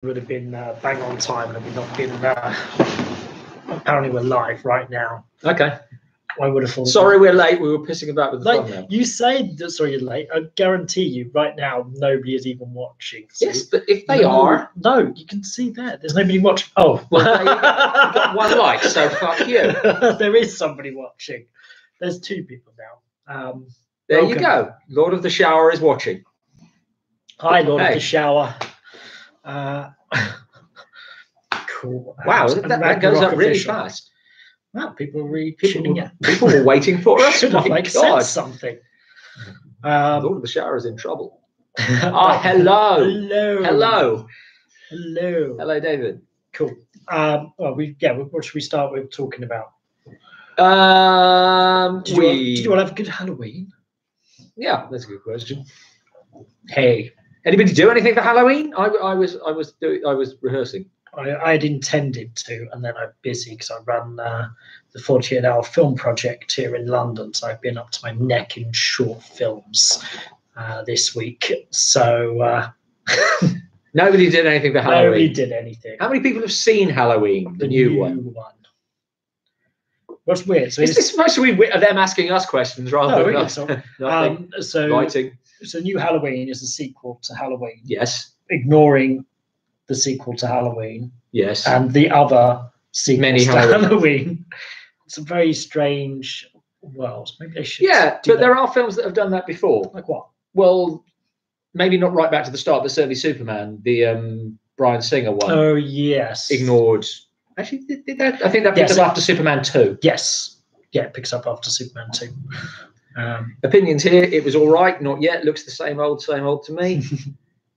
would have been bang on time, and we've not been. Apparently, we're live right now. Okay. I would have thought. Sorry, we're late. We were pissing about with the thumbnail. You say that, sorry, you're late. I guarantee you, right now, nobody is even watching. So yes, but if they are, no, you can see that there's nobody watching. Oh, well, you got one like, so fuck you. There is somebody watching. There's 2 people now. There you go. Lord of the Shower is watching. Hi, Lord of the Shower. Cool. Wow, that goes up really fast. Wow, people are really tuning in. People were waiting for us. Should have said something. Lord of the Shower is in trouble. Oh, hello. Hello. Hello. Hello. Hello, David. Cool. What should we start with talking about? Did you all have a good Halloween? Yeah, that's a good question. Hey, anybody do anything for Halloween? I was rehearsing. I had intended to, and then I'm busy because I run the 48-hour film project here in London. So I've been up to my neck in short films this week. So nobody did anything for Halloween. Nobody did anything. How many people have seen Halloween, the new one? What's weird? So is this supposed to be them asking us questions rather than us? So writing. So New Halloween is a sequel to Halloween. Yes. Ignoring the sequel to Halloween. Yes. And the other sequels to Halloween. It's a very strange world. Maybe they should. Yeah, but there are films that have done that before. Like what? Well, maybe not right back to the start, but certainly Superman, the Bryan Singer one. Oh yes. Ignored. Actually, did that? I think that picked up after Superman 2. Yes. Yeah, it picks up after Superman 2. Opinions here. It was all right. Not yet. Looks the same old to me.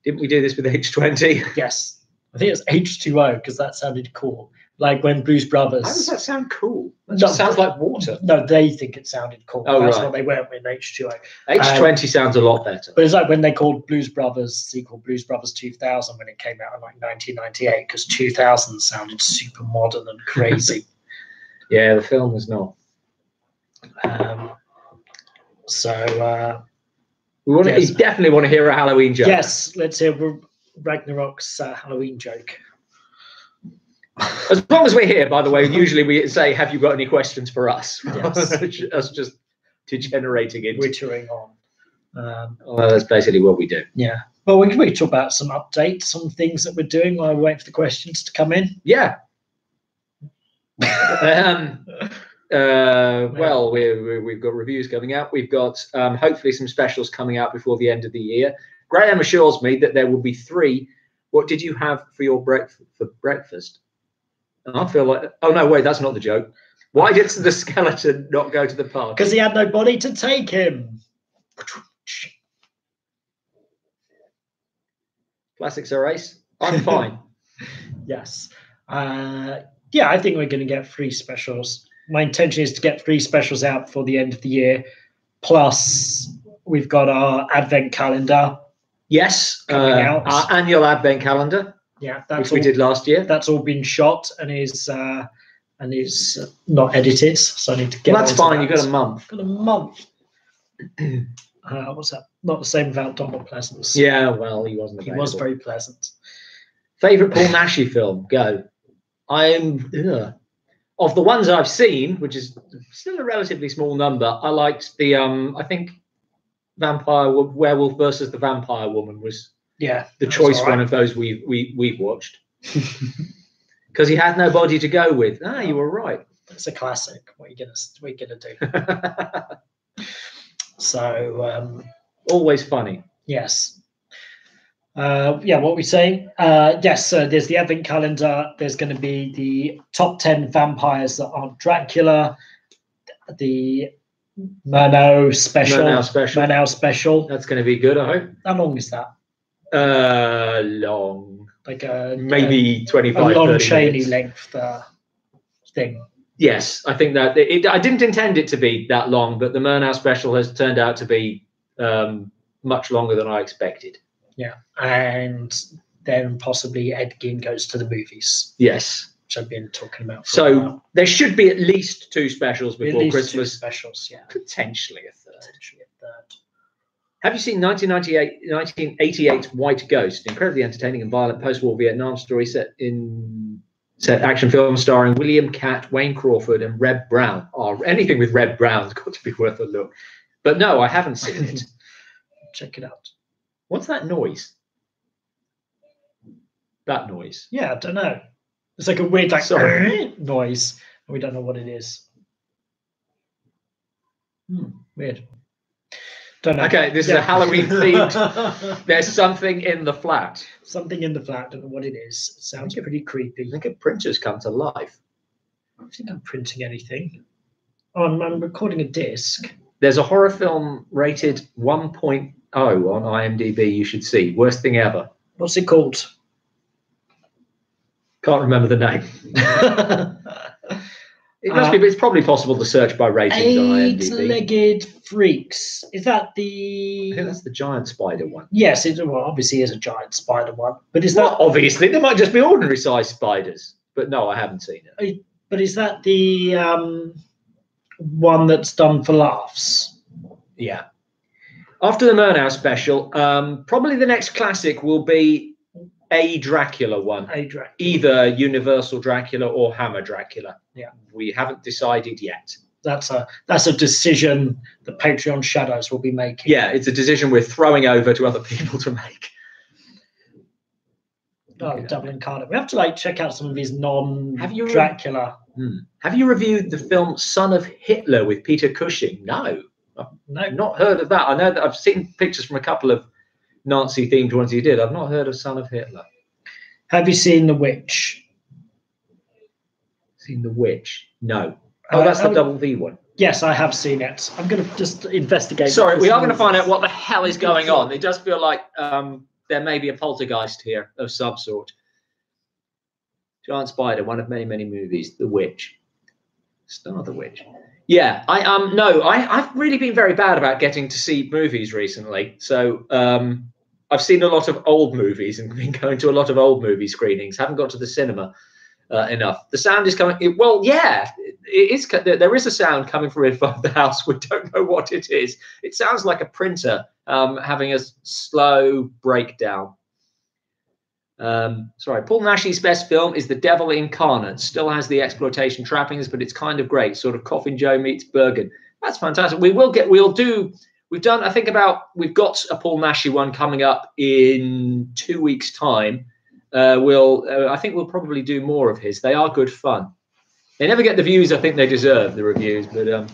Didn't we do this with H20? Yes. I think it's H2O because that sounded cool. Like when Blues Brothers. How does that sound cool? That just sounds like water. No, they think it sounded cool. Oh, That's right. what they went with H2O. H20 sounds a lot better. But it's like when they called Blues Brothers sequel Blues Brothers 2000 when it came out in like 1998 because 2000 sounded super modern and crazy. Yeah, the film was not. We definitely want to hear a Halloween joke. Yes, let's hear Ragnarok's Halloween joke. As long as we're here, by the way, usually we say, have you got any questions for us? Yes. Us just degenerating into wittering on. Well, that's basically what we do. Yeah. Well, we can talk about some updates, some things that we're doing while we wait for the questions to come in. Yeah. Well, we've got reviews coming out. We've got hopefully some specials coming out before the end of the year. Graham assures me that there will be 3. What did you have for your breakfast? And I feel like, oh no, wait, that's not the joke. Why did the skeleton not go to the party? Because he had nobody to take him. Classics are ace. I'm fine. Yes. Yeah, I think we're going to get 3 specials. My intention is to get 3 specials out before the end of the year. Plus, we've got our advent calendar. Yes, coming out. Our annual advent calendar. Yeah, which we did last year. That's all been shot and is not edited. So I need to get. Well, that's fine. You've got a month. Got a month. What's that? Not the same without Donald Pleasance. Yeah, well, he wasn't. Available. He was very pleasant. Favorite Paul Naschy film? Go. Of the ones I've seen, which is still a relatively small number, I liked the I think Werewolf versus the Vampire Woman was the choice one of those we've watched because he had nobody to go with. You were right. It's a classic. What are you gonna do? So always funny. Yes. What we saying? Yes, so there's the advent calendar. There's going to be the top 10 vampires that aren't Dracula, the Murnau special. That's going to be good, I hope. How long is that? Long. Like maybe 25, a Lon 30 Chaney minutes. length thing. Yes, I think that I didn't intend it to be that long, but the Murnau special has turned out to be much longer than I expected. Yeah, and then possibly Ed Gein goes to the movies. Yes, which I've been talking about. So there should be at least 2 specials before Christmas. 2 specials, yeah. Potentially a third. Have you seen 1988's White Ghost? Incredibly entertaining and violent post-war Vietnam story set action film starring William Catt, Wayne Crawford, and Reb Brown. Oh, anything with Reb Brown's got to be worth a look. But no, I haven't seen it. Check it out. What's that noise? That noise. Yeah, I don't know. It's like a weird like noise. We don't know what it is. Weird. Don't know. Okay, this is a Halloween themed. There's something in the flat. Something in the flat. Don't know what it is. It sounds pretty creepy. I think a printer's come to life. I don't think I'm printing anything. Oh, I'm recording a disc. There's a horror film rated 1.0 on IMDb you should see. Worst thing ever. What's it called? Can't remember the name. It must be, but it's probably possible to search by ratings on IMDb. Eight-legged freaks. Is that the? I think that's the giant spider one. Yes, it well, obviously is a giant spider one. But is that obviously there might just be ordinary sized spiders? But no, I haven't seen it. But is that the one that's done for laughs? Yeah. After the Murnau special, probably the next classic will be a Dracula one. A Dracula. Either Universal Dracula or Hammer Dracula. Yeah. We haven't decided yet. That's a decision the Patreon shadows will be making. Yeah, it's a decision we're throwing over to other people to make. Oh, double incarnate. We have to check out some of these non-Dracula. Have you reviewed the film Son of Hitler with Peter Cushing? No. I've not heard of that. I know that I've seen pictures from a couple of Nazi-themed ones you did. I've not heard of Son of Hitler. Have you seen The Witch? Seen The Witch? No. Oh, that's the double V one. Yes, I have seen it. I'm going to just investigate. Sorry, we are going to find out what the hell is going on. It does feel like there may be a poltergeist here of some sort. Giant Spider, one of many, many movies. The Witch. Star The Witch. Yeah, I've really been very bad about getting to see movies recently. So I've seen a lot of old movies and been going to a lot of old movie screenings. Haven't got to the cinema enough. The sound is coming. Well, yeah, it is. There is a sound coming from inside the house. We don't know what it is. It sounds like a printer having a slow breakdown. Sorry, Paul Nash's best film is The Devil Incarnate. Still has the exploitation trappings, but it's kind of great. Sort of Coffin Joe meets Bergen. That's fantastic. We've got a Paul Nashi one coming up in 2 weeks' time. I think we'll probably do more of his. They are good fun. They never get the views I think they deserve, the reviews, but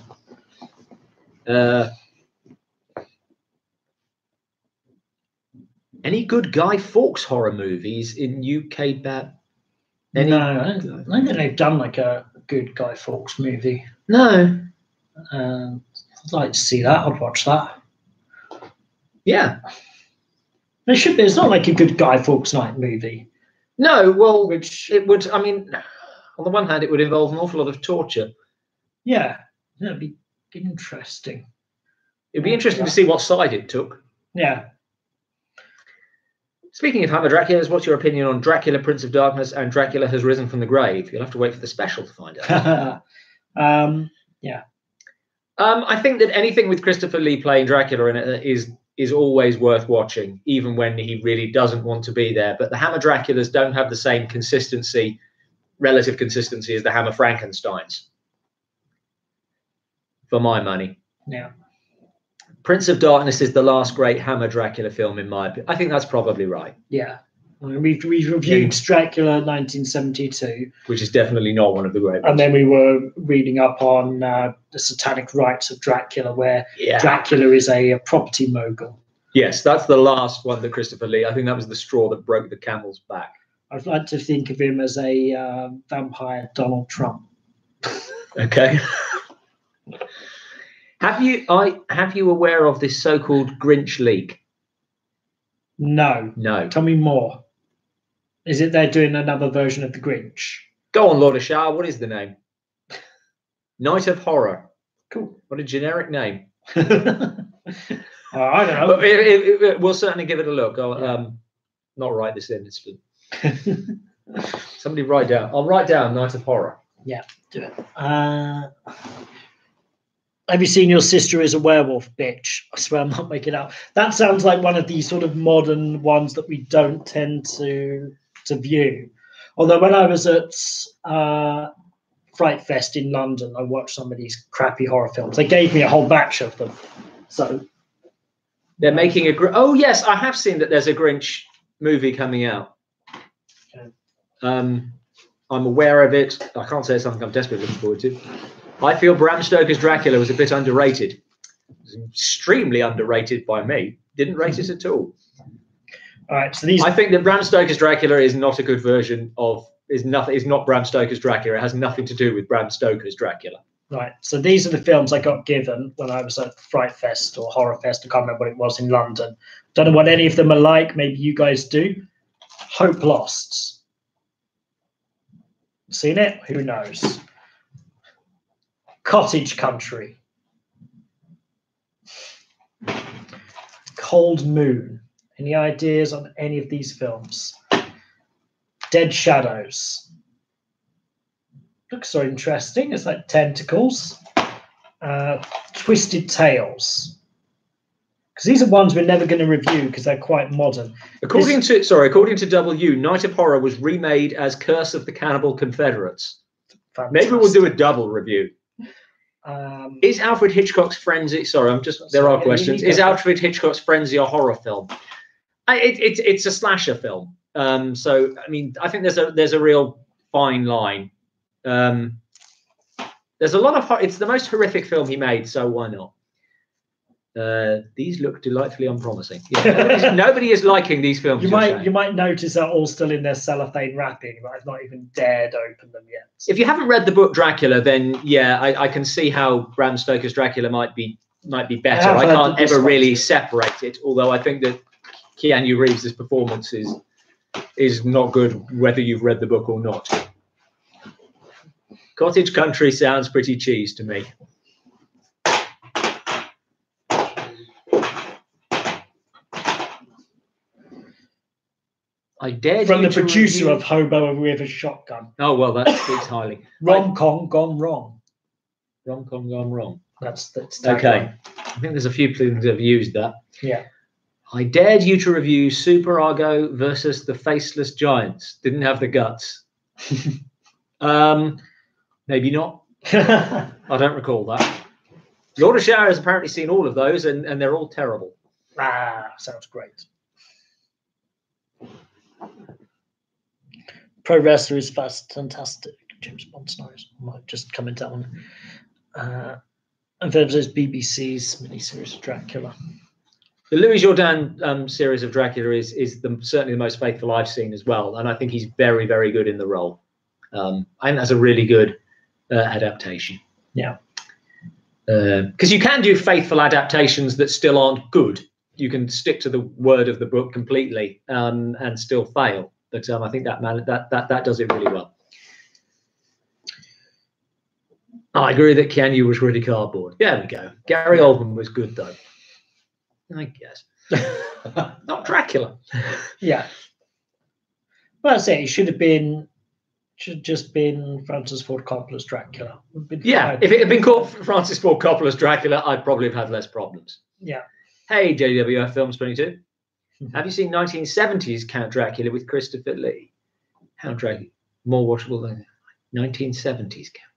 any good Guy Fawkes horror movies in UK No, I don't think they've done like a good Guy Fawkes movie. No. I'd like to see that. I'd watch that. Yeah. There should be. It's not like a good Guy Fawkes night movie. No, well, it would. I mean, on the one hand, it would involve an awful lot of torture. Yeah, that'd be interesting. It'd be interesting to see what side it took. Yeah. Speaking of Hammer Dracula, what's your opinion on Dracula, Prince of Darkness, and Dracula Has Risen from the Grave? You'll have to wait for the special to find out. Yeah. I think that anything with Christopher Lee playing Dracula in it is always worth watching, even when he really doesn't want to be there. But the Hammer Draculas don't have the same relative consistency as the Hammer Frankensteins, for my money. Yeah. Prince of Darkness is the last great Hammer Dracula film, in my opinion. I think that's probably right. Yeah. We reviewed Dracula 1972. Which is definitely not one of the great ones. And then we were reading up on the satanic rites of Dracula, where Dracula is a property mogul. Yes, that's the last one that Christopher Lee, I think that was the straw that broke the camel's back. I'd like to think of him as a vampire Donald Trump. Okay. Have you aware of this so-called Grinch leak? No. Tell me more. Is it they're doing another version of the Grinch? Go on, Lord of Shah. What is the name? Night of Horror. Cool. What a generic name. I don't know. But we'll certainly give it a look. I'll not write this in. It's somebody write down. I'll write down Night of Horror. Yeah, do it. Have you seen Your Sister Is a Werewolf, bitch? I swear I'm not making it up. That sounds like one of these sort of modern ones that we don't tend to view. Although when I was at Fright Fest in London, I watched some of these crappy horror films. They gave me a whole batch of them. So they're making a oh yes, I have seen that there's a Grinch movie coming out. Okay. I'm aware of it. I can't say it's something I'm desperately looking forward to. I feel Bram Stoker's Dracula was a bit underrated. It was extremely underrated by me. Didn't rate it at all. All right, so these. I think that Bram Stoker's Dracula is not a good version of is not Bram Stoker's Dracula. It has nothing to do with Bram Stoker's Dracula. Right, so these are the films I got given when I was at Fright Fest or Horror Fest. I can't remember what it was in London. Don't know what any of them are like. Maybe you guys do. Hope Lost. Seen it? Who knows? Cottage Country. Cold Moon. Any ideas on any of these films? Dead Shadows. Looks so interesting. It's like tentacles. Twisted Tales. Because these are ones we're never going to review because they're quite modern. According to W, Night of Horror was remade as Curse of the Cannibal Confederates. Fantastic. Maybe we'll do a double review. Is Alfred Hitchcock's Frenzy? Sorry, there are questions. Is Alfred Hitchcock's Frenzy a horror film? It's a slasher film. So I mean, I think there's a real fine line. There's a lot of it's the most horrific film he made, so why not? These look delightfully unpromising. Yeah, nobody is liking these films. You might notice they're all still in their cellophane wrapping, but I've not even dared open them yet. If you haven't read the book Dracula, then yeah, I can see how Bram Stoker's Dracula might be better. I can't ever really separate it, although I think that Keanu Reeves' performance is not good whether you've read the book or not. Cottage Country sounds pretty cheese to me. I dare from the producer of Hobo with a Shotgun. Oh well, that speaks highly. Rom-com gone wrong. Rom-com gone wrong. That's okay. I think there's a few things that have used that. Yeah. I dared you to review Super Argo versus the Faceless Giants. Didn't have the guts. Maybe not. I don't recall that. Lord of Shower has apparently seen all of those, and they're all terrible. Sounds great. Pro Wrestler is fantastic. James Bond's nice. I might just come into that one. And then there's BBC's miniseries of Dracula. The Louis Jourdan series of Dracula is certainly the most faithful I've seen as well, and I think he's very, very good in the role. I think that's a really good adaptation. Yeah. Because you can do faithful adaptations that still aren't good. You can stick to the word of the book completely and still fail. But I think that does it really well. I agree that Keanu was really cardboard. There we go. Gary Oldman was good though, I guess. Not Dracula. Yeah. Well, I'd say it should just been Francis Ford Coppola's Dracula. Yeah, if it had been called Francis Ford Coppola's Dracula, I'd probably have had less problems. Yeah. Hey, JWF Films 22. Have you seen 1970s Count Dracula with Christopher Lee? Count Dracula, more watchable than 1970s Count.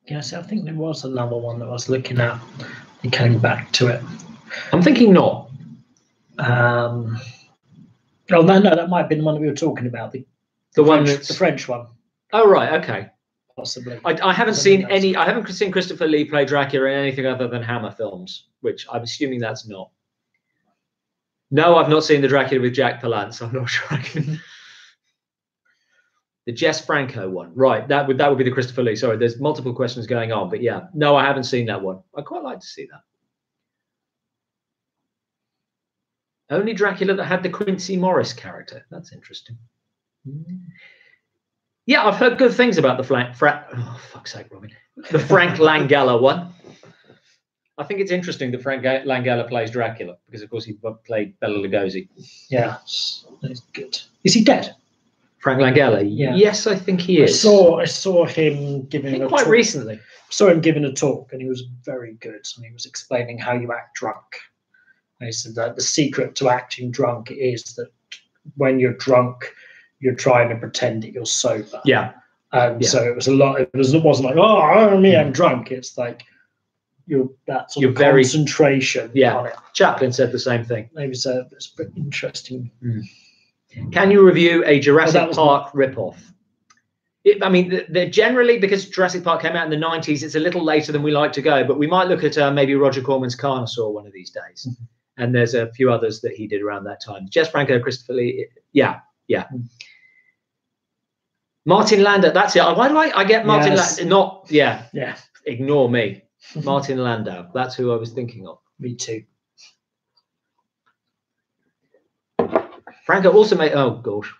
Yes, I think there was another one that I was looking at. He came back to it. I'm thinking not. Oh no, that might have been the one that we were talking about. The French one. Oh right, okay. Possibly. I haven't seen any. I haven't seen Christopher Lee play Dracula in anything other than Hammer films, which I'm assuming that's not. No, I've not seen the Dracula with Jack Palance. I'm not sure I can. The Jess Franco one, right? That would be the Christopher Lee. Sorry, there's multiple questions going on, but yeah, no, I haven't seen that one. I'd quite like to see that. Only Dracula that had the Quincy Morris character. That's interesting. Yeah, I've heard good things about the oh, fuck's sake, Robin. The Frank Langella one. I think it's interesting that Frank Langella plays Dracula because, of course, he played Bela Lugosi. Yeah, that's good. Is he dead? Frank Langella. Yeah. Yes, I think he is. I saw him giving quite recently. Saw him giving a talk, and he was very good. And he was explaining how you act drunk. And he said that the secret to acting drunk is that when you're drunk, you're trying to pretend that you're sober. Yeah. So it was a lot. It wasn't like, oh, I'm drunk. It's like that sort of concentration on it. Chaplin said the same thing. It was pretty interesting. Can you review a Jurassic Park ripoff? I mean, generally, because Jurassic Park came out in the 90s, it's a little later than we like to go, but we might look at maybe Roger Corman's Carnosaur one of these days. And there's a few others that he did around that time. Jess Franco, Christopher Lee. Yeah. Martin Landau. That's it. Why do I get Martin Landau? Ignore me. Martin Landau. That's who I was thinking of. Me too. Franco also made. Oh gosh.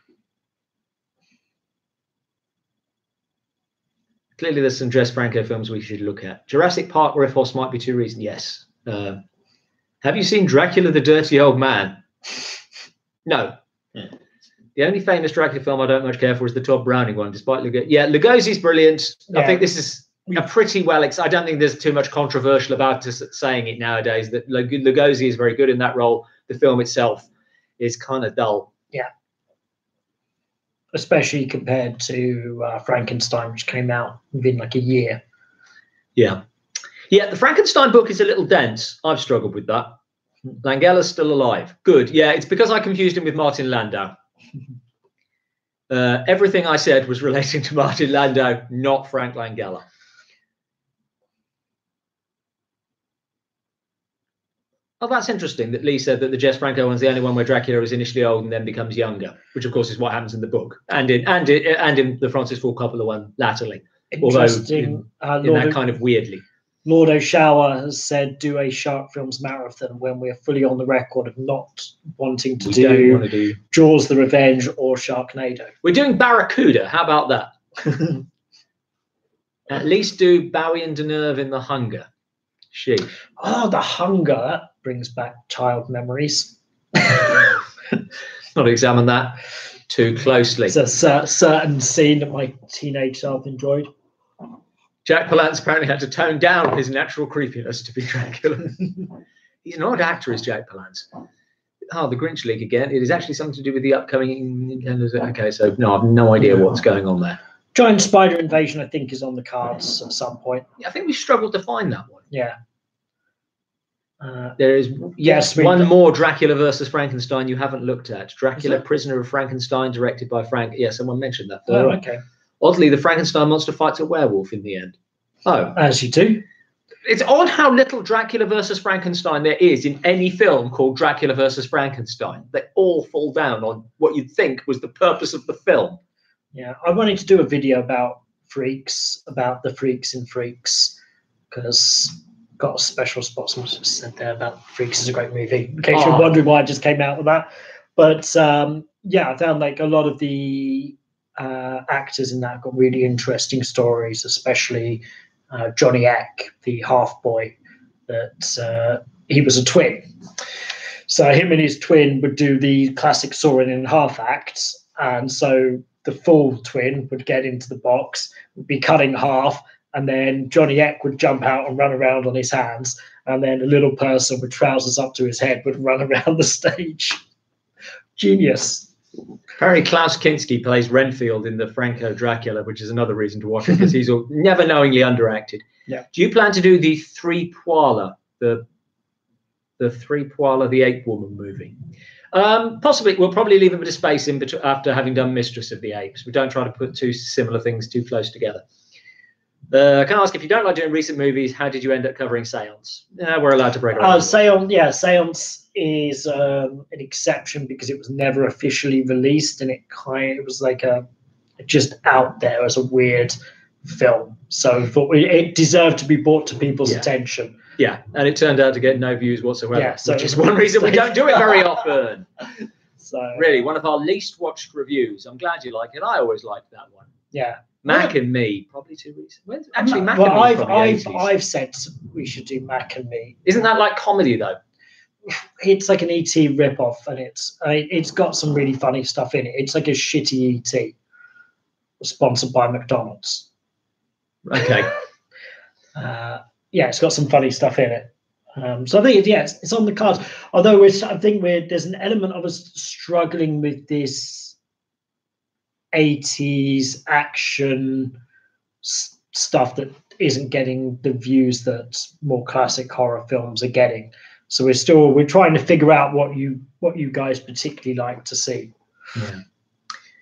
Clearly, there's some Jess Franco films we should look at. Jurassic Park riff-offs might be too recent. Yes. Have you seen Dracula the Dirty Old Man? No. The only famous Dracula film I don't much care for is the Todd Browning one, despite Lugosi's brilliant. I think this is a pretty I don't think there's too much controversial about us saying it nowadays, that Lugosi is very good in that role. The film itself is kind of dull. Yeah. Especially compared to Frankenstein, which came out within like a year. Yeah. Yeah, the Frankenstein book is a little dense. I've struggled with that. Langella's still alive. Good. Yeah, it's because I confused him with Martin Landau. Everything I said was relating to Martin Landau, not Frank Langella. Oh, that's interesting that Lee said that the Jess Franco one's the only one where Dracula is initially old and then becomes younger, which of course is what happens in the book and in the Francis Ford Coppola one latterly. Interesting. Although in that kind of weirdly. Lord O'Shower has said, do a Shark Films marathon when we're fully on the record of not wanting to do Jaws the Revenge or Sharknado. We're doing Barracuda. How about that? At least do Bowie and Deneuve in The Hunger. Sheesh. Oh, The Hunger. That brings back child memories. Not examine that too closely. It's a certain scene that my teenage self enjoyed. Jack Palance apparently had to tone down his natural creepiness to be Dracula. He's an odd actor, is Jack Palance. Oh, the Grinch League again. It is actually something to do with the upcoming Nintendo. Okay, so no, I've no idea what's going on there. Giant Spider Invasion, I think, is on the cards at some point. I think we struggled to find that one. Yeah. There is one more Dracula versus Frankenstein you haven't looked at. Dracula, Prisoner of Frankenstein, directed by Frank. Yeah, someone mentioned that. Oh, okay. Oddly, the Frankenstein monster fights a werewolf in the end. Oh. As you do. It's odd how little Dracula versus Frankenstein there is in any film called Dracula versus Frankenstein. They all fall down on what you'd think was the purpose of the film. Yeah, I wanted to do a video about the freaks in Freaks, because got a special spot. Someone just said there about Freaks is a great movie. In case you're wondering why I just came out with that. But I found like a lot of the actors in that got really interesting stories, especially Johnny Eck, the half boy, that he was a twin. So him and his twin would do the classic sawing in half acts, and so the full twin would get into the box, would be cut in half, and then Johnny Eck would jump out and run around on his hands, and then a little person with trousers up to his head would run around the stage. Genius. Apparently Klaus Kinski plays Renfield in the Franco Dracula, which is another reason to watch it, because he's never knowingly underacted. Yeah. Do you plan to do the Three Poila, the Three Poila, the Ape Woman movie? Possibly. We'll probably leave a bit of space in between after having done Mistress of the Apes. We don't try to put two similar things too close together. Can I ask, if you don't like doing recent movies, how did you end up covering Seance? We're allowed to break it up. Seance is an exception because it was never officially released, and it was like just out there as a weird film. So I thought it deserved to be brought to people's attention. Yeah, and it turned out to get no views whatsoever, which is one reason we don't do it very often. So really, one of our least watched reviews. I'm glad you like it. I always liked that one. Yeah. Mac and Me, probably too recent. Actually, Mac and Me. I've said we should do Mac and Me. Isn't that like comedy though? it's like an ET ripoff, and it's got some really funny stuff in it. It's like a shitty ET, sponsored by McDonald's. Okay. Yeah, it's got some funny stuff in it. So I think it's on the cards. Although I think there's an element of us struggling with this 80s action stuff that isn't getting the views that more classic horror films are getting. So we're trying to figure out what you guys particularly like to see. Yeah,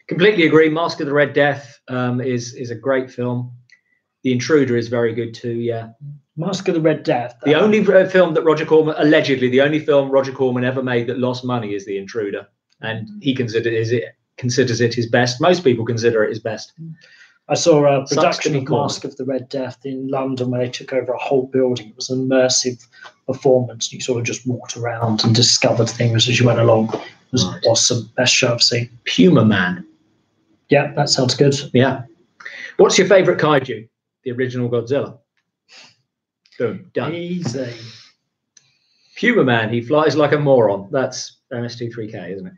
completely agree. Mask of the Red Death is a great film. The Intruder is very good too. Yeah. Mask of the Red Death. The only film that Roger Corman, allegedly, the only film Roger Corman ever made that lost money is The Intruder, and he considers it his best. Most people consider it his best. I saw a production of Mask of the Red Death in London where they took over a whole building. It was an immersive performance. You sort of just walked around and discovered things as you went along. It was awesome. Best show I've seen. Puma Man. Yeah, that sounds good. Yeah. What's your favorite kaiju? The original Godzilla. Boom, done. Easy. Puma Man, he flies like a moron. That's MST3K, isn't it?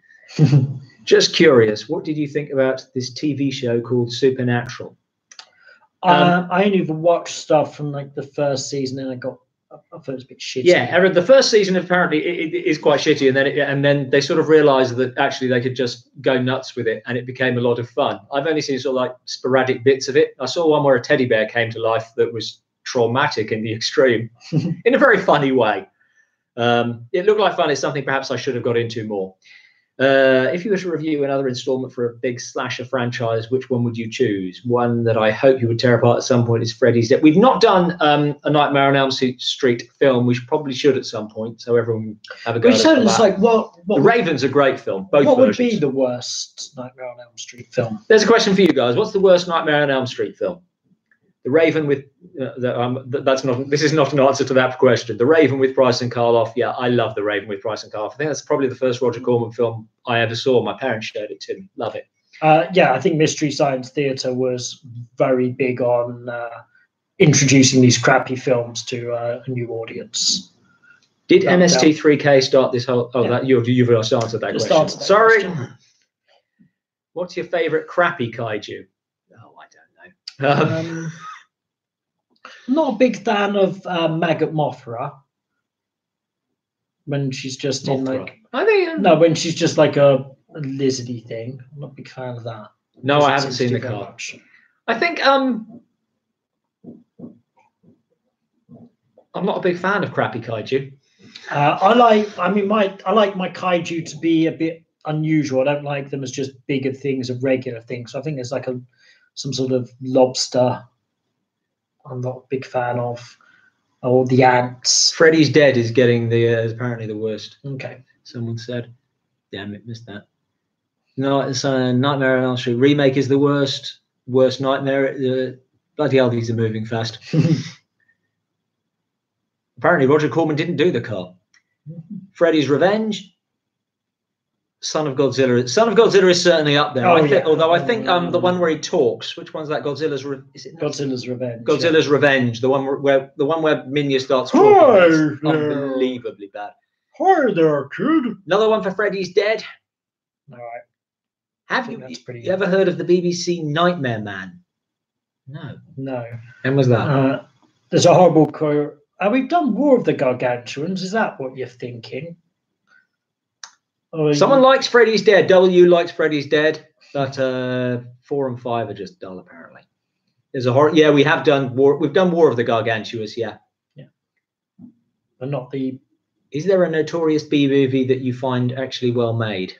Just curious, what did you think about this TV show called Supernatural? I only watched stuff from like the first season, and I thought it was a bit shitty. Yeah, the first season apparently it is quite shitty, and then they sort of realised that actually they could just go nuts with it, and it became a lot of fun. I've only seen sort of like sporadic bits of it. I saw one where a teddy bear came to life that was traumatic in the extreme, in a very funny way. It looked like fun. It's something perhaps I should have got into more. If you were to review another installment for a big slasher franchise, which one would you choose? One that I hope you would tear apart at some point is Freddy's Dead. We've not done a Nightmare on Elm Street film. We probably should at some point, so everyone have a go. It's like what The Raven's a great film. Both what versions. Would be the worst Nightmare on Elm Street film? There's a question for you guys. What's the worst Nightmare on Elm Street film? The Raven with that's not. This is not an answer to that question. The Raven with Price and Karloff. Yeah, I love The Raven with Price and Karloff. I think that's probably the first Roger Corman film I ever saw. My parents showed it to me. Love it. Yeah, I think Mystery Science Theatre was very big on introducing these crappy films to a new audience. Did MST3K start this whole? Oh, yeah. That you've just answered that question. Sorry. Question. What's your favourite crappy kaiju? Oh, I don't know. Not a big fan of Maggot Mothra when she's just Mothra. In like when she's just like a lizardy thing. I'm not a big fan of that. No, I haven't seen the car. I think I'm not a big fan of crappy kaiju. I like my kaiju to be a bit unusual. I don't like them as just bigger things of regular things. So I think there's like some sort of lobster I'm not a big fan of, or the ants. Freddy's Dead is getting apparently the worst. Okay. Someone said. Damn it, missed that. No, it's Nightmare on Elm Street. Remake is the worst nightmare. Bloody hell, these are moving fast. Apparently Roger Corman didn't do the car. Freddy's Revenge. Son of Godzilla. Son of Godzilla is certainly up there. Although I think the one where he talks. Which one's that? Godzilla's Revenge. Godzilla's Revenge. The one where Minya starts talking. Unbelievably bad. Hi there, kid. Another one for Freddy's Dead. All right. Have you ever heard of the BBC Nightmare Man? No. And was that? There's a horrible. We've done War of the Gargantuans. Is that what you're thinking? Someone likes Freddy's Dead. W likes Freddy's Dead, but 4 and 5 are just dull. Apparently, there's a horror. Yeah, we have done War. We've done War of the Gargantuas. Yeah, but not the. Is there a notorious B movie that you find actually well made?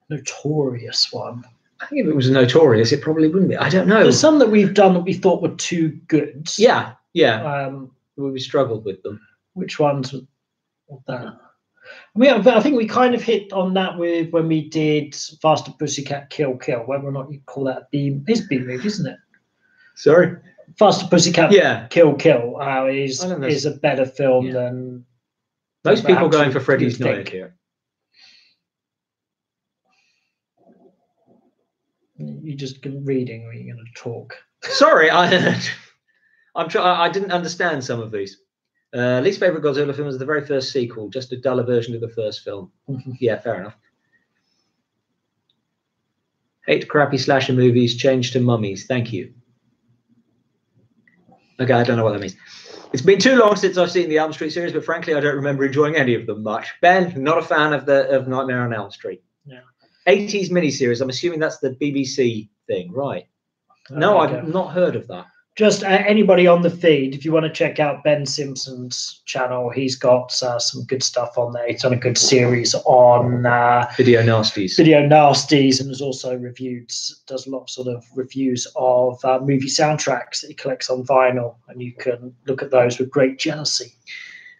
Notorious one. I think if it was notorious, it probably wouldn't be. I don't know. There's some that we've done that we thought were too good. Yeah. We struggled with them. Which ones? That. I think we kind of hit on that with when we did Faster Pussycat Kill Kill, whether or not you call that B movie, isn't it? Sorry? Faster Pussycat Kill Kill is a better film than most people going for Freddy's Night here. You just reading, or are you going to talk? Sorry, I didn't understand some of these. Least favorite Godzilla film was the very first sequel, just a duller version of the first film. Yeah, fair enough. Hate crappy slasher movies, change to mummies. Thank you. Okay, I don't know what that means. It's been too long since I've seen the Elm Street series, but frankly, I don't remember enjoying any of them much. Ben, not a fan of Nightmare on Elm Street. Yeah. 80s miniseries. I'm assuming that's the BBC thing, right? No, I've not heard of that. Just anybody on the feed, if you want to check out Ben Simpson's channel, he's got some good stuff on there. He's done a good series on Video Nasties. And has also does a lot of sort of reviews of movie soundtracks that he collects on vinyl, and you can look at those with great jealousy.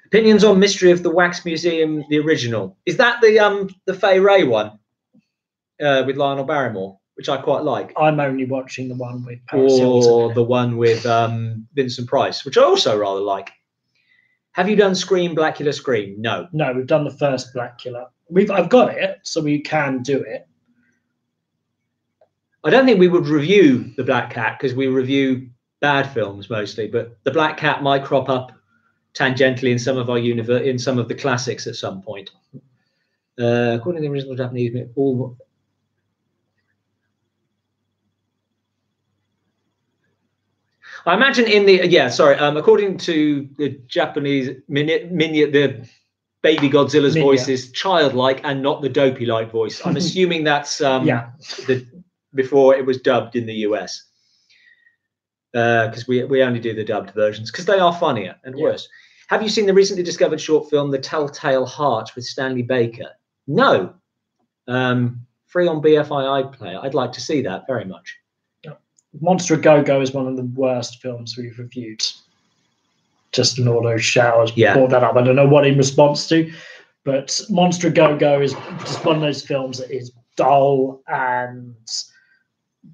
Opinions on Mystery of the Wax Museum, the original. Is that the Fay Ray one with Lionel Barrymore? Which I quite like. I'm only watching the one with Paris Hilton. Or the one with Vincent Price, which I also rather like. Have you done Blackula Scream? No. No, we've done the first Blackula. I've got it, so we can do it. I don't think we would review the Black Cat because we review bad films mostly, but the Black Cat might crop up tangentially in some of our in some of the classics at some point. According to the original Japanese, I imagine according to the Japanese the baby Godzilla's voice is childlike and not the dopey-like voice. I'm assuming that's before it was dubbed in the US. Because we only do the dubbed versions because they are funnier and worse. Have you seen the recently discovered short film The Telltale Heart with Stanley Baker? No. Free on BFI iPlayer. I'd like to see that very much. Monster A Go-Go is one of the worst films we've reviewed. Just an auto showers brought that up. I don't know what in response to, but Monster A Go-Go is just one of those films that is dull and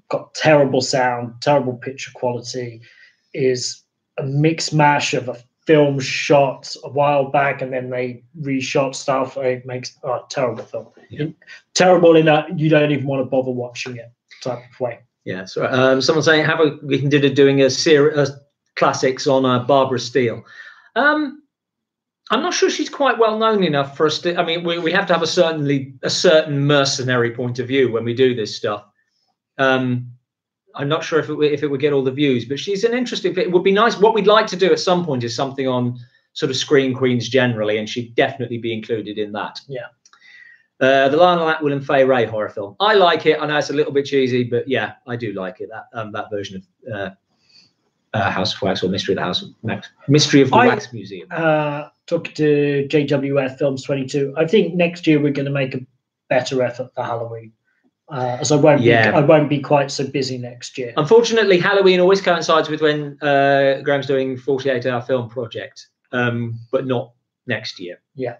got terrible sound, terrible picture quality, is a mixed mash of a film shot a while back and then they reshot stuff. It makes a terrible film. Yeah. Terrible in that you don't even want to bother watching it type of way. Yeah, so someone's saying, we consider doing a series classics on Barbara Steele. I'm not sure she's quite well known enough for us to. I mean, we have to have a certain mercenary point of view when we do this stuff. I'm not sure if it would get all the views, but she's an interesting. It would be nice. What we'd like to do at some point is something on sort of Screen Queens generally, and she'd definitely be included in that. Yeah. The Lionel Atwill and Fay Ray horror film. I like it. I know it's a little bit cheesy, but yeah, I do like it. That version of House of Wax or Mystery of the Wax Museum. Talking to JWF Films 22. I think next year we're going to make a better effort for Halloween, as I won't be quite so busy next year. Unfortunately, Halloween always coincides with when Graham's doing 48-hour film project, but not next year. Yeah.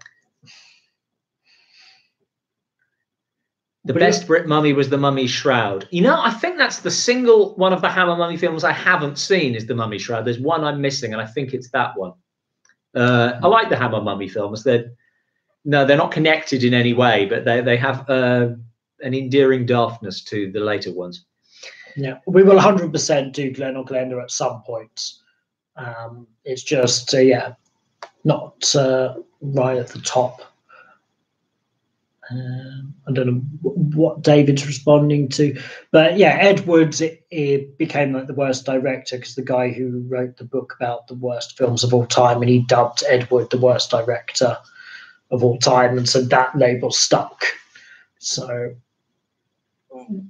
The best Brit mummy was The Mummy Shroud. You know, I think that's the single one of the Hammer Mummy films I haven't seen is The Mummy Shroud. There's one I'm missing, and I think it's that one. I like the Hammer Mummy films. They're not connected in any way, but they have an endearing daftness to the later ones. Yeah, we will 100% do Glen or Glenda at some point. It's just, not right at the top. I don't know what David's responding to, but yeah, Ed Wood it became like the worst director because the guy who wrote the book about the worst films of all time, and he dubbed Ed Wood the worst director of all time, and so that label stuck. So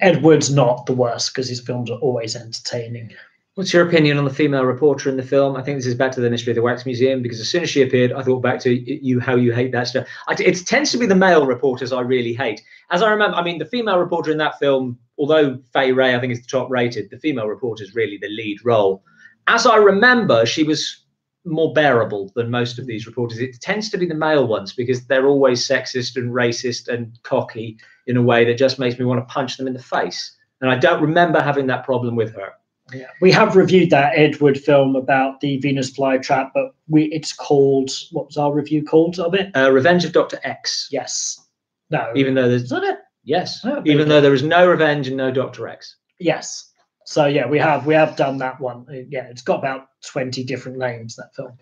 Ed Wood's not the worst because his films are always entertaining. What's your opinion on the female reporter in the film? I think this is back to the Mystery of the Wax Museum because as soon as she appeared, I thought back to how you hate that stuff. It tends to be the male reporters I really hate. As I remember, I mean, the female reporter in that film, although Fay Ray, I think, is the top rated, the female reporter is really the lead role. As I remember, she was more bearable than most of these reporters. It tends to be the male ones because they're always sexist and racist and cocky in a way that just makes me want to punch them in the face. And I don't remember having that problem with her. Yeah, we have reviewed that Ed Wood film about the Venus flytrap, but it's called, what was our review called of it? Revenge of Dr. X. Yes. No. Even though there's... Is that it? Yes. Oh, even though there is no Revenge and no Dr. X. Yes. So yeah, we have done that one. Yeah, it's got about 20 different names, that film.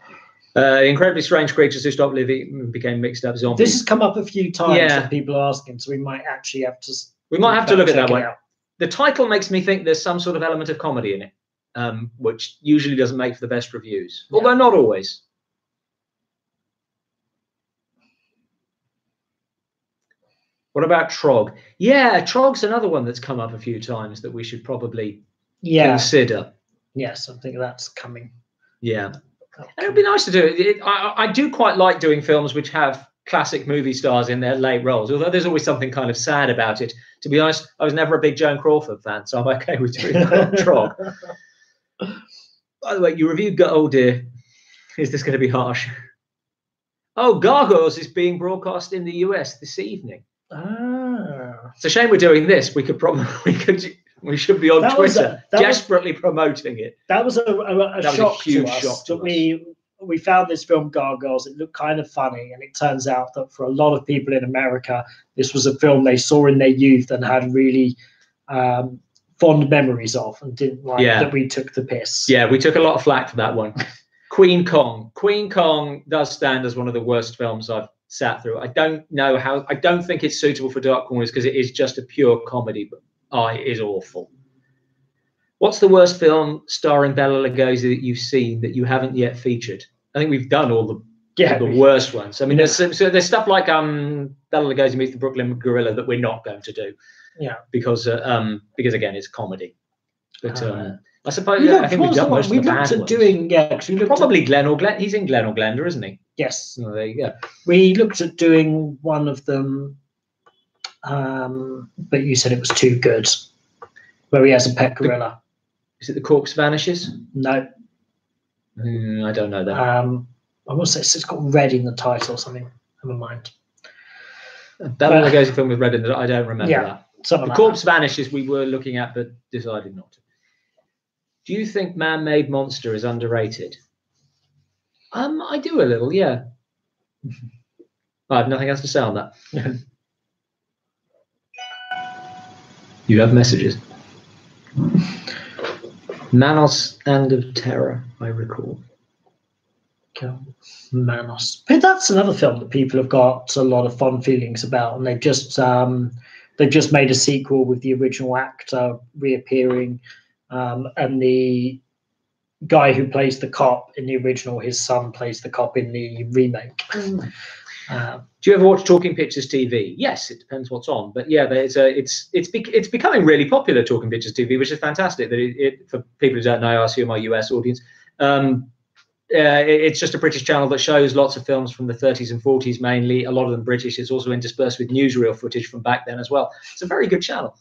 Incredibly strange creatures who stopped living became mixed up zombies. This has come up a few times and people are asking, so we might actually have to. We might have to look at that one. The title makes me think there's some sort of element of comedy in it, which usually doesn't make for the best reviews, although not always. What about Trog? Yeah, Trog's another one that's come up a few times that we should probably consider. Yes, I think that's coming. Yeah. And it would be nice to do it. I do quite like doing films which have classic movie stars in their late roles, although there's always something kind of sad about it. To be honest, I was never a big Joan Crawford fan, so I'm okay with doing Trog. By the way, you reviewed oh dear, is this going to be harsh? Oh, Gargoyles is being broadcast in the US this evening. It's a shame we're doing this. We we should be on Twitter desperately promoting it. That was a shock to us. We found this film Gargoyles. It looked kind of funny, and it turns out that for a lot of people in America, this was a film they saw in their youth and had really fond memories of, and didn't like that we took the piss. Yeah, we took a lot of flack for that one. Queen Kong. Queen Kong does stand as one of the worst films I've sat through. I don't know how. I don't think it's suitable for dark corners because it is just a pure comedy, but it is awful. What's the worst film starring Bela Lugosi that you've seen that you haven't yet featured? I think we've done all the worst ones. I mean, there's stuff like Bela Lugosi meets the Brooklyn Gorilla that we're not going to do. Yeah. Because again, it's comedy. But I suppose I think we've done most of the bad ones. Probably Glen or Glen. He's in Glen or Glenda, isn't he? Yes. Oh, there you go. We looked at doing one of them, but you said it was too good. Where he has a pet gorilla. Is it The Corpse Vanishes? No. I don't know that. I will say it's got red in the title or something. Never mind. Bela Lugosi film with red in the I don't remember that. The Corpse Vanishes we were looking at but decided not to. Do you think Man-Made Monster is underrated? I do a little, yeah. I have nothing else to say on that. You have messages. Manos and of Terror, I recall. Manos. But that's another film that people have got a lot of fond feelings about, and they've just made a sequel with the original actor reappearing, and the guy who plays the cop in the original, his son plays the cop in the remake. Do you ever watch Talking Pictures TV? Yes, it depends what's on, but yeah, it's becoming really popular. Talking Pictures TV, which is fantastic. That for people who don't know, I assume our US audience, it's just a British channel that shows lots of films from the 30s and 40s mainly. A lot of them British. It's also interspersed with newsreel footage from back then as well. It's a very good channel.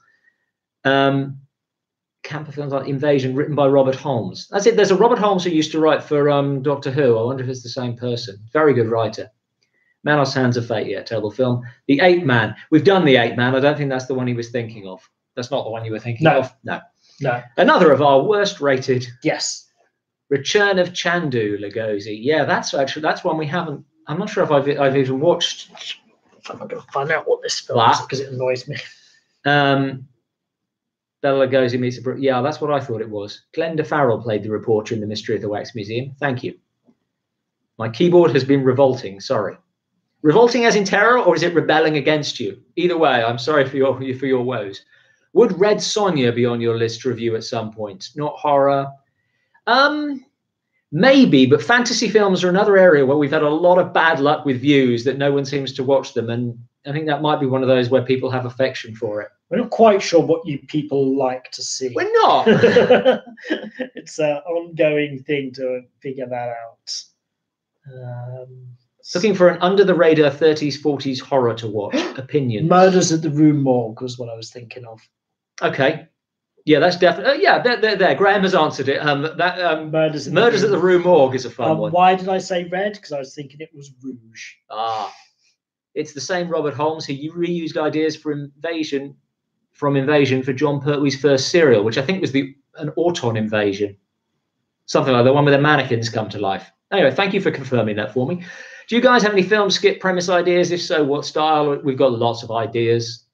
Camper films like Invasion, written by Robert Holmes. That's it. There's a Robert Holmes who used to write for Doctor Who. I wonder if it's the same person. Very good writer. Manos Hands of Fate, yeah, terrible film. The Ape Man. We've done The Ape Man. I don't think that's the one he was thinking of. That's not the one you were thinking of? No. Another of our worst rated. Yes. Return of Chandu, Lugosi. Yeah, that's one we haven't. I'm not sure if I've even watched. I'm not going to find out what this film is because it annoys me. Bela Lugosi meets a yeah, that's what I thought it was. Glenda Farrell played the reporter in The Mystery of the Wax Museum. Thank you. My keyboard has been revolting. Sorry. Revolting as in terror, or is it rebelling against you? Either way, I'm sorry for your woes. Would Red Sonja be on your list to review at some point? Not horror. Maybe, but fantasy films are another area where we've had a lot of bad luck with views that no one seems to watch them, and I think that might be one of those where people have affection for it. We're not quite sure what you people like to see. We're not. It's an ongoing thing to figure that out. Looking for an under-the-radar 30s, 40s horror to watch. Opinions. Murders at the Rue Morgue was what I was thinking of. Okay. Yeah, that's definitely. Yeah, there. Graham has answered it. Murders at the Rue Morgue is a fun one. Why did I say red? Because I was thinking it was Rouge. It's the same Robert Holmes who reused ideas for Invasion for John Pertwee's first serial, which I think was an Auton Invasion, something like the one where the mannequins come to life. Anyway, thank you for confirming that for me. Do you guys have any film skip premise ideas? If so, what style? We've got lots of ideas.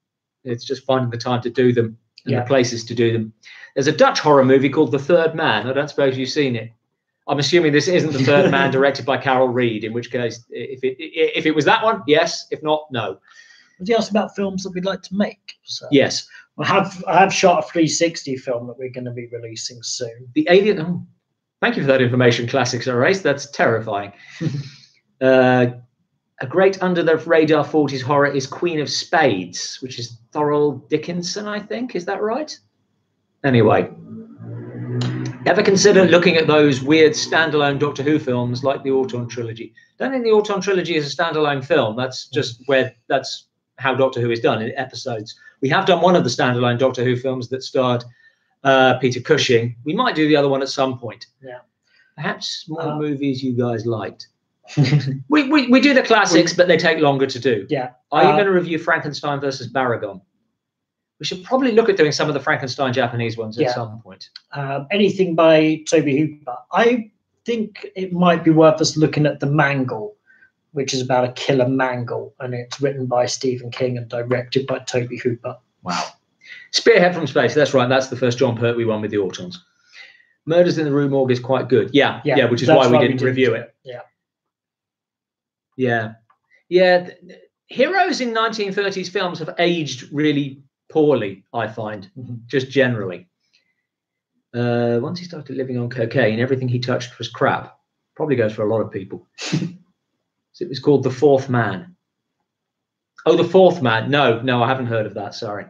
It's just finding the time to do them and the places to do them. There's a Dutch horror movie called The Third Man. I don't suppose you've seen it. I'm assuming this isn't the third man directed by Carol Reed, in which case, if it was that one, yes. If not, no. Was he asked about films that we'd like to make? So Yes. I have shot a 360 film that we're going to be releasing soon. The Alien. Oh, thank you for that information, Classics Erased. That's terrifying. A great under-the-radar 40s horror is Queen of Spades, which is Thorold Dickinson, I think. Is that right? Anyway. Ever consider looking at those weird standalone Doctor Who films like the Orton trilogy? Don't think the Orton trilogy is a standalone film. That's just that's how Doctor Who is done in episodes. We have done one of the standalone Doctor Who films that starred Peter Cushing. We might do the other one at some point. Yeah. Perhaps more movies you guys liked. we do the classics, but they take longer to do. Yeah. Are you going to review Frankenstein versus Baragon? We should probably look at doing some of the Frankenstein Japanese ones at some point. Anything by Toby Hooper. I think it might be worth us looking at The Mangle, which is about a killer mangle, and it's written by Stephen King and directed by Toby Hooper. Wow. Spearhead from Space. That's right. That's the first John Pertwee one with the Autons. Murders in the Rue Morgue is quite good. Yeah, which is why we didn't review it. Yeah. Heroes in 1930s films have aged really poorly, I find, just generally. Once he started living on cocaine, everything he touched was crap. Probably goes for a lot of people. So it was called The Fourth Man. Oh, The Fourth Man. No, I haven't heard of that. Sorry.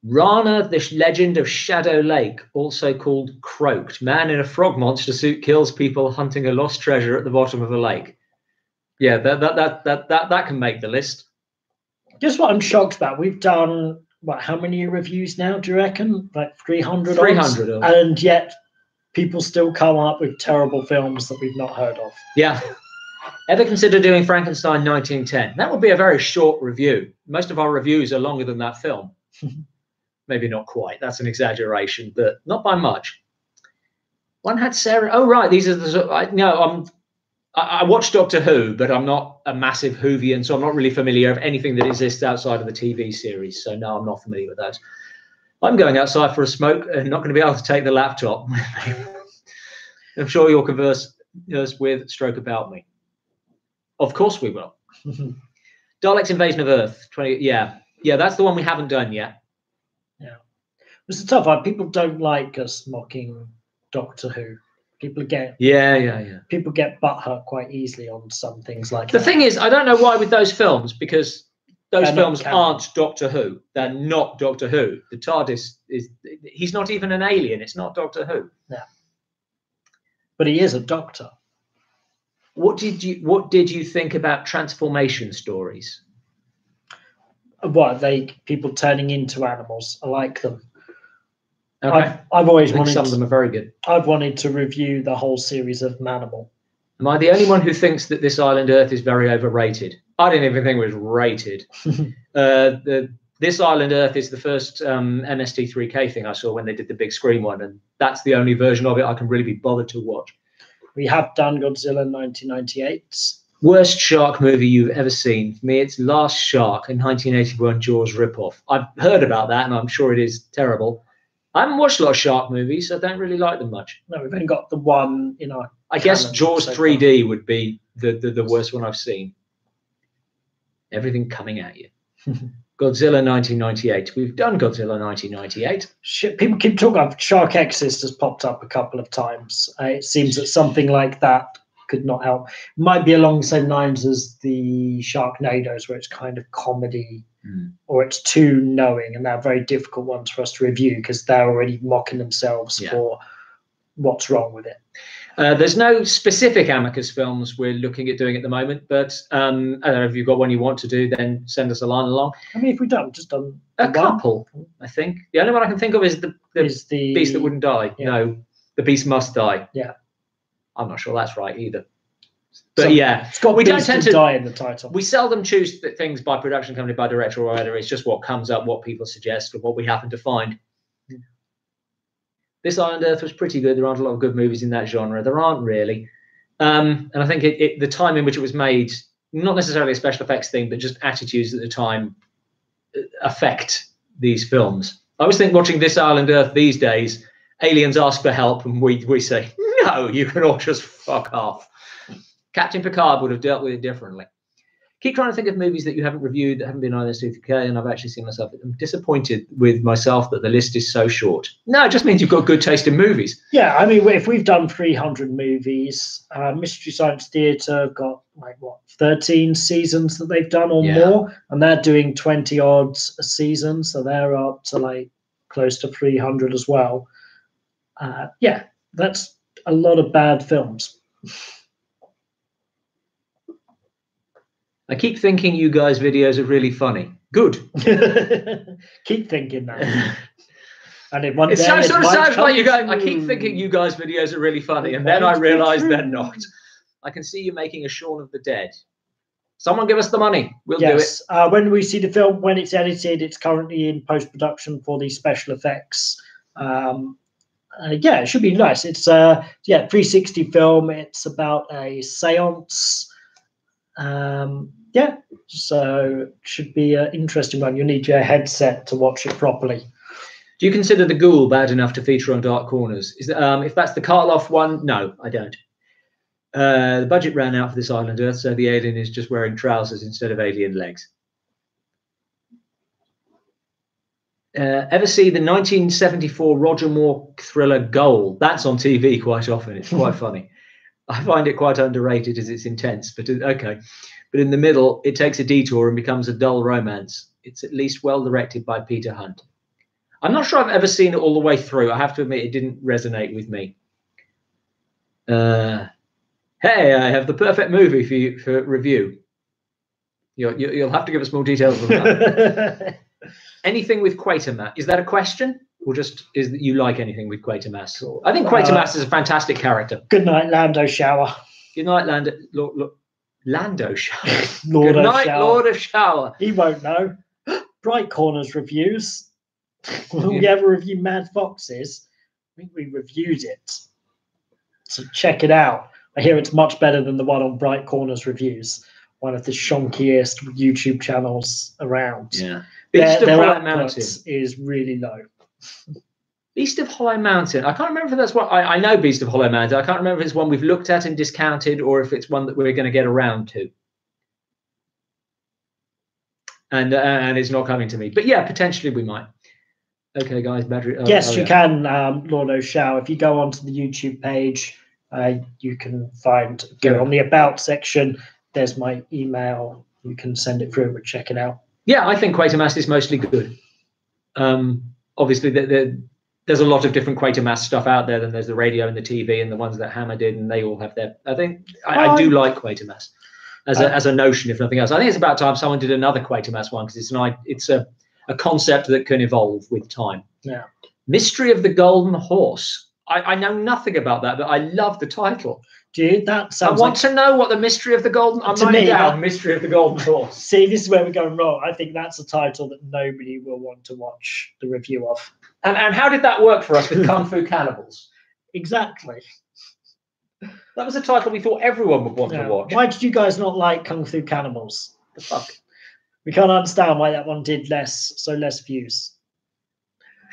Rana, the Legend of Shadow Lake, also called Croaked. Man in a frog monster suit kills people hunting a lost treasure at the bottom of a lake. Yeah, that can make the list. Just what I'm shocked about. We've done how many reviews now? Do you reckon? Like 300. 300, and yet people still come up with terrible films that we've not heard of. Yeah. Ever consider doing Frankenstein 1910? That would be a very short review. Most of our reviews are longer than that film. Maybe not quite. That's an exaggeration, but not by much. One had Sarah. Oh, right. These are the. I watch Doctor Who, but I'm not a massive Whovian, so I'm not really familiar with anything that exists outside of the TV series. So no, I'm not familiar with those. I'm going outside for a smoke and not going to be able to take the laptop. I'm sure you'll converse with stroke about me. Of course we will. Daleks Invasion of Earth. 20. Yeah, that's the one we haven't done yet. Yeah, it's a tough one. People don't like us mocking Doctor Who. People get People get butthurt quite easily on some things like that. The thing is, I don't know why with those films, because those films aren't Doctor Who. They're not Doctor Who. The TARDIS he's not even an alien. It's not Doctor Who. Yeah. But he is a doctor. What did you think about transformation stories? What, people turning into animals? I like them. Okay. I've always wanted. Some of them are very good. I've wanted to review the whole series of Manimal. Am I the only one who thinks that This Island Earth is very overrated? I didn't even think it was rated. This Island Earth is the first MST3K thing I saw when they did the big screen one, and that's the only version of it I can really be bothered to watch. We have done Godzilla 1998. Worst shark movie you've ever seen? For me, it's Last Shark, in 1981 Jaws ripoff. I've heard about that, and I'm sure it is terrible. I haven't watched a lot of shark movies, so I don't really like them much. No, we've only got the one, I guess Jaws 3D would be the worst one I've seen. Everything coming at you. Godzilla 1998. We've done Godzilla 1998. Shit, people keep talking about Shark Exorcist has popped up a couple of times. It seems that something like that could not help. Might be along the same lines as the Sharknadoes, where it's kind of comedy, or it's too knowing, and they're very difficult ones for us to review because they're already mocking themselves for what's wrong with it. There's no specific Amicus films we're looking at doing at the moment, but I don't know if you've got one you want to do, then send us a line along. I mean, if we don't, just done a couple, I think. The only one I can think of is the Beast That Wouldn't Die. Yeah. No, The Beast Must Die. Yeah. I'm not sure that's right either. But it's got we don't tend to die in the title. We seldom choose things by production company, by director or writer. It's just what comes up, what people suggest, or what we happen to find. This Island Earth was pretty good. There aren't a lot of good movies in that genre. There aren't really. And I think the time in which it was made, not necessarily a special effects thing, but just attitudes at the time affect these films. I always think watching This Island Earth these days, aliens ask for help and we say, No, you can all just fuck off. Captain Picard would have dealt with it differently. Keep trying to think of movies that you haven't reviewed that haven't been on S2K, and I've actually seen myself. I'm disappointed with myself that the list is so short. No, it just means you've got good taste in movies. Yeah, I mean, if we've done 300 movies, Mystery Science Theatre have got like what 13 seasons that they've done or more, and they're doing 20 odd a season, so they're up to like close to 300 as well. Yeah, that's a lot of bad films. I keep thinking you guys' videos are really funny. Good. Keep thinking that. And it sounds like you guys. I keep thinking you guys' videos are really funny, and then I realise they're not. I can see you making a Shaun of the Dead. Someone give us the money. We'll do it. When we see the film, when it's edited, it's currently in post-production for the special effects. Yeah, it should be nice. It's 360 film. It's about a seance. Yeah, so it should be an interesting one. You need your headset to watch it properly. Do you consider the ghoul bad enough to feature on Dark Corners? Is that, if that's the Karloff one, no, I don't. The budget ran out for this island Earth, so the alien is just wearing trousers instead of alien legs. Ever see the 1974 Roger Moore thriller Goal? That's on TV quite often. It's quite funny. I find it quite underrated as it's intense, but okay. But in the middle, it takes a detour and becomes a dull romance. It's at least well directed by Peter Hunt. I'm not sure I've ever seen it all the way through. I have to admit, it didn't resonate with me. Hey, I have the perfect movie for you for review. You'll have to give us more details on that. Anything with Quatermass. Is that a question? Or just is that you like anything with Quatermass? I think Quatermass is a fantastic character. Good night, Lando Shower. Good night, Lando Shower. Lord Good of night, Shower. Lord of Shower. He won't know. Bright Corners reviews. Will we ever review Mad Foxes? I think we reviewed it. So check it out. I hear it's much better than the one on Bright Corners Reviews, one of the shonkiest YouTube channels around. Yeah. Beast of Hollow Mountain is really low. Beast of Hollow Mountain. I can't remember if that's what I know. Beast of Hollow Mountain. I can't remember if it's one we've looked at and discounted, or if it's one that we're going to get around to. And it's not coming to me. But yeah, potentially we might. Okay, guys. Battery. Yes, you can, Lord O'Show. If you go onto the YouTube page, you can go on the About section. There's my email. You can send it through and check it out. Yeah, I think Quatermass is mostly good. Obviously, there's a lot of different Quatermass stuff out there. Then there's the radio and the TV and the ones that Hammer did, and they all have their. I think I do like Quatermass as a notion, if nothing else. I think it's about time someone did another Quatermass one, because it's a concept that can evolve with time. Yeah. Mystery of the Golden Horse. I know nothing about that, but I love the title. Dude, that sounds. I want to know what the Mystery of the Golden. I'm writing down Mystery of the Golden Horse. See, this is where we're going wrong. I think that's a title that nobody will want to watch the review of. And how did that work for us with Kung Fu Cannibals? Exactly. That was a title we thought everyone would want to watch. Why did you guys not like Kung Fu Cannibals? The fuck? We can't understand why that one did less views.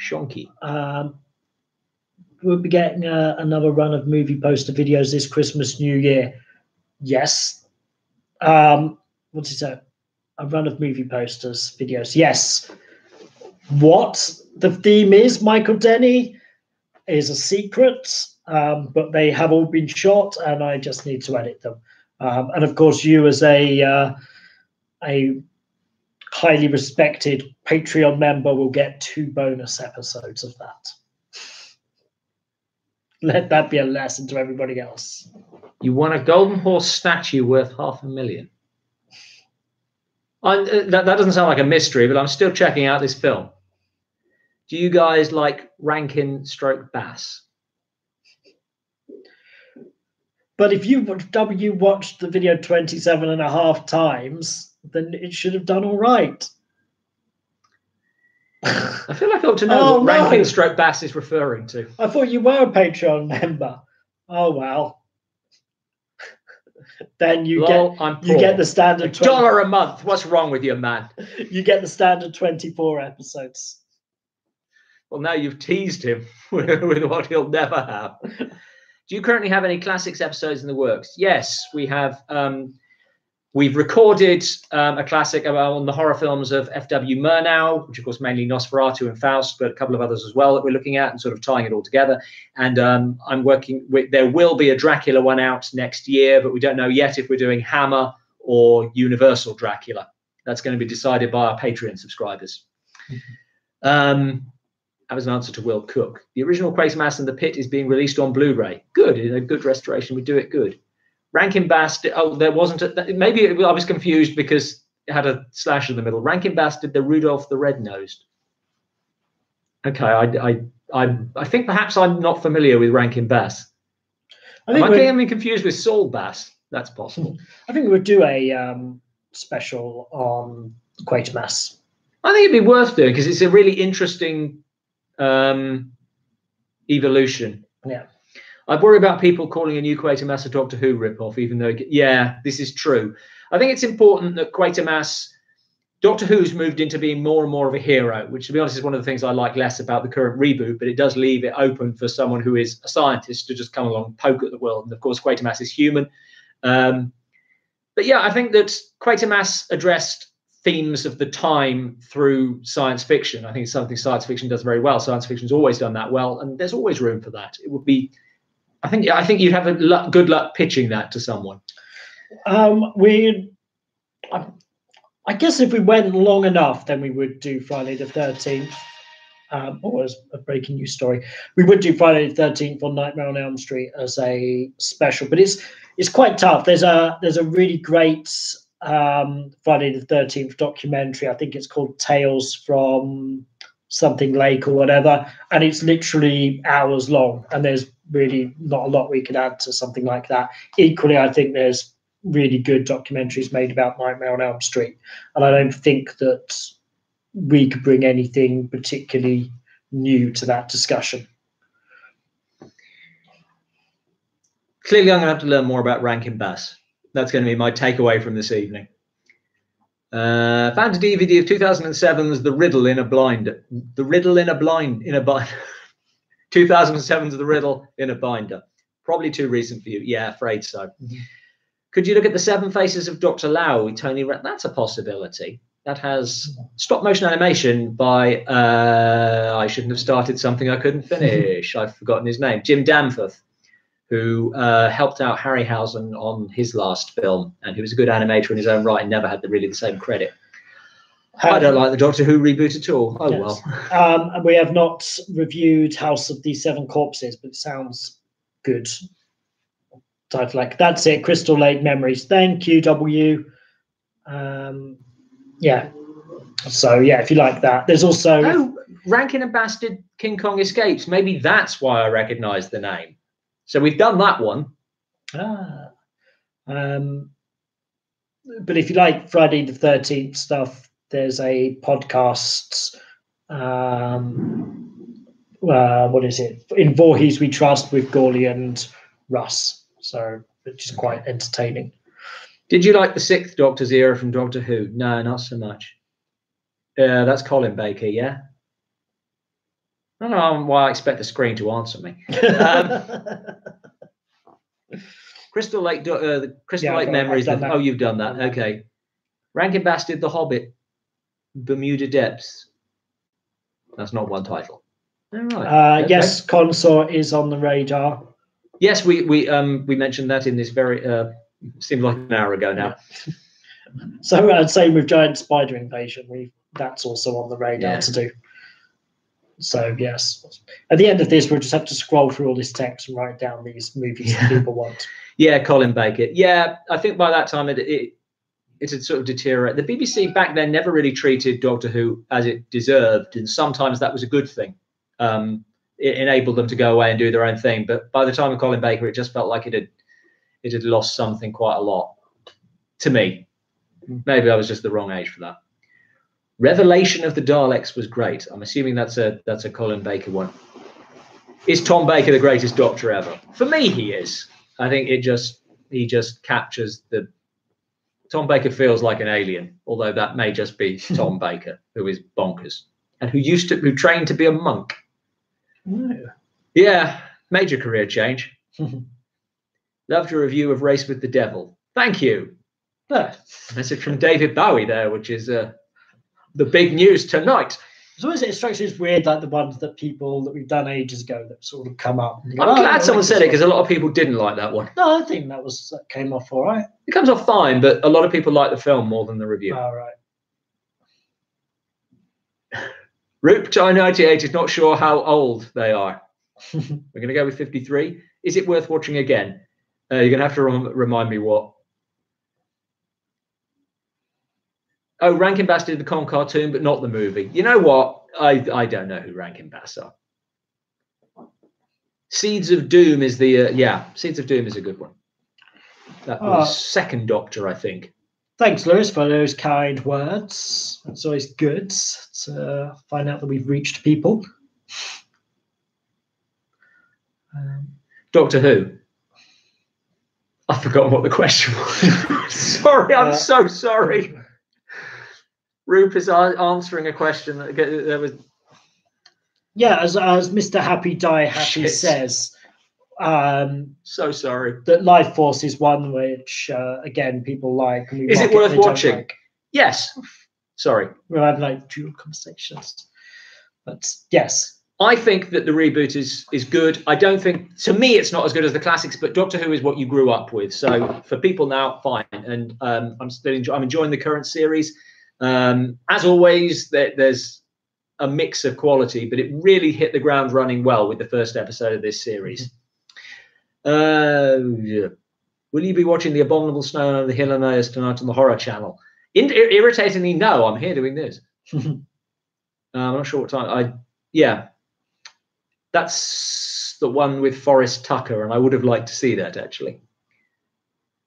Shonky. We'll be getting another run of movie poster videos this Christmas, New Year. Yes. What's it say? A run of movie posters, videos. Yes. What the theme is, Michael Denny, is a secret, but they have all been shot, and I just need to edit them. And of course, you as a highly respected Patreon member will get 2 bonus episodes of that. Let that be a lesson to everybody else. You want a golden horse statue worth $500,000. That doesn't sound like a mystery, but I'm still checking out this film. Do you guys like Rankin / Bass? But if you watched the video 27.5 times, then it should have done all right. I feel like I ought to know what Rankin / Bass is referring to. I thought you were a Patreon member. Oh, well. Then you get the standard $1 a month. What's wrong with you, man? You get the standard 24 episodes. Well, now you've teased him with what he'll never have. Do you currently have any classics episodes in the works? Yes, we have. We've recorded a classic on the horror films of F.W. Murnau, which of course mainly Nosferatu and Faust, but a couple of others as well that we're looking at and sort of tying it all together. And I'm working with, there will be a Dracula one out next year, but we don't know yet if we're doing Hammer or Universal Dracula. That's going to be decided by our Patreon subscribers. That was an answer to Will Cook. The original Quatermass and the Pit is being released on Blu-ray. Good, in a good restoration would do it good. Rankin Bass, oh, there wasn't a, maybe I was confused because it had a slash in the middle. Rankin Bass did the Rudolph the Red-Nosed. Okay, I think perhaps I'm not familiar with Rankin Bass. I think I'm getting confused with Saul Bass. That's possible. I think we would do a special on Quatermass. I think it'd be worth doing because it's a really interesting evolution. Yeah. I worry about people calling a new Quatermass a Doctor Who ripoff, even though, yeah, this is true. I think it's important that Quatermass, Doctor Who's moved into being more and more of a hero, which, to be honest, is one of the things I like less about the current reboot, but it does leave it open for someone who is a scientist to just come along and poke at the world. And, of course, Quatermass is human. But, yeah, I think that Quatermass addressed themes of the time through science fiction. I think it's something science fiction does very well. Science fiction's always done that well, and there's always room for that. It would be... I think you'd have good luck pitching that to someone. I guess if we went long enough, then we would do Friday the 13th. What was a breaking news story? We would do Friday the 13th on Nightmare on Elm Street as a special, but it's quite tough. There's a really great Friday the 13th documentary. I think it's called Tales from something Lake or whatever, and it's literally hours long, and there's really not a lot we could add to something like that. Equally, I think there's really good documentaries made about Nightmare on Elm Street, and I don't think that we could bring anything particularly new to that discussion. Clearly, I'm going to have to learn more about Rankin Bass. That's going to be my takeaway from this evening. Found a DVD of 2007's The Riddle in a Blinder. The Riddle in a binder. 2007's The Riddle in a Binder. Probably too recent for you. Yeah, afraid so. Mm-hmm. Could you look at the Seven Faces of Dr. Lau with Tony Red? That's a possibility. That has stop motion animation by, I shouldn't have started something I couldn't finish. I've forgotten his name. Jim Danforth, who helped out Harryhausen on his last film, and he was a good animator in his own right and never had really the same credit. I don't like the Doctor Who reboot at all. Oh, yes. Well. And we have not reviewed House of the Seven Corpses, but it sounds good. Title like that's it. Crystal Lake Memories. Thank you, W. Yeah. So yeah, if you like that, there's also Rankin and Bass did King Kong Escapes. Maybe that's why I recognise the name. So we've done that one. But if you like Friday the 13th stuff, there's a podcast. What is it? In Voorhees We Trust with Gawley and Russ. So which is quite entertaining. Did you like the Sixth Doctor's era from Doctor Who? No, not so much. That's Colin Baker, yeah. I don't know why I expect the screen to answer me. Crystal Lake, the Crystal Lake Memories. Oh, you've done that. Okay. Rankin Bass did The Hobbit, Bermuda Depths. That's not one title. All right. Okay. Yes, Consort is on the radar. Yes, we mentioned that in this very seemed like an hour ago now. So same with Giant Spider Invasion. That's also on the radar to do. So yes, at the end of this, we'll just have to scroll through all this text and write down these movies that people want. Yeah, Colin Baker. Yeah, I think by that time it had sort of deteriorated. The BBC back then never really treated Doctor Who as it deserved, and sometimes that was a good thing. It enabled them to go away and do their own thing. But by the time of Colin Baker, it just felt like it had lost something quite a lot to me. Maybe I was just the wrong age for that. Revelation of the Daleks was great. I'm assuming that's a Colin Baker one. Is Tom Baker the greatest Doctor ever? For me, he is. I think he just captures the. Tom Baker feels like an alien, although that may just be Tom Baker, who is bonkers and who trained to be a monk. Oh. Yeah, major career change. Loved your review of Race with the Devil. Thank you. Message from David Bowie there, which is the big news tonight. It strikes me as weird, like the ones that we've done ages ago that sort of come up. I'm glad someone said it, because a lot of people didn't like that one. No, I think that came off all right. It comes off fine, but a lot of people like the film more than the review. All right. Roop 98 is not sure how old they are. We're going to go with 53. Is it worth watching again? You're going to have to remind me what. Oh, Rankin Bass did the Con cartoon, but not the movie. You know what? I don't know who Rankin Bass are. Seeds of Doom is the Seeds of Doom is a good one. That was Second Doctor, I think. Thanks, Lewis, for those kind words. It's always good to find out that we've reached people. Doctor Who. I've forgotten what the question was. Sorry, I'm so sorry. Roop is answering a question that there was. Yeah, as Mr. Happy Die Happy says. So sorry. That Life Force is one which, again, people like. Is it worth watching? Like. Yes. Sorry. We'll have like dual conversations. But yes. I think that the reboot is good. I don't think, to me, it's not as good as the classics, but Doctor Who is what you grew up with. So for people now, fine. And I'm enjoying the current series. As always, there's a mix of quality, but it really hit the ground running well with the first episode of this series. Yeah. Will you be watching The Abominable Snowman of the Himalayas tonight on the Horror Channel? Irritatingly, no. I'm here doing this. I'm not sure what time. Yeah. That's the one with Forrest Tucker, and I would have liked to see that, actually.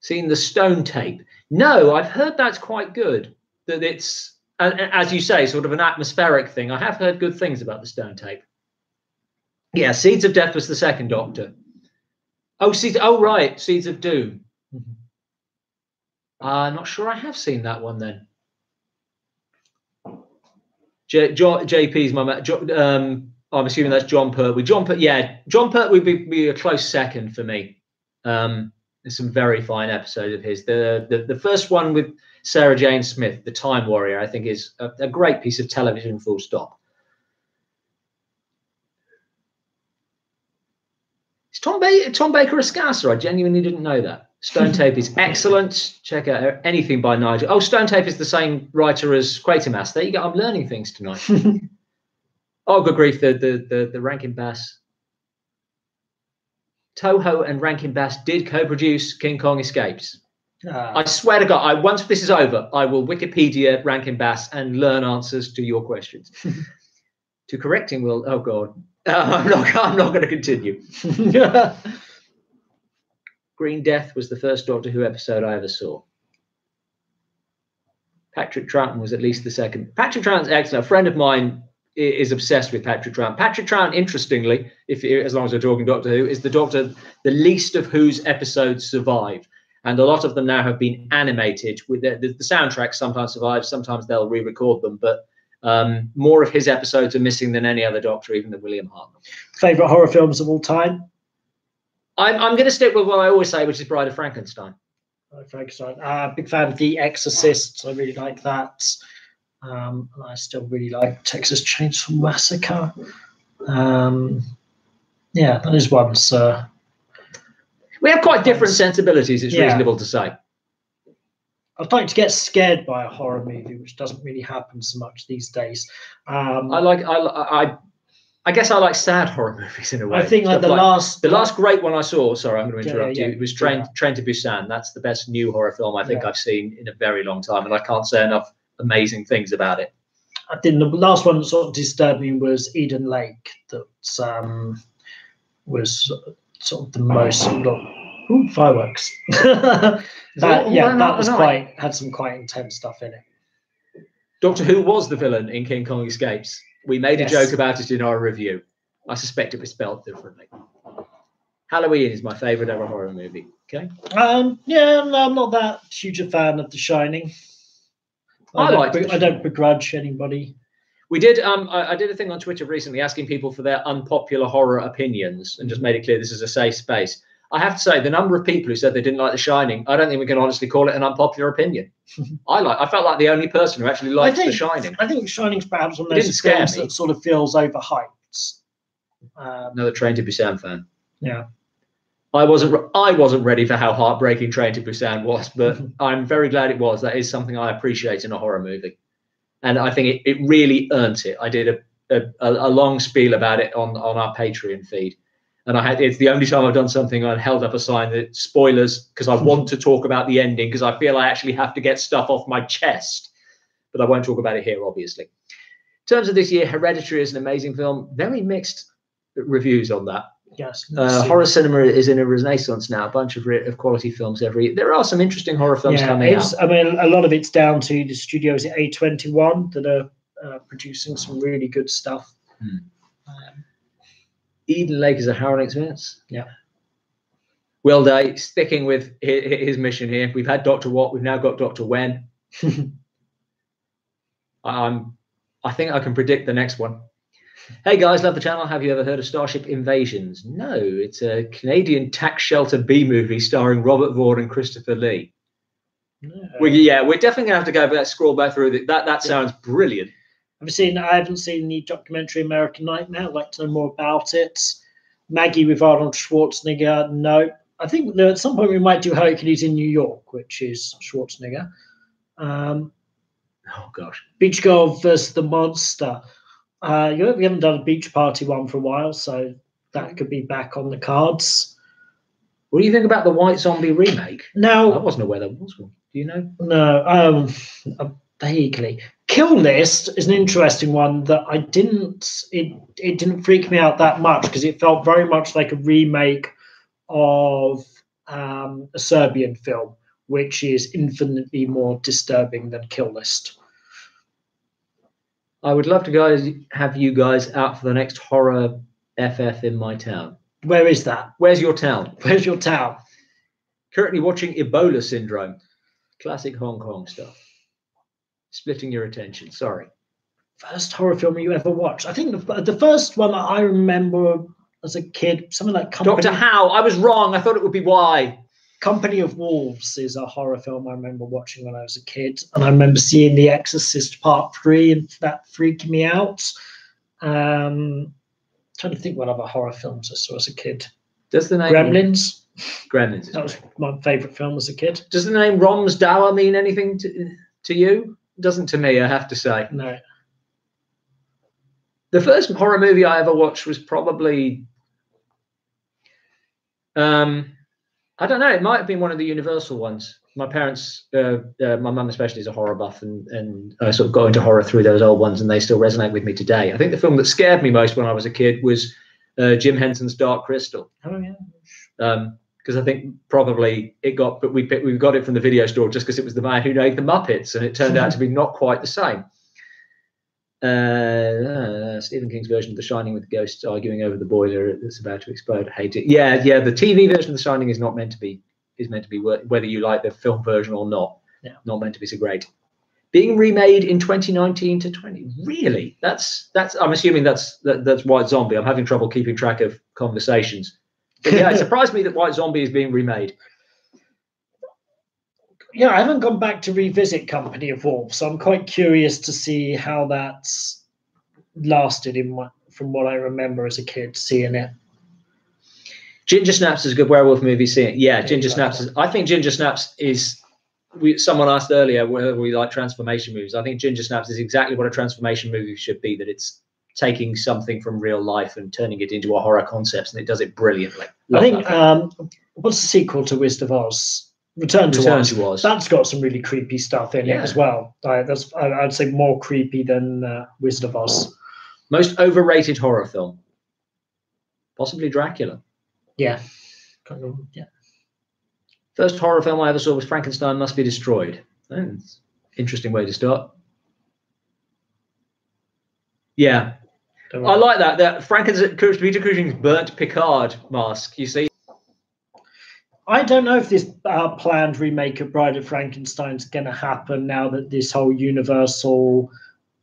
Seen the Stone Tape? No, I've heard that's quite good. That it's, as you say, sort of an atmospheric thing. I have heard good things about the Stone Tape. Yeah, Seeds of Death was the Second Doctor. Oh, right, Seeds of Doom. I'm not sure I have seen that one then. JP's my man. I'm assuming that's John Pertwee. John Pertwee would be a close second for me. There's some very fine episodes of his. The first one with Sarah Jane Smith, The Time Warrior, I think is a great piece of television, full stop. Is Tom Baker a Scouser? I genuinely didn't know that. Stone Tape is excellent. Check out anything by Nigel. Oh, Stone Tape is the same writer as Quatermass. There you go. I'm learning things tonight. Oh, good grief. The Rankin Bass. Toho and Rankin Bass did co-produce King Kong Escapes. I swear to God, once this is over, I will Wikipedia Rankin Bass and learn answers to your questions. To correcting will, oh God, I'm not going to continue. Green Death was the first Doctor Who episode I ever saw. Patrick Troughton was at least the second. Patrick Troughton's excellent. A friend of mine is obsessed with Patrick Troughton. Patrick Troughton, interestingly, as long as we're talking Doctor Who, is the Doctor, the least of whose episodes survive. And a lot of them now have been animated. With the soundtrack sometimes survives, sometimes they'll re-record them, but more of his episodes are missing than any other Doctor, even than William Hartnell. Favourite horror films of all time? I'm going to stick with what I always say, which is Bride of Frankenstein. Frankenstein. Big fan of The Exorcist. I really like that. And I still really like Texas Chainsaw Massacre. Yeah, that is one. So we have quite different sensibilities. It's reasonable to say. I'd like to get scared by a horror movie, which doesn't really happen so much these days. I guess I like sad horror movies in a way. I think like the last great one I saw. Sorry, I'm going to interrupt you. It was Train to Busan. That's the best new horror film I think I've seen in a very long time, and I can't say enough amazing things about it. I think the last one that sort of disturbed me was Eden Lake. That was sort of the most fireworks. Had some quite intense stuff in it. Doctor Who was the villain in King Kong Escapes. We made a joke about it in our review. I suspect it was spelled differently. Halloween is my favourite ever horror movie. Okay. I'm not that huge a fan of The Shining. I don't begrudge anybody. We did. I did a thing on Twitter recently asking people for their unpopular horror opinions, and just made it clear this is a safe space. I have to say, the number of people who said they didn't like The Shining, I don't think we can honestly call it an unpopular opinion. I felt like the only person who actually liked The Shining. I think Shining's perhaps one of those films that sort of feels overhyped. Another Train to Busan fan. Yeah. I wasn't ready for how heartbreaking Train to Busan was, but I'm very glad it was. That is something I appreciate in a horror movie, and I think it really earned it. I did a long spiel about it on our Patreon feed, and it's the only time I've done something I held up a sign that spoilers, because I want to talk about the ending, because I feel I actually have to get stuff off my chest, but I won't talk about it here, obviously. In terms of this year, Hereditary is an amazing film. Very mixed reviews on that. Yes, horror cinema is in a renaissance now. A bunch of quality films every year. There are some interesting horror films coming out. I mean, a lot of it's down to the studios at A21 that are producing some really good stuff. Eden Lake is a harrowing experience. Yeah. Will Day sticking with his mission here. We've had Dr. What. We've now got Dr. When. I think I can predict the next one. Hey guys, love the channel. Have you ever heard of Starship Invasions? No, it's a Canadian tax shelter B movie starring Robert Vaughn and Christopher Lee. No. We're definitely gonna have to go back, scroll back through that sounds brilliant. I haven't seen the documentary American Nightmare. I'd like to know more about it. Maggie with Arnold Schwarzenegger. No, I think at some point we might do Hercules in New York, which is Schwarzenegger. Oh gosh, Beach Girl versus the Monster. We haven't done a beach party one for a while, so that could be back on the cards. What do you think about the White Zombie remake? Now, I wasn't aware there was one. Do you know? No, vaguely. Kill List is an interesting one that it didn't freak me out that much because it felt very much like a remake of a Serbian film, which is infinitely more disturbing than Kill List. I would love to have you guys out for the next horror FF in my town. Where is that? Where's your town? Where's your town? Currently watching Ebola Syndrome. Classic Hong Kong stuff. Splitting your attention. Sorry. First horror film you ever watched? I think the first one that I remember as a kid, something like Dr. Howe. I was wrong. I thought it would be Y. Company of Wolves is a horror film I remember watching when I was a kid, and I remember seeing The Exorcist Part 3, and that freaked me out. Trying to think what other horror films I saw as a kid. Does the name Gremlins? Gremlins. That was my favourite film as a kid. Does the name Roms Dower mean anything to you? It doesn't to me, I have to say. No. The first horror movie I ever watched was probably I don't know. It might have been one of the Universal ones. My parents, my mum especially, is a horror buff, and I sort of got into horror through those old ones, and they still resonate with me today. I think the film that scared me most when I was a kid was Jim Henson's Dark Crystal. Oh yeah. Because I think probably it got, but we got it from the video store just because it was the man who made the Muppets, and it turned out to be not quite the same. Stephen King's version of The Shining with the ghosts arguing over the boiler that's about to explode. I hate it. Yeah. The TV version of The Shining is meant to be whether you like the film version or not. Yeah. Not meant to be so great. Being remade in 2019 to 20. Really? That's. I'm assuming that's White Zombie. I'm having trouble keeping track of conversations. But yeah, it surprised me that White Zombie is being remade. Yeah, I haven't gone back to revisit Company of Wolves, so I'm quite curious to see how that's lasted from what I remember as a kid seeing it. Ginger Snaps is a good werewolf movie. Seeing it, yeah, Ginger Snaps. I think Ginger Snaps is. Someone asked earlier whether we like transformation movies. I think Ginger Snaps is exactly what a transformation movie should be. That it's taking something from real life and turning it into a horror concept, and it does it brilliantly. I think what's the sequel to Wizard of Oz? Return to Oz. That's got some really creepy stuff in it as well. I'd say more creepy than Wizard of Oz. Most overrated horror film? Possibly Dracula. Yeah. First horror film I ever saw was Frankenstein Must Be Destroyed. Interesting way to start. Yeah. I like that. Peter Cushing's burnt Picard mask, you see. I don't know if this planned remake of Bride of Frankenstein is going to happen now that this whole Universal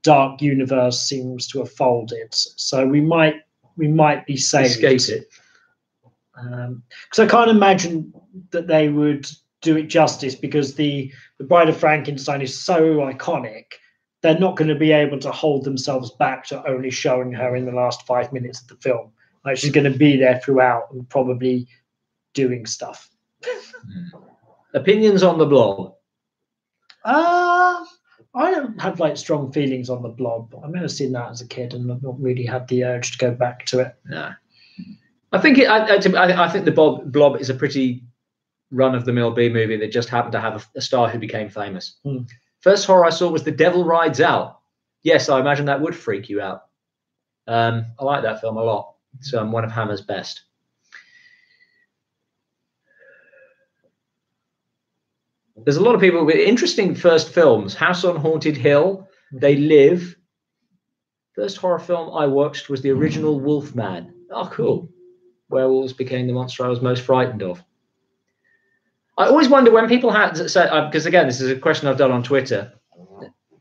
dark universe seems to have folded. So we might be saved. Escape it. Because I can't imagine that they would do it justice, because the Bride of Frankenstein is so iconic. They're not going to be able to hold themselves back to only showing her in the last 5 minutes of the film. Like, she's going to be there throughout and probably doing stuff. Opinions on the Blob? I don't have like strong feelings on the Blob. I remember seeing that as a kid and I've not really had the urge to go back to it. No. I think I think the Blob is a pretty run-of-the-mill B movie that just happened to have a star who became famous. First horror I saw was The Devil Rides Out. Yes, I imagine that would freak you out. I like that film a lot. It's one of Hammer's best. There's a lot of people with interesting first films. House on Haunted Hill, They Live. First horror film I watched was the original Wolfman. Oh, cool. Werewolves became the monster I was most frightened of. I always wonder when people had to say, because again, this is a question I've done on Twitter,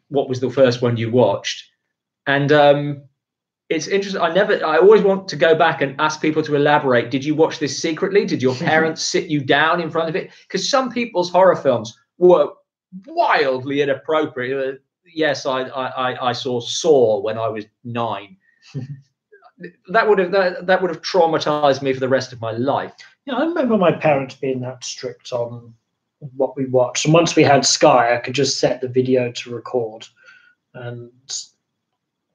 what was the first one you watched? And it's interesting. I always want to go back and ask people to elaborate. Did you watch this secretly? Did your parents sit you down in front of it? Because some people's horror films were wildly inappropriate. Yes, I saw Saw when I was 9. that would have traumatized me for the rest of my life. Yeah, I remember my parents being that strict on what we watched. And once we had Sky, I could just set the video to record. And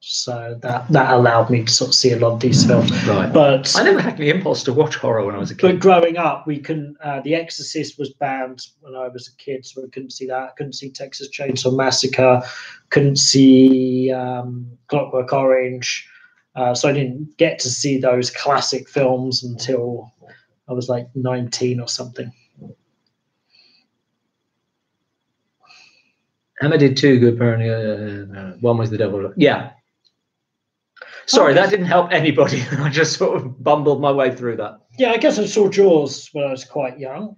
so that allowed me to sort of see a lot of these films. Right. But I never had any impulse to watch horror when I was a kid. But growing up, we couldn't. The Exorcist was banned when I was a kid, so we couldn't see that. I couldn't see Texas Chainsaw Massacre. Couldn't see Clockwork Orange. So I didn't get to see those classic films until I was like 19 or something. Hammer did 2 good, apparently. One was The Devil. Yeah. Sorry, that didn't help anybody. I just sort of bumbled my way through that. Yeah, I guess I saw Jaws when I was quite young.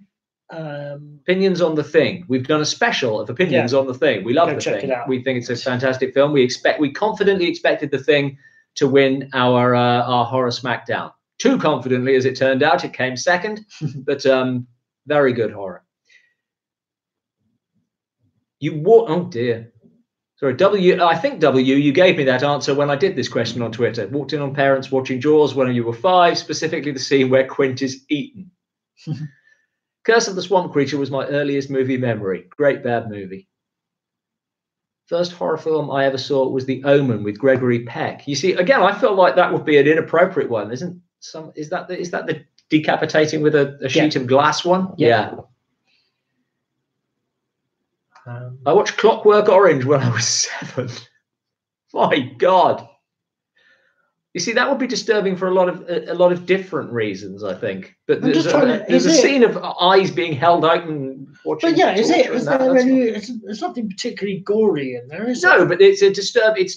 Opinions on The Thing. We've done a special of opinions on The Thing. We love The Thing. We think it's a fantastic film. We confidently expected The Thing to win our horror smackdown. Too confidently, as it turned out. It came second, but very good horror. Oh dear. Sorry, W. I think W. You gave me that answer when I did this question on Twitter. Walked in on parents watching Jaws when you were 5, specifically the scene where Quint is eaten. Curse of the Swamp Creature was my earliest movie memory. Great bad movie. First horror film I ever saw was The Omen with Gregory Peck. You see, again, I feel like that would be an inappropriate one, isn't? Is that the decapitating with a sheet of glass one? Yeah. I watched Clockwork Orange when I was 7. My God. You see, that would be disturbing for a lot of different reasons, I think. But there's a scene of eyes being held out and watching. But yeah, there's nothing particularly gory in there, is it? No, but it's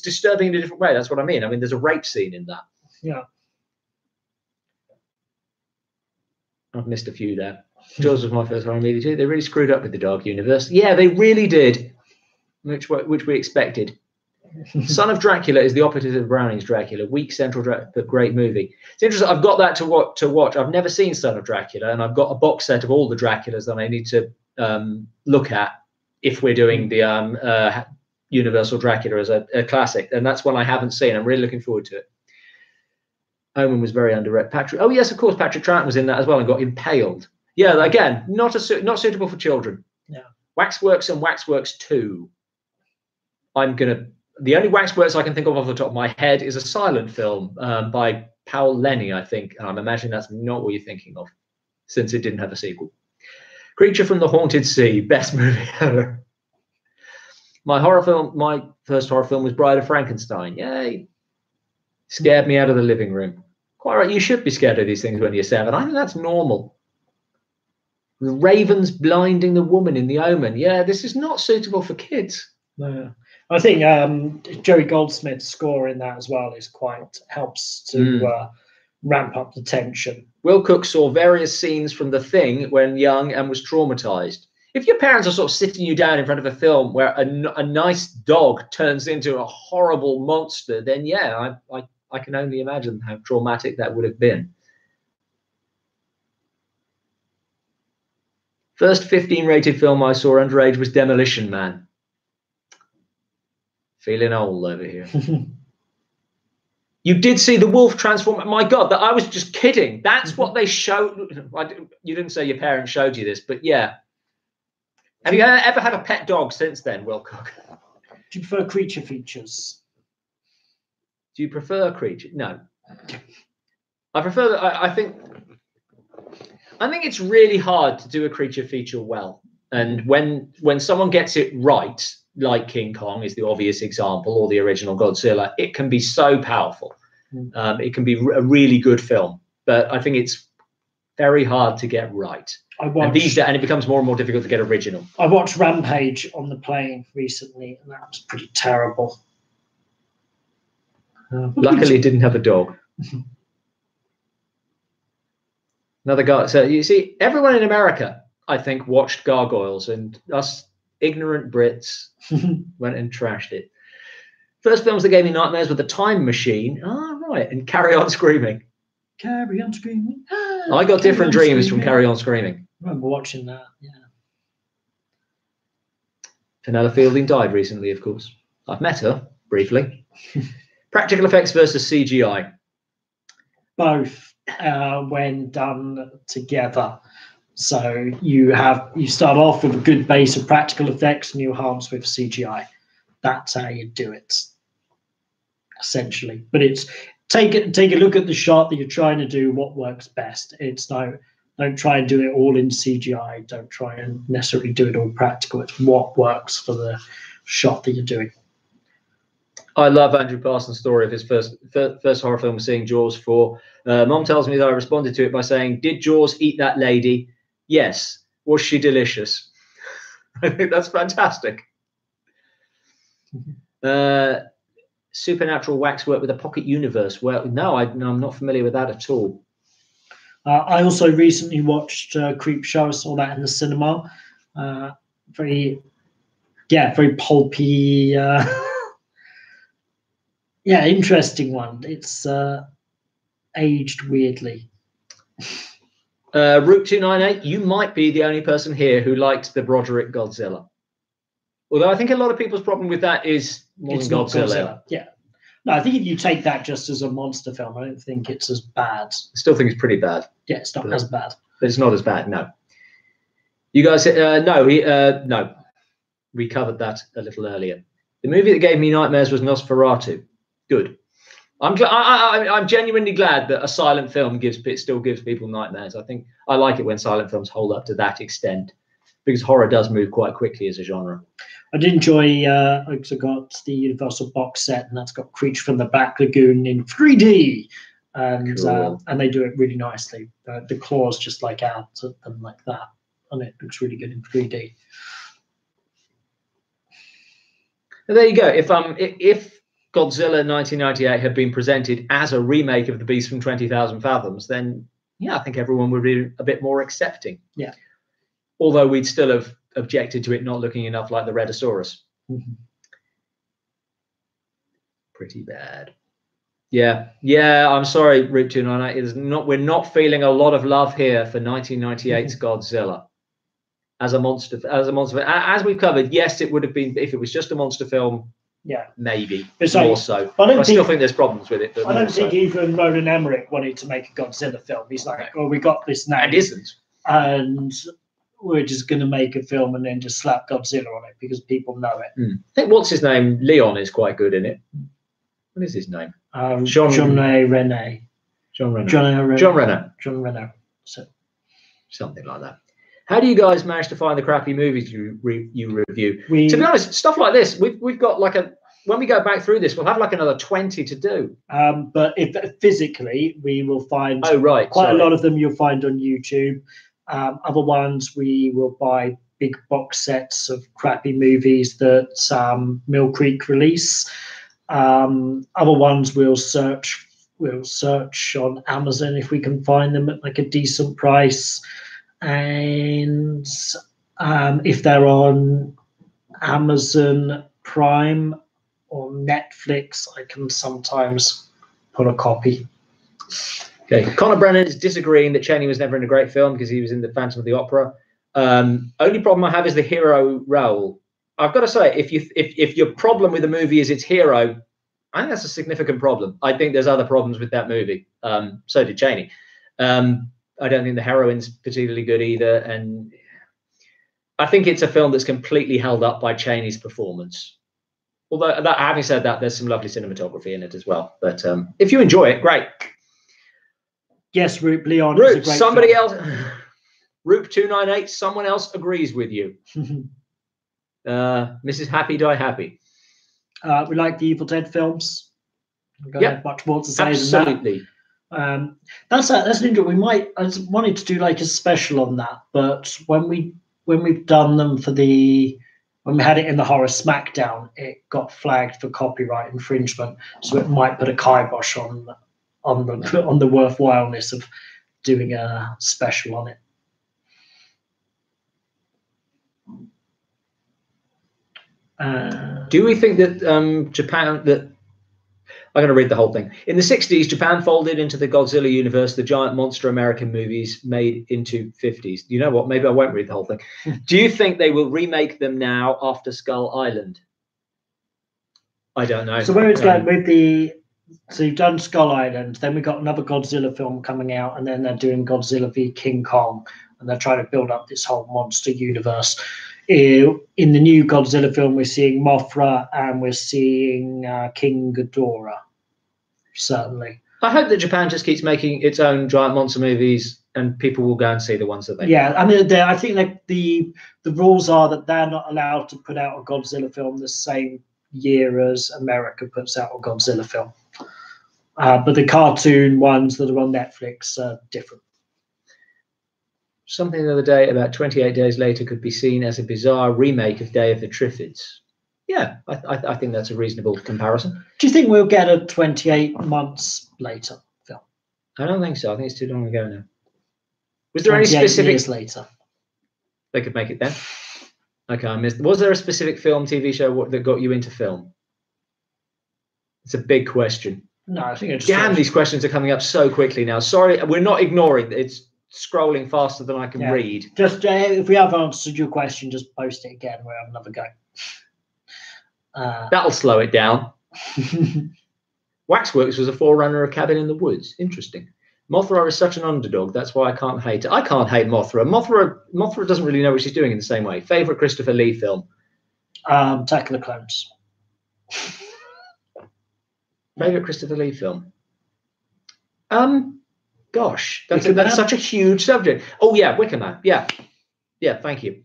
disturbing in a different way. That's what I mean. I mean, there's a rape scene in that. Yeah. I've missed a few there. Jaws was my first horror movie too. They really screwed up with the Dark Universe. Yeah, they really did, which we expected. Son of Dracula is the opposite of Browning's Dracula. Weak central but great movie. It's interesting. I've got that to watch. I've never seen Son of Dracula, and I've got a box set of all the Draculas that I need to look at if we're doing the Universal Dracula as a classic. And that's one I haven't seen. I'm really looking forward to it. Omen was very underrated. Oh yes, of course, Patrick Troughton was in that as well and got impaled. Yeah, again, not suitable for children. Yeah. Waxworks and Waxworks 2. The only Waxworks I can think of off the top of my head is a silent film by Paul Lenny, I think. And I'm imagining that's not what you're thinking of, since it didn't have a sequel. Creature from the Haunted Sea, best movie ever. My first horror film was Bride of Frankenstein. Yay. Scared me out of the living room. Quite right, you should be scared of these things when you're 7. I think that's normal. The ravens blinding the woman in The Omen. Yeah, this is not suitable for kids. No. I think Jerry Goldsmith's score in that as well helps to ramp up the tension. Will Cook saw various scenes from The Thing when young and was traumatized. If your parents are sort of sitting you down in front of a film where a nice dog turns into a horrible monster, then yeah, I can only imagine how traumatic that would have been. First 15 rated film I saw underage was Demolition Man. Feeling old over here. You did see the wolf transform. My God, that I was just kidding. That's what they showed. You didn't say your parents showed you this, but yeah. Have you ever had a pet dog since then, Will Cook? Do you prefer creature features? Do you prefer creature? No. I prefer that. I think it's really hard to do a creature feature well. And when someone gets it right, like King Kong is the obvious example, or the original Godzilla, it can be so powerful. It can be a really good film, but I think it's very hard to get right. And it becomes more and more difficult to get original. I watched Rampage on the plane recently, and that was pretty terrible. Luckily, it didn't have a dog. Another guy. So you see, everyone in America, I think, watched Gargoyles, and us ignorant Brits went and trashed it. First films that gave me nightmares were The Time Machine. Right, and Carry On Screaming. Carry On Screaming. I got different dreams from Carry On Screaming. I remember watching that, yeah. Fenella Fielding died recently, of course. I've met her, briefly. Practical effects versus CGI. Both, when done together. So you start off with a good base of practical effects and you enhance with CGI. That's how you do it, essentially. But it's take a look at the shot that you're trying to do, what works best. It's don't try and do it all in CGI. Don't try and necessarily do it all practical. It's what works for the shot that you're doing. I love Andrew Parsons' story of his first horror film, seeing Jaws 4. Mom tells me that I responded to it by saying, "Did Jaws eat that lady? Yes. Was she delicious?" I think that's fantastic. Supernatural waxwork with a pocket universe. Well, no, I'm not familiar with that at all. I also recently watched Creep Show. I saw that in the cinema. Very pulpy. Interesting one. It's aged weirdly. Route 298, you might be the only person here who liked the Broderick Godzilla. Although I think a lot of people's problem with that is it's not Godzilla. Yeah. No, I think if you take that just as a monster film, I don't think it's as bad. I still think it's pretty bad. Yeah, it's not as bad. But it's not as bad, no. You guys said, no. We covered that a little earlier. The movie that gave me nightmares was Nosferatu. Good. I'm genuinely glad that a silent film still gives people nightmares. I think I like it when silent films hold up to that extent, because horror does move quite quickly as a genre. I did enjoy, I also got the Universal box set, and that's got Creature from the Black Lagoon in 3D, and cool. And they do it really nicely. The claws just like out and like that, and it looks really good in 3D. There you go. If Godzilla 1998 had been presented as a remake of The Beast from 20,000 Fathoms, then yeah, I think everyone would be a bit more accepting. Yeah. Although we'd still have objected to it not looking enough like the Redosaurus. Mm-hmm. Pretty bad. Yeah, I'm sorry, Route 298. We're not feeling a lot of love here for 1998's Godzilla as a monster. As we've covered, yes, it would have been if it was just a monster film. Yeah, maybe so, more so. I still think there's problems with it. But I don't think even Roland Emmerich wanted to make a Godzilla film. He's like, "Oh, we got this now." And isn't. And we're just going to make a film and then just slap Godzilla on it because people know it. I think what's his name? Leon is quite good in it. What is his name? John Reno. So something like that. How do you guys manage to find the crappy movies you review? To be honest, stuff like this, we've got like when we go back through this, we'll have like another 20 to do. But if physically, we will find a lot of them you'll find on YouTube. Other ones we will buy big box sets of crappy movies that Mill Creek release. Other ones we'll search on Amazon if we can find them at like a decent price. And if they're on Amazon Prime or Netflix, I can sometimes put a copy. Okay, Connor Brennan is disagreeing that Cheney was never in a great film because he was in the Phantom of the Opera. Only problem I have is the hero role. I've got to say, if your problem with the movie is its hero, I think that's a significant problem. I think there's other problems with that movie. So did Chaney. I don't think the heroine's particularly good either, and I think it's a film that's completely held up by Chaney's performance. Although, having said that, there's some lovely cinematography in it as well. But if you enjoy it, great. Yes, Roop Leon. Roop, somebody else. Roop 298. Someone else agrees with you. Mrs. Happy Die Happy. We like the Evil Dead films. I don't have much more to say absolutely. Than that. That's an interesting. I wanted to do like a special on that, but when we've done them for when we had it in the Horror Smackdown, it got flagged for copyright infringement, so it might put a kibosh on the worthwhileness of doing a special on it. Do we think that Japan, I'm going to read the whole thing. In the 60s, Japan folded into the Godzilla universe, the giant monster American movies made into 50s. You know what? Maybe I won't read the whole thing. Do you think they will remake them now after Skull Island? I don't know. So where it's going with so you've done Skull Island, then we've got another Godzilla film coming out, and then they're doing Godzilla v King Kong, and they're trying to build up this whole monster universe. In the new Godzilla film, we're seeing Mothra and we're seeing King Ghidorah. Certainly. I hope that Japan just keeps making its own giant monster movies, and people will go and see the ones that they. Yeah, I mean, I think that the rules are that they're not allowed to put out a Godzilla film the same year as America puts out a Godzilla film. But the cartoon ones that are on Netflix are different. Something the other day about 28 Days Later could be seen as a bizarre remake of Day of the Triffids. Yeah, I think that's a reasonable comparison. Do you think we'll get a 28 months later film? I don't think so. I think it's too long ago now. Was there any specific years later? They could make it then. Okay, I missed. Was there a specific film, TV show that got you into film? It's a big question. No, I think it's. Damn, these questions are coming up so quickly now. Sorry, we're not ignoring. It's scrolling faster than I can read. Just if we have answered your question, just post it again. We'll have another go. That'll slow it down. Waxworks was a forerunner of Cabin in the Woods. Interesting. Mothra is such an underdog. That's why I can't hate it. I can't hate Mothra. Mothra doesn't really know what she's doing in the same way. Favorite Christopher Lee film? Attack of the Clones. Favorite Christopher Lee film? Gosh, that's such a huge subject. Oh yeah, Wicker Man. Yeah, thank you.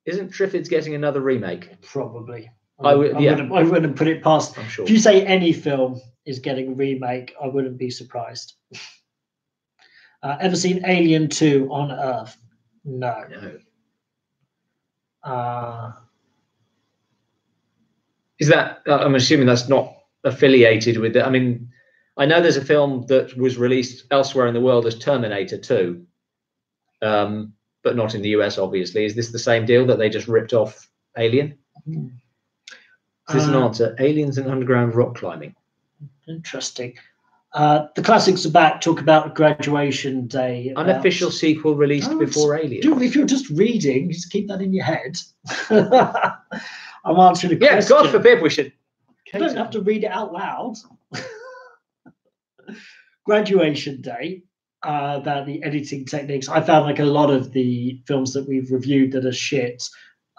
Isn't Triffids getting another remake? Probably. I wouldn't put it past. I'm sure. If you say any film is getting a remake, I wouldn't be surprised. Ever seen Alien 2 on Earth? No. Is that? I'm assuming that's not affiliated with it. I mean, I know there's a film that was released elsewhere in the world as Terminator 2, but not in the US, obviously. Is this the same deal that they just ripped off Alien? Is this an answer? Aliens and underground rock climbing. Interesting. The classics are back. Talk about Graduation Day. Unofficial sequel released before Alien. Dude, if you're just reading, just keep that in your head. I'm answering a question. Yeah, God forbid we should. You don't have to read it out loud. Graduation Day. About the editing techniques. I found like a lot of the films that we've reviewed that are shit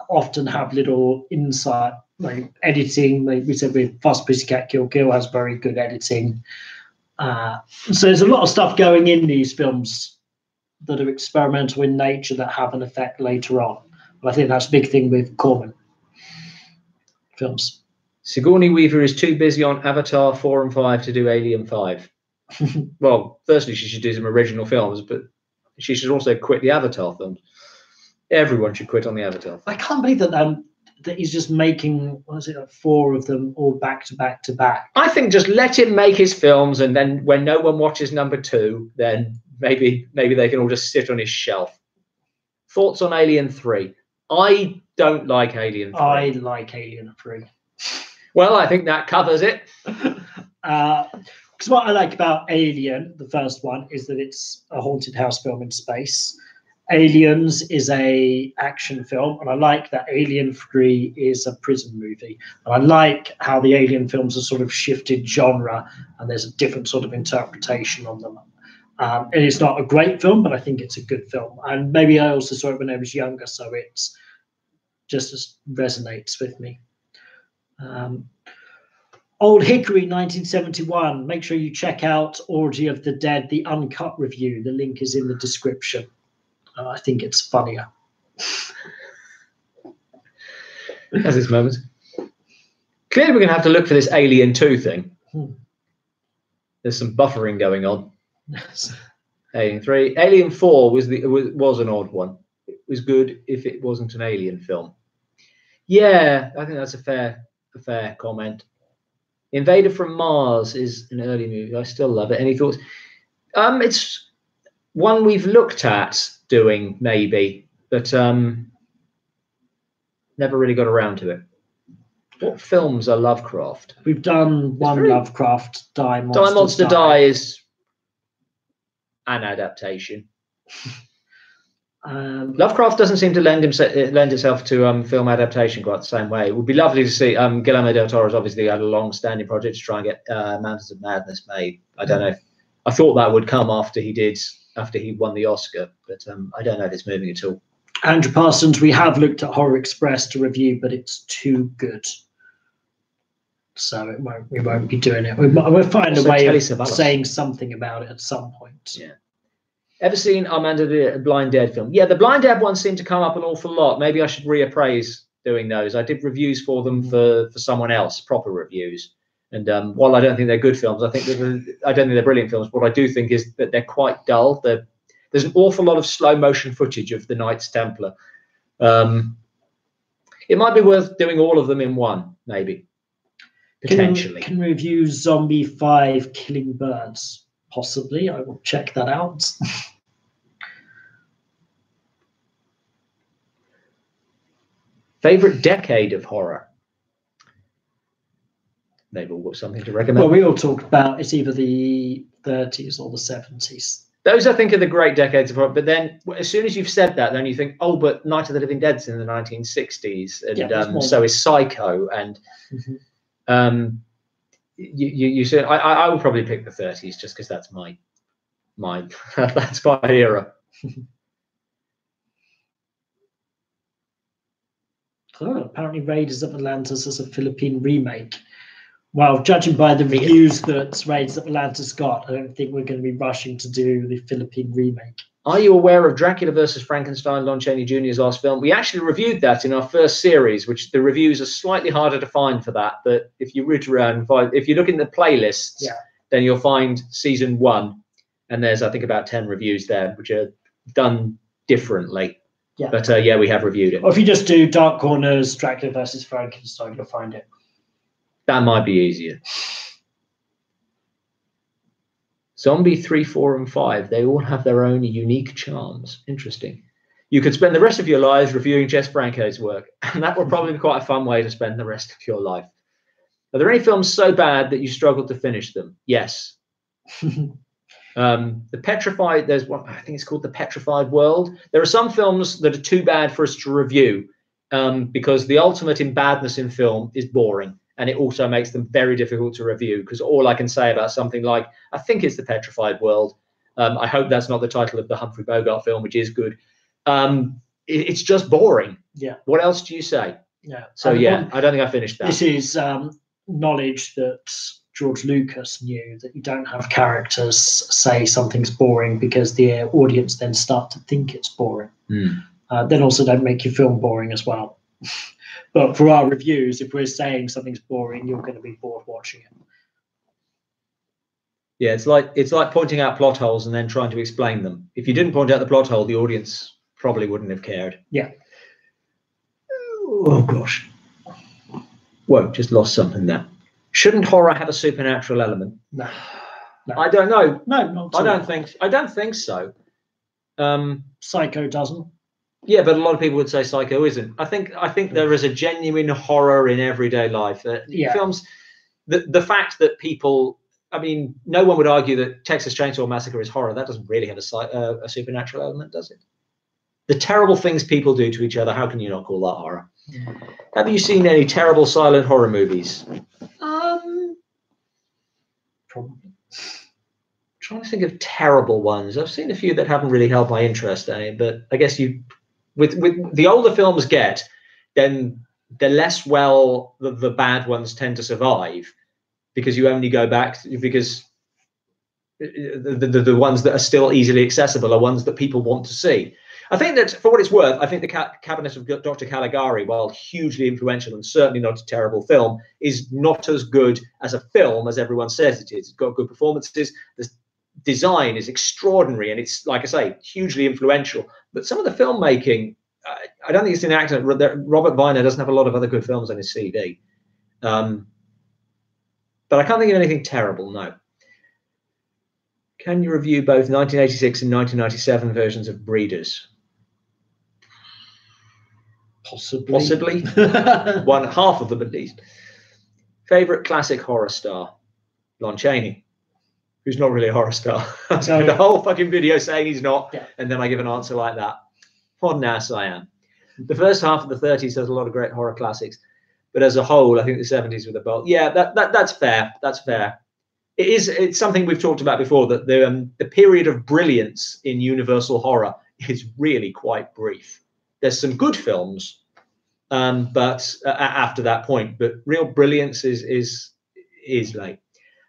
often have little insight, like editing. Like we said with Fast Pussycat Kill Kill has very good editing. So there's a lot of stuff going in these films that are experimental in nature that have an effect later on. But I think that's a big thing with Corman films. Sigourney Weaver is too busy on Avatar 4 and 5 to do Alien 5. Well, firstly, she should do some original films, but she should also quit the Avatar films. Everyone should quit on the Avatar. I can't believe that he's just making, like 4 of them all back to back to back. I think just let him make his films, and then when no one watches number 2, then maybe they can all just sit on his shelf. Thoughts on Alien 3? I don't like Alien 3. I like Alien 3. Well, I think that covers it. Because what I like about Alien, the first one, is that it's a haunted house film in space. Aliens is a action film, and I like that Alien 3 is a prison movie. And I like how the Alien films are sort of shifted genre, and there's a different sort of interpretation on them. And it's not a great film, but I think it's a good film. And maybe I also saw it when I was younger, so it's just as resonates with me. Old Hickory 1971. Make sure you check out Orgy of the Dead, the uncut review. The link is in the description. I think it's funnier. Has its moments. Clearly, we're going to have to look for this Alien 2 thing. There's some buffering going on. Alien 3. Alien 4 was an odd one. It was good if it wasn't an Alien film. Yeah, I think that's a fair comment. Invader from Mars is an early movie. I still love it. Any thoughts? It's one we've looked at doing, maybe, but never really got around to it. What films are Lovecraft? We've done one Lovecraft, Die Monster Die is an adaptation. Lovecraft doesn't seem to lend itself to film adaptation quite the same way. It would be lovely to see. Guillermo del Toro's obviously had a long-standing project to try and get Mountains of Madness made. I don't know. I thought that would come after he won the Oscar, but I don't know if it's moving at all. Andrew Parsons, we have looked at Horror Express to review, but it's too good, so we won't be doing it. We'll find a way of saying something about it at some point. Yeah. Ever seen Amanda the Blind Dead film? Yeah, the Blind Dead ones seem to come up an awful lot. Maybe I should reappraise doing those. I did reviews for them for someone else, proper reviews. And while I don't think they're good films, I don't think they're brilliant films. What I do think is that they're quite dull. There's an awful lot of slow motion footage of the Knights Templar. It might be worth doing all of them in one, maybe. Potentially. Can review Zombie 5 Killing Birds. Possibly. I will check that out. Favorite decade of horror? They've all got something to recommend. Well, we all talked about it's either the 30s or the 70s. Those, I think, are the great decades of horror. But then, as soon as you've said that, then you think, oh, but Night of the Living Dead's in the 1960s, and so is Psycho, and you said I will probably pick the 30s just because that's my that's my era. Oh, apparently Raiders of Atlantis is a Philippine remake. Well, judging by the reviews that Raiders of Atlantis got, I don't think we're going to be rushing to do the Philippine remake. Are you aware of Dracula versus Frankenstein, Lon Chaney Jr.'s last film? We actually reviewed that in our first series, which the reviews are slightly harder to find for that. But if you root around, if you look in the playlists, then you'll find season 1. And there's, I think, about 10 reviews there, which are done differently. Yeah. But yeah, we have reviewed it. Or if you just do Dark Corners, Dracula versus Frankenstein, you'll find it. That might be easier. Zombie 3, 4, and 5, they all have their own unique charms. Interesting. You could spend the rest of your lives reviewing Jess Franco's work, and that would probably be quite a fun way to spend the rest of your life. Are there any films so bad that you struggled to finish them? Yes. The Petrified, there's one, I think it's called The Petrified World. There are some films that are too bad for us to review because the ultimate in badness in film is boring. And it also makes them very difficult to review because all I can say about something like, I think it's The Petrified World. I hope that's not the title of the Humphrey Bogart film, which is good. It's just boring. Yeah. What else do you say? Yeah. So yeah, I don't think I finished that. This is knowledge that George Lucas knew, that you don't have characters say something's boring because the audience then start to think it's boring. Then also don't make your film boring as well. But for our reviews, if we're saying something's boring, you're going to be bored watching it. Yeah, it's like pointing out plot holes and then trying to explain them. If you didn't point out the plot hole, the audience probably wouldn't have cared. Yeah. Oh gosh. Whoa, just lost something there. Shouldn't horror have a supernatural element? No. I don't know. No, not I don't think so. Psycho doesn't. Yeah, but a lot of people would say Psycho isn't. I think there is a genuine horror in everyday life. Films, the fact that people, I mean, no one would argue that Texas Chainsaw Massacre is horror. That doesn't really have a supernatural element, does it? The terrible things people do to each other, how can you not call that horror? Have you seen any terrible silent horror movies? Probably. Trying to think of terrible ones. I've seen a few that haven't really held my interest, but I guess with the older films get, then the less well the bad ones tend to survive, because you only go back because the ones that are still easily accessible are ones that people want to see. I think that, for what it's worth, I think the Cabinet of Dr. Caligari, while hugely influential and certainly not a terrible film, is not as good as a film as everyone says it is. It's got good performances. The design is extraordinary, and it's, like I say, hugely influential. But some of the filmmaking, I don't think it's an accident. Robert Viner doesn't have a lot of other good films on his CV. But I can't think of anything terrible, no. Can you review both 1986 and 1997 versions of Breeders? Possibly. One half of them at least. Favorite classic horror star? Lon Chaney, who's not really a horror star. I spent the whole fucking video saying he's not, and then I give an answer like that. What an ass I am. The first half of the 30s has a lot of great horror classics, but as a whole, I think the 70s were the bulk. Yeah, that's fair. That's fair. It's something we've talked about before, that the period of brilliance in universal horror is really quite brief. There's some good films, but after that point, but real brilliance is late.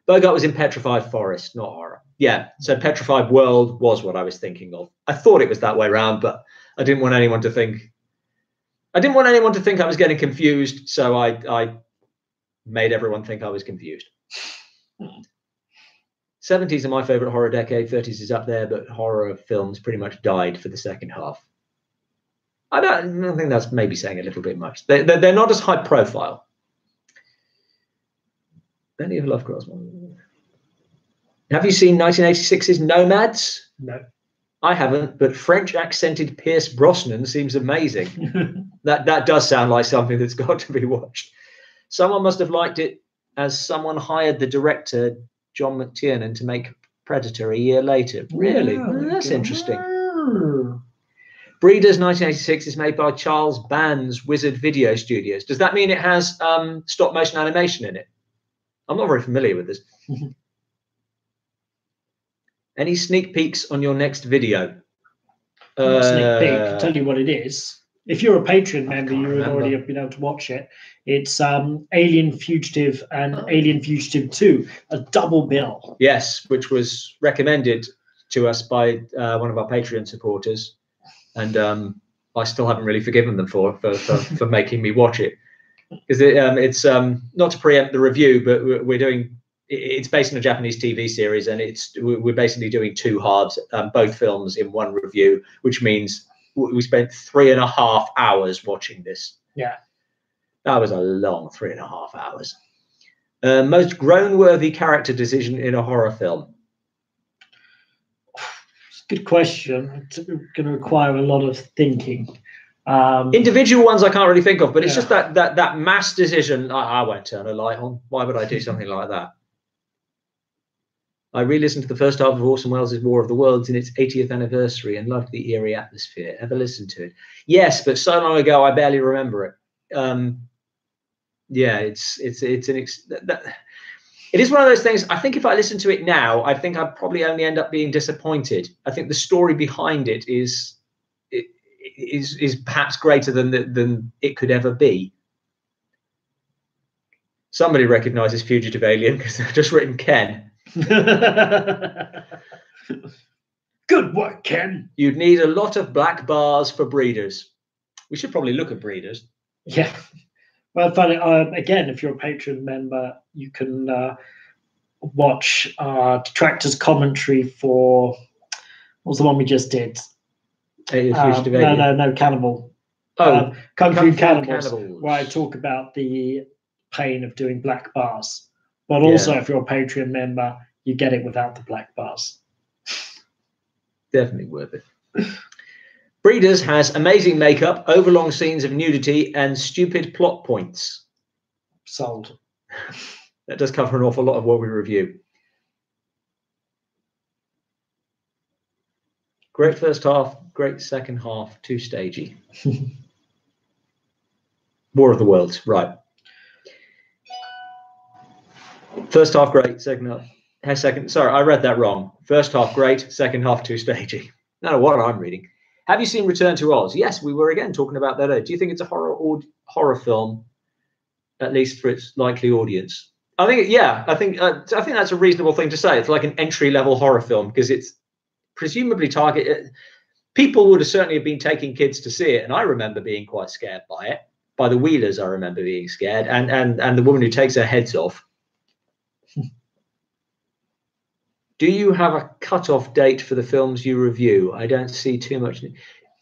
Bogart was in Petrified Forest, not horror. Yeah, so Petrified World was what I was thinking of. I thought it was that way around, but I didn't want anyone to think. I didn't want anyone to think I was getting confused, so I made everyone think I was confused. 70s are my favorite horror decade. 30s is up there, but horror films pretty much died for the second half. I think that's maybe saying a little bit much. They're not as high profile. Many of Lovecraft's ones. Have you seen 1986's Nomads? No. I haven't, but French accented Pierce Brosnan seems amazing. that does sound like something that's got to be watched. Someone must have liked it, as someone hired the director John McTiernan to make Predator a year later. Really? Yeah, that's interesting. Breeders 1986 is made by Charles Band's Wizard Video Studios. Does that mean it has stop motion animation in it? I'm not very familiar with this. Any sneak peeks on your next video? Sneak peek. I'll tell you what it is. If you're a Patreon member, you would already have been able to watch it. It's Alien Fugitive and Alien Fugitive 2, a double bill. Yes, which was recommended to us by one of our Patreon supporters. And I still haven't really forgiven them for making me watch it. Because it's not to preempt the review, but we're doing. It's based on a Japanese TV series, and we're basically doing two halves, both films in one review, which means we spent 3.5 hours watching this. Yeah, that was a long 3.5 hours. Most groan-worthy character decision in a horror film. Good question. It's going to require a lot of thinking. Individual ones I can't really think of, but it's just that mass decision. I won't turn a light on. Why would I do something like that? I re-listened to the first half of Orson Welles' War of the Worlds in its 80th anniversary and loved the eerie atmosphere. Ever listened to it? Yes, but so long ago I barely remember it. Yeah, it is one of those things. I think if I listen to it now, I think I'd probably only end up being disappointed. I think the story behind it is perhaps greater than it could ever be. Somebody recognizes Fugitive Alien because they've just written Ken. Good work, Ken. You'd need a lot of black bars for Breeders. We should probably look at Breeders. Yeah. Well, funny. Again, if you're a Patreon member, you can watch Detractor's commentary for what was the one we just did? No, Cannibal. Oh, Kung Fu Cannibals, where I talk about the pain of doing black bars. But also, if you're a Patreon member, you get it without the black bars. Definitely worth it. Breeders has amazing makeup, overlong scenes of nudity, and stupid plot points. Sold. That does cover an awful lot of what we review. Great first half, great second half, too stagey. War of the Worlds, right. First half, great, second half. Sorry, I read that wrong. First half, great, second half, too stagey. No, what I'm reading. Have you seen Return to Oz? Yes, we were again talking about that. Do you think it's a horror film, at least for its likely audience? I think, yeah, I think that's a reasonable thing to say. It's like an entry-level horror film because it's presumably targeted. People would have certainly been taking kids to see it, and I remember being quite scared by it. By the Wheelers, I remember being scared, and the woman who takes her heads off. Do you have a cut-off date for the films you review? I don't see too much.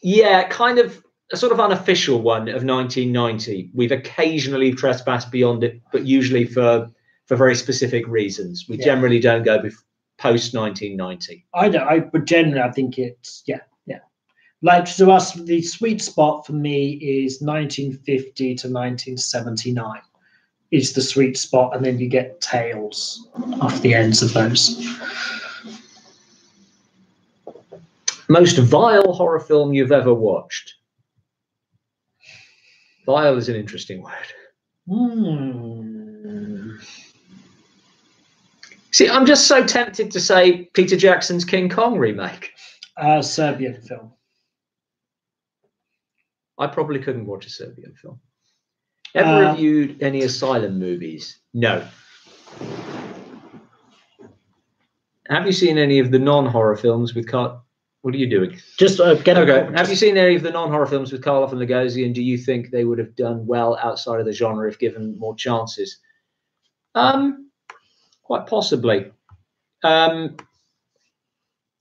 Yeah, kind of a sort of unofficial one of 1990. We've occasionally trespassed beyond it, but usually for very specific reasons. We generally don't go post 1990. But generally, I think it's yeah. Like to us, the sweet spot for me is 1950 to 1979. Is the sweet spot, and then you get tails off the ends of those. Most vile horror film you've ever watched? Vile is an interesting word. See, I'm just so tempted to say Peter Jackson's King Kong remake. Serbian film. I probably couldn't watch a Serbian film. Ever reviewed any asylum movies? No. Have you seen any of the non-horror films with What are you doing? Just Have you seen any of the non-horror films with Karloff and Lugosi, and do you think they would have done well outside of the genre if given more chances? Quite possibly. I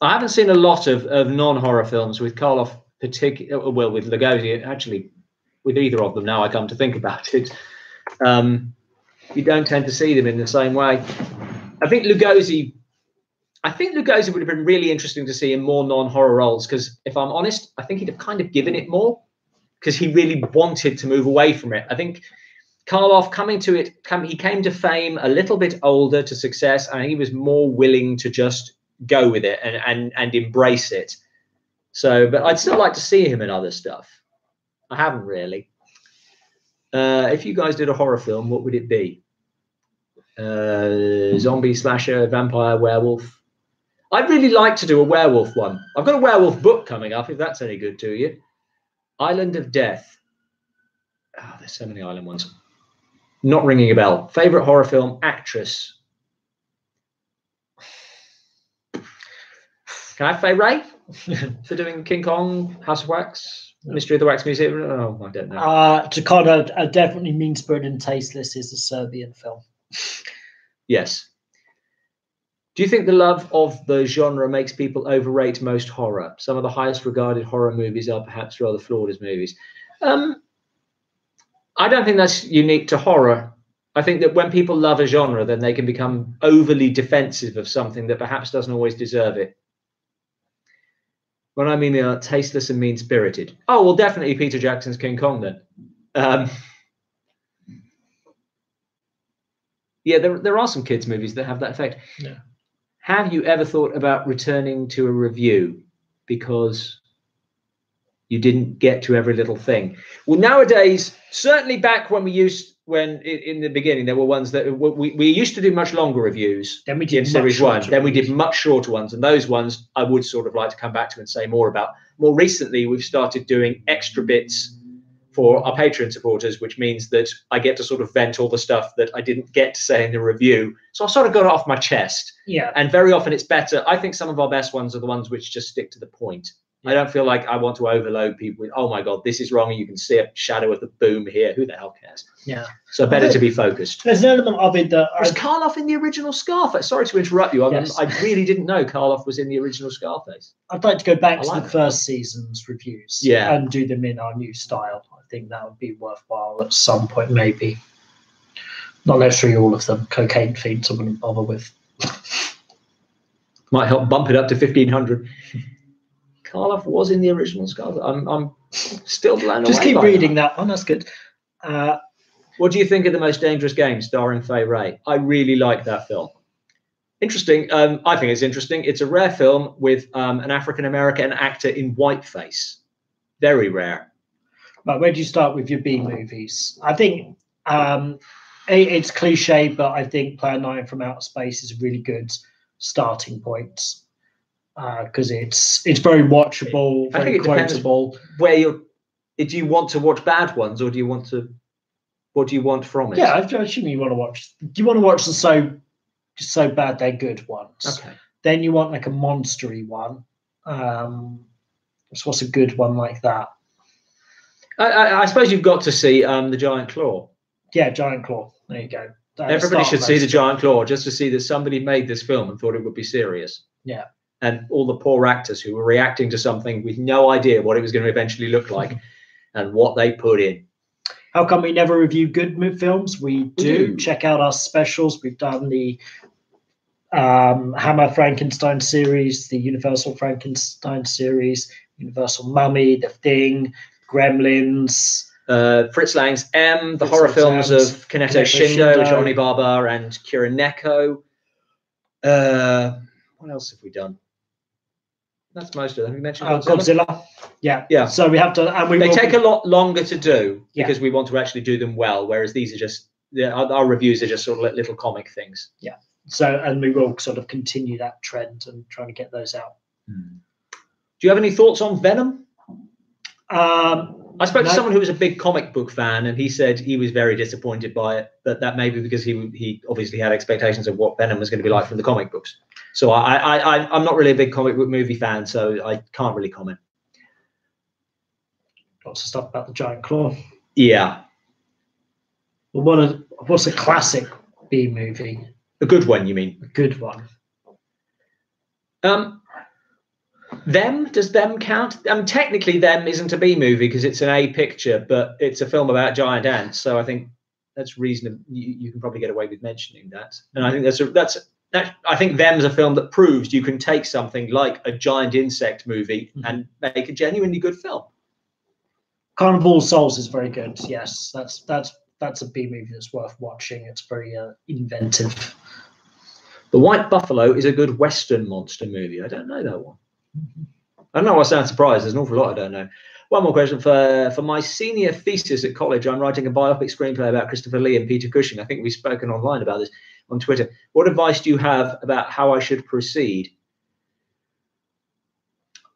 haven't seen a lot of non-horror films with Karloff, with Lugosi, actually. With either of them now, I come to think about it. You don't tend to see them in the same way. I think Lugosi would have been really interesting to see in more non-horror roles because, if I'm honest, I think he'd have kind of given it more because he really wanted to move away from it. I think Karloff he came to fame a little bit older, to success, and he was more willing to just go with it and embrace it. So, but I'd still like to see him in other stuff. I haven't really. If you guys did a horror film, what would it be? Zombie, slasher, vampire, werewolf. I'd really like to do a werewolf one. I've got a werewolf book coming up, if that's any good to you. Island of Death. Oh, there's so many island ones. Not ringing a bell. Favorite horror film, actress. Can I have Faye Ray for doing King Kong, House of Wax? Mystery of the Wax Museum? Oh, I don't know. Jakarta, definitely Mean-Spirited and Tasteless is a Serbian film. Yes. Do you think the love of the genre makes people overrate most horror? Some of the highest regarded horror movies are perhaps rather flawed as movies. I don't think that's unique to horror. I think that when people love a genre, then they can become overly defensive of something that perhaps doesn't always deserve it. When I mean tasteless and mean-spirited. Oh, well, definitely Peter Jackson's King Kong then. Yeah, there are some kids' movies that have that effect. Yeah. Have you ever thought about returning to a review because you didn't get to every little thing? Well, nowadays, certainly back when in the beginning, there were ones that we used to do much longer reviews. Then we did in series one. Then we did much shorter ones, and those ones I would sort of like to come back to and say more about. More recently, we've started doing extra bits for our Patreon supporters, which means that I get to sort of vent all the stuff that I didn't get to say in the review. So I sort of got it off my chest. Yeah. And very often it's better. I think some of our best ones are the ones which just stick to the point. I don't feel like I want to overload people with, oh my God, this is wrong. You can see a shadow of the boom here. Who the hell cares? Yeah. So better to be focused. There's an element of it that was Karloff in the original Scarface? Sorry to interrupt you. Yes. I really didn't know Karloff was in the original Scarface. I'd like to go back to the first season's reviews. Yeah. And do them in our new style. I think that would be worthwhile at some point, maybe. Not necessarily all of them. Cocaine Fiends I wouldn't bother with. Might help bump it up to 1,500. Karloff was in the original Scarface. I'm still blown away. Just keep reading that one. That's good. What do you think of The Most Dangerous Game, starring Faye Ray? I really like that film. Interesting. I think it's interesting. It's a rare film with an African-American actor in whiteface. Very rare. But where do you start with your B movies? I think it's cliche, but I think Plan 9 from Outer Space is a really good starting point because it's very watchable, I very think it quotable. Depends where you're. Do you want to watch bad ones, or do you want to? What do you want from it? Yeah, I assume you want to watch. Do you want to watch the so bad they're good ones? Okay. Then you want like a monstery one. So what's a good one like that? I suppose you've got to see the Giant Claw. Yeah, Giant Claw. There you go. Everybody should see the Giant Claw just to see that somebody made this film and thought it would be serious. Yeah. And all the poor actors who were reacting to something with no idea what it was going to eventually look like and what they put in. How come we never review good films? We do. Check out our specials. We've done the Hammer Frankenstein series, the Universal Frankenstein series, Universal Mummy, The Thing, Gremlins, Fritz Lang's M, the horror films of Kaneto Shindo, Johnny Barber, and Kira Neko. What else have we done? That's most of them. Have you mentioned Godzilla? Yeah. Yeah. So we have to, and they take a lot longer to do because we want to actually do them well, whereas these are just our reviews are just sort of little comic things. Yeah. So, and we will sort of continue that trend and trying to get those out. Do you have any thoughts on Venom? I spoke to someone who was a big comic book fan, and he said he was very disappointed by it, but that may be because he obviously had expectations of what Venom was going to be like from the comic books. So I'm not really a big comic book movie fan, so I can't really comment. Lots of stuff about the Giant Claw. Yeah. Well, what's a classic B movie? A good one, you mean? A good one. Does Them count? Technically, Them isn't a B movie because it's an A picture, but it's a film about giant ants. So I think that's reasonable. You can probably get away with mentioning that. And I think I think Them's a film that proves you can take something like a giant insect movie and make a genuinely good film. Carnival of Souls is very good. Yes, that's a B movie that's worth watching. It's very inventive. The White Buffalo is a good Western monster movie. I don't know that one. I don't know why I sound surprised. There's an awful lot I don't know. One more question. For my senior thesis at college, I'm writing a biopic screenplay about Christopher Lee and Peter Cushing. I think we've spoken online about this on Twitter. What advice do you have about how I should proceed?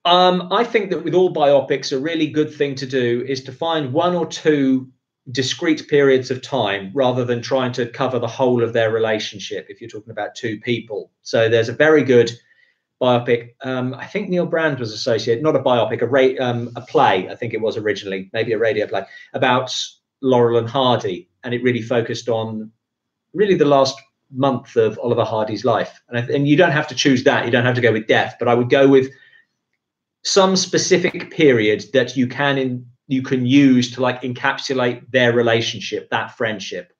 I think that with all biopics, a really good thing to do is to find one or two discrete periods of time rather than trying to cover the whole of their relationship if you're talking about two people. So there's a very good biopic. I think Neil Brand was associated, not a biopic, a play, I think it was originally, maybe a radio play, about Laurel and Hardy. And it really focused on really the last month of Oliver Hardy's life. And you don't have to choose that. You don't have to go with death. But I would go with some specific period that you can use to like encapsulate their relationship, that friendship.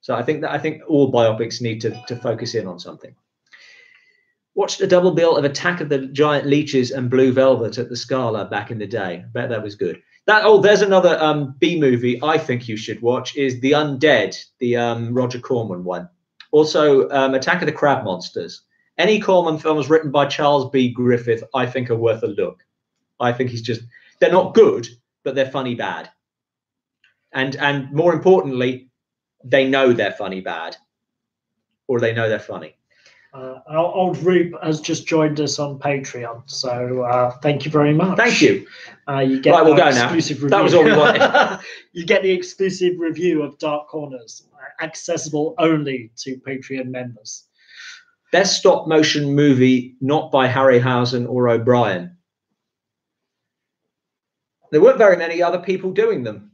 So I think all biopics need to focus in on something. Watched a double bill of Attack of the Giant Leeches and Blue Velvet at the Scala back in the day. I bet that was good. There's another B movie I think you should watch is The Undead, the Roger Corman one. Also, Attack of the Crab Monsters. Any Corman films written by Charles B. Griffith, I think, are worth a look. I think they're not good, but they're funny bad. And more importantly, they know they're funny bad, or they know they're funny. Our old Rube has just joined us on Patreon, so thank you very much. Thank you. You get right, we'll go now. Review. That was all we wanted. You get the exclusive review of Dark Corners, accessible only to Patreon members. Best stop motion movie not by Harryhausen or O'Brien. There weren't very many other people doing them.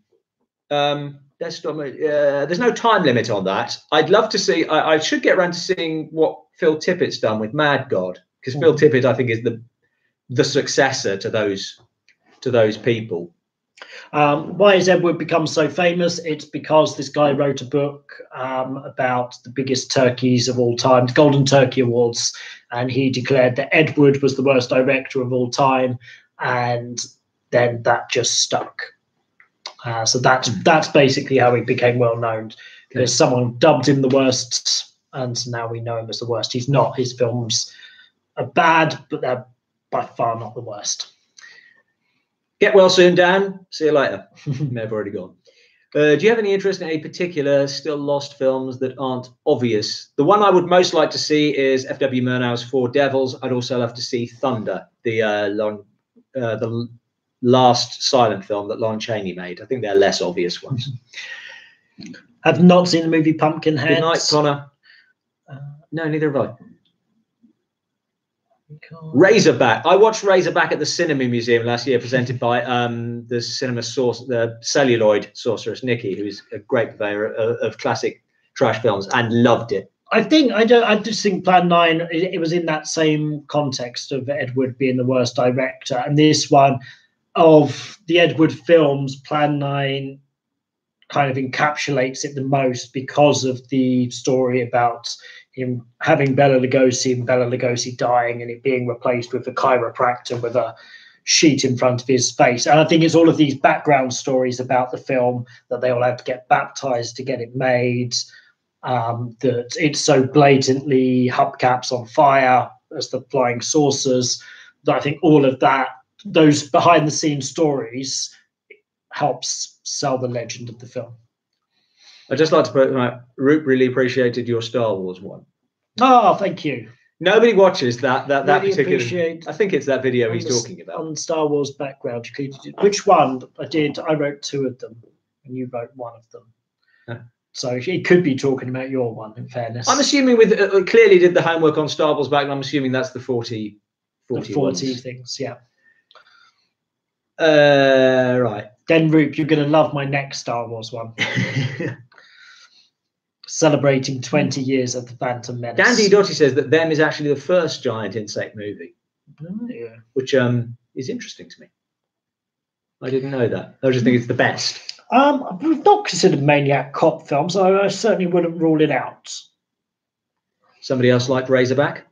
There's no time limit on that. I'd love to see. I should get around to seeing what Phil Tippett's done with Mad God, because Phil Tippett, I think, is the successor to those people. Why has Edward become so famous? It's because this guy wrote a book about the biggest turkeys of all time, the Golden Turkey Awards, and he declared that Edward was the worst director of all time, and then that just stuck. So that's basically how he became well known. There's someone dubbed him the worst and now we know him as the worst. He's not. His films are bad, but they're by far not the worst. Get well soon, Dan. See you later. You may have already gone. Do you have any interest in any particular still lost films that aren't obvious? The one I would most like to see is F.W. Murnau's Four Devils. I'd also love to see Thunder, the last silent film that Lon Chaney made. I think they're less obvious ones. I've not seen the movie Pumpkinhead. Good night, Connor. No, neither have I. Razorback. I watched Razorback at the Cinema Museum last year, presented by the celluloid sorceress Nikki, who's a great purveyor of classic trash films, and loved it. I just think Plan 9. It was in that same context of Ed Wood being the worst director, and this one of the Ed Wood films, Plan 9 kind of encapsulates it the most because of the story about him having Bela Lugosi and Bela Lugosi dying and it being replaced with a chiropractor with a sheet in front of his face. And I think it's all of these background stories about the film, that they all had to get baptized to get it made, that it's so blatantly hubcaps on fire as the flying saucers, that I think all of that, those behind the scenes stories, helps sell the legend of the film. I'd just like to put, Roop really appreciated your Star Wars one. Oh, thank you. Nobody watches that really particular. I think it's that video he's talking about. On Star Wars background, which one? I wrote 2 of them, and you wrote 1 of them. Huh. So he could be talking about your one, in fairness. I'm assuming clearly did the homework on Star Wars background. I'm assuming that's the 40 things, yeah. Right. Then, Roop, you're going to love my next Star Wars one. Celebrating 20 years of the Phantom Menace. Dandy Dotty says that Them is actually the first giant insect movie, which is interesting to me. I didn't know that. I just think it's the best. We've not considered Maniac Cop films, so I certainly wouldn't rule it out. Somebody else liked Razorback.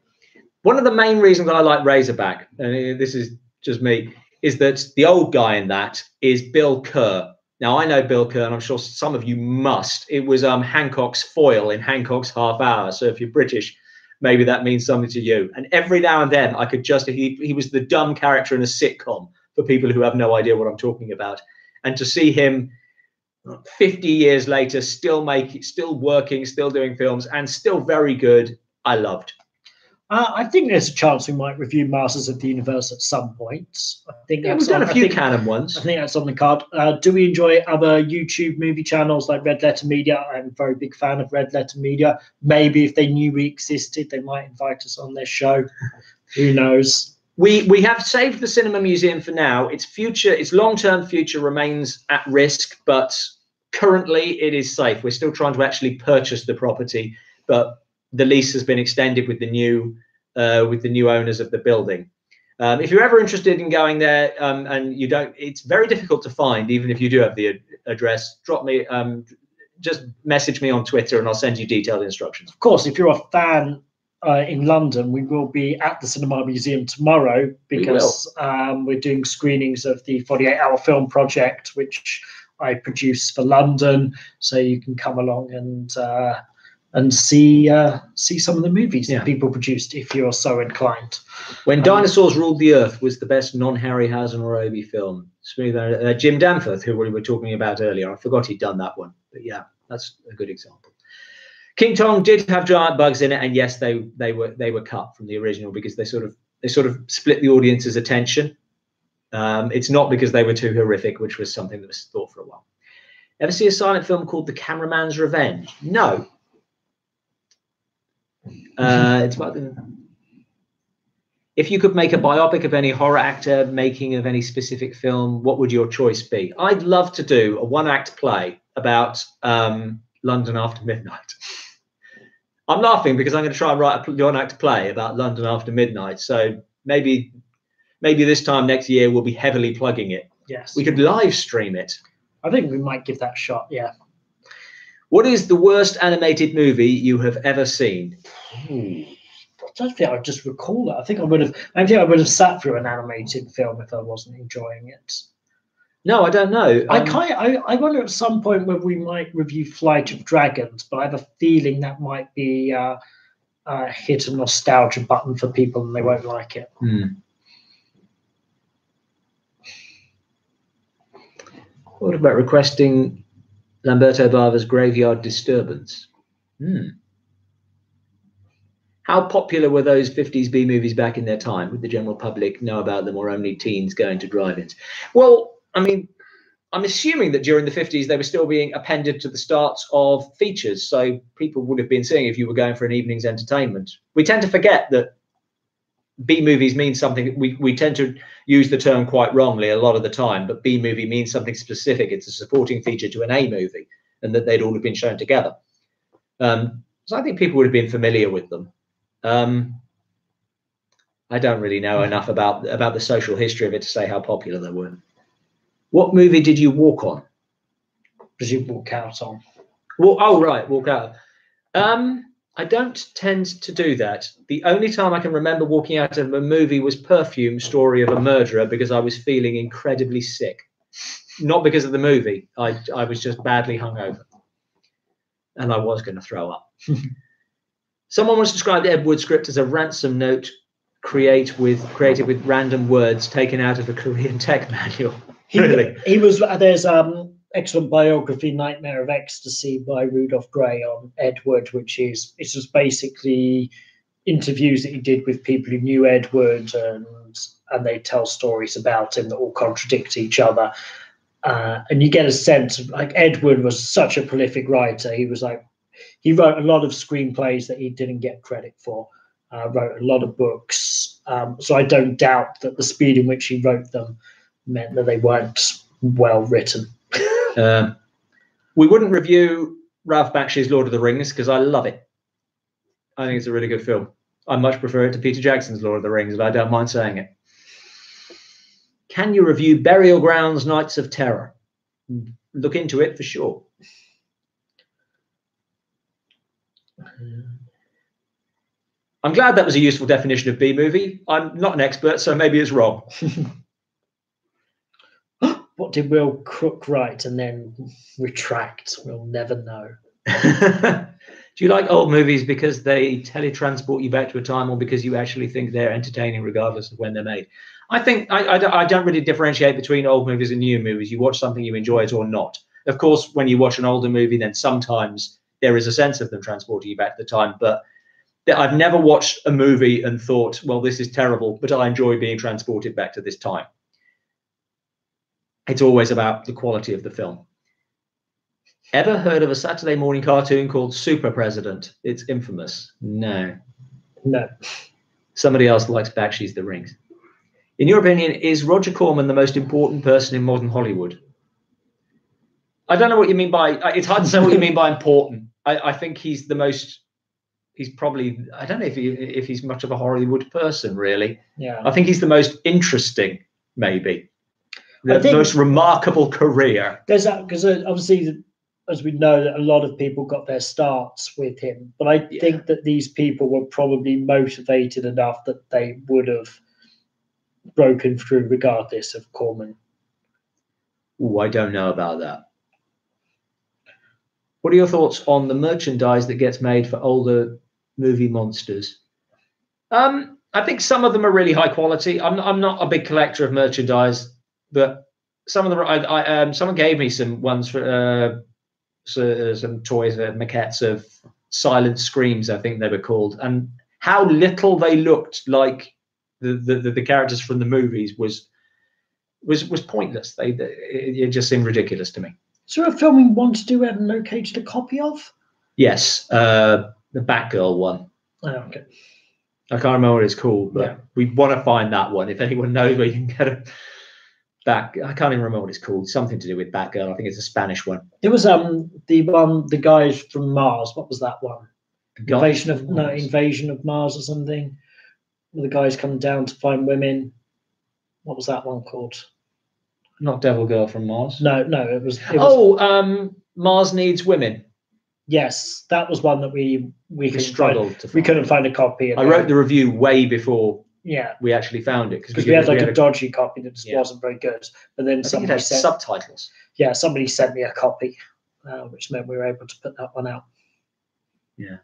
One of the main reasons I like Razorback, and this is just me, is that the old guy in that is Bill Kerr. Now, I know Bill Kerr, and I'm sure some of you must. It was Hancock's foil in Hancock's Half Hour. So if you're British, maybe that means something to you. And every now and then, I could just, he was the dumb character in a sitcom for people who have no idea what I'm talking about. And to see him 50 years later, still working, still doing films, and still very good, I loved. I think there's a chance we might review Masters of the Universe at some point. I think we've done a few canon ones. I think that's on the card. Do we enjoy other YouTube movie channels like Red Letter Media? I'm a very big fan of Red Letter Media. Maybe if they knew we existed, they might invite us on their show. Who knows? We have saved the Cinema Museum for now. Its long-term future remains at risk, but currently it is safe. We're still trying to actually purchase the property, but the lease has been extended with the new owners of the building. If you're ever interested in going there and you don't, it's very difficult to find, even if you do have the address, drop me, just message me on Twitter and I'll send you detailed instructions. Of course, if you're a fan in London, we will be at the Cinema Museum tomorrow because we're doing screenings of the 48-hour film project, which I produce for London. So you can come along and see some of the movies that people produced if you're so inclined. When Dinosaurs Ruled the Earth was the best non-Harryhausen or Obi film. Jim Danforth, who we were talking about earlier, I forgot he'd done that one, but yeah, that's a good example. King Kong did have giant bugs in it, and yes, they were cut from the original because they sort of split the audience's attention. It's not because they were too horrific, which was something that was thought for a while. Ever see a silent film called The Cameraman's Revenge? No. It's about if you could make a biopic of any horror actor making of any specific film, what would your choice be? I'd love to do a one-act play about London After Midnight. I'm laughing because I'm going to try and write a one-act play about London After Midnight. So maybe this time next year we'll be heavily plugging it. Yes, we could live stream it. I think we might give that a shot. Yeah. What is the worst animated movie you have ever seen? I don't think I just recall that. I think I would have sat through an animated film if I wasn't enjoying it. No, I don't know. I wonder at some point whether we might review Flight of Dragons, but I have a feeling that might be hit a nostalgia button for people and they won't like it. What about requesting Lamberto Bava's Graveyard Disturbance? How popular were those 50s B movies back in their time? Would the general public know about them, or only teens going to drive-ins? Well, I mean, I'm assuming that during the 50s they were still being appended to the starts of features, so people would have been seeing if you were going for an evening's entertainment. We tend to forget that B movies means something. We tend to use the term quite wrongly a lot of the time, but B movie means something specific. It's a supporting feature to an A movie, and that they'd all have been shown together. So I think people would have been familiar with them. I don't really know enough about the social history of it to say how popular they were. What movie did you walk on? Did you walk out on? Well, oh right, walk out. I don't tend to do that. The only time I can remember walking out of a movie was Perfume, Story of a Murderer, because I was feeling incredibly sick. Not because of the movie. I was just badly hungover. And I was going to throw up. Someone once described Ed Wood's script as a ransom note created with random words taken out of a Korean tech manual. Really? He was. There's excellent biography, Nightmare of Ecstasy, by Rudolph Gray on Ed Wood, it's just basically interviews that he did with people who knew Ed Wood, and they tell stories about him that all contradict each other. And you get a sense of, like, Ed Wood was such a prolific writer. He wrote a lot of screenplays that he didn't get credit for, wrote a lot of books. So I don't doubt that the speed in which he wrote them meant that they weren't well written. We wouldn't review Ralph Bakshi's Lord of the Rings because I love it. I think it's a really good film. I much prefer it to Peter Jackson's Lord of the Rings, but I don't mind saying it. Can you review Burial Grounds Nights of Terror? Look into it for sure. I'm glad that was a useful definition of B movie. I'm not an expert, so maybe it's wrong. What did Will Crook write and then retract? We'll never know. Do you like old movies because they teletransport you back to a time, or because you actually think they're entertaining regardless of when they're made? I think I don't really differentiate between old movies and new movies. You watch something, you enjoy it or not. Of course, when you watch an older movie, then sometimes there is a sense of them transporting you back to the time. But I've never watched a movie and thought, well, this is terrible, but I enjoy being transported back to this time. It's always about the quality of the film. Ever heard of a Saturday morning cartoon called Super President? It's infamous. No. Somebody else likes Bakshi's The Rings. In your opinion, is Roger Corman the most important person in modern Hollywood? I don't know what you mean by, it's hard to say what you mean by important. I think he's the most, he's probably, I don't know if he's much of a Hollywood person, really. Yeah. I think he's the most interesting, maybe. The most remarkable career. There's that, because obviously, as we know, that a lot of people got their starts with him. But I think that these people were probably motivated enough that they would have broken through regardless of Corman. Oh, I don't know about that. What are your thoughts on the merchandise that gets made for older movie monsters? I think some of them are really high quality. I'm not a big collector of merchandise, but some of them, someone gave me some ones for some toys, maquettes of Silent Screams, I think they were called, and how little they looked like the characters from the movies was pointless. It just seemed ridiculous to me. Is there a film we want to do and located a copy of? Yes, the Batgirl one. Oh, okay. I can't remember what it's called, but we want to find that one. If anyone knows where you can get it. I can't even remember what it's called. Something to do with Batgirl. I think it's a Spanish one. It was the guys from Mars. What was that one? Invasion of Mars or something. The guys come down to find women. What was that one called? Not Devil Girl from Mars. No, it was. Mars Needs Women. Yes, that was one that we struggled to find. We couldn't find a copy. I wrote the review way before Yeah, we actually found it because we had like a dodgy copy that just yeah. wasn't very good. But then I think it somebody had sent subtitles. Yeah, somebody sent me a copy, which meant we were able to put that one out. Yeah.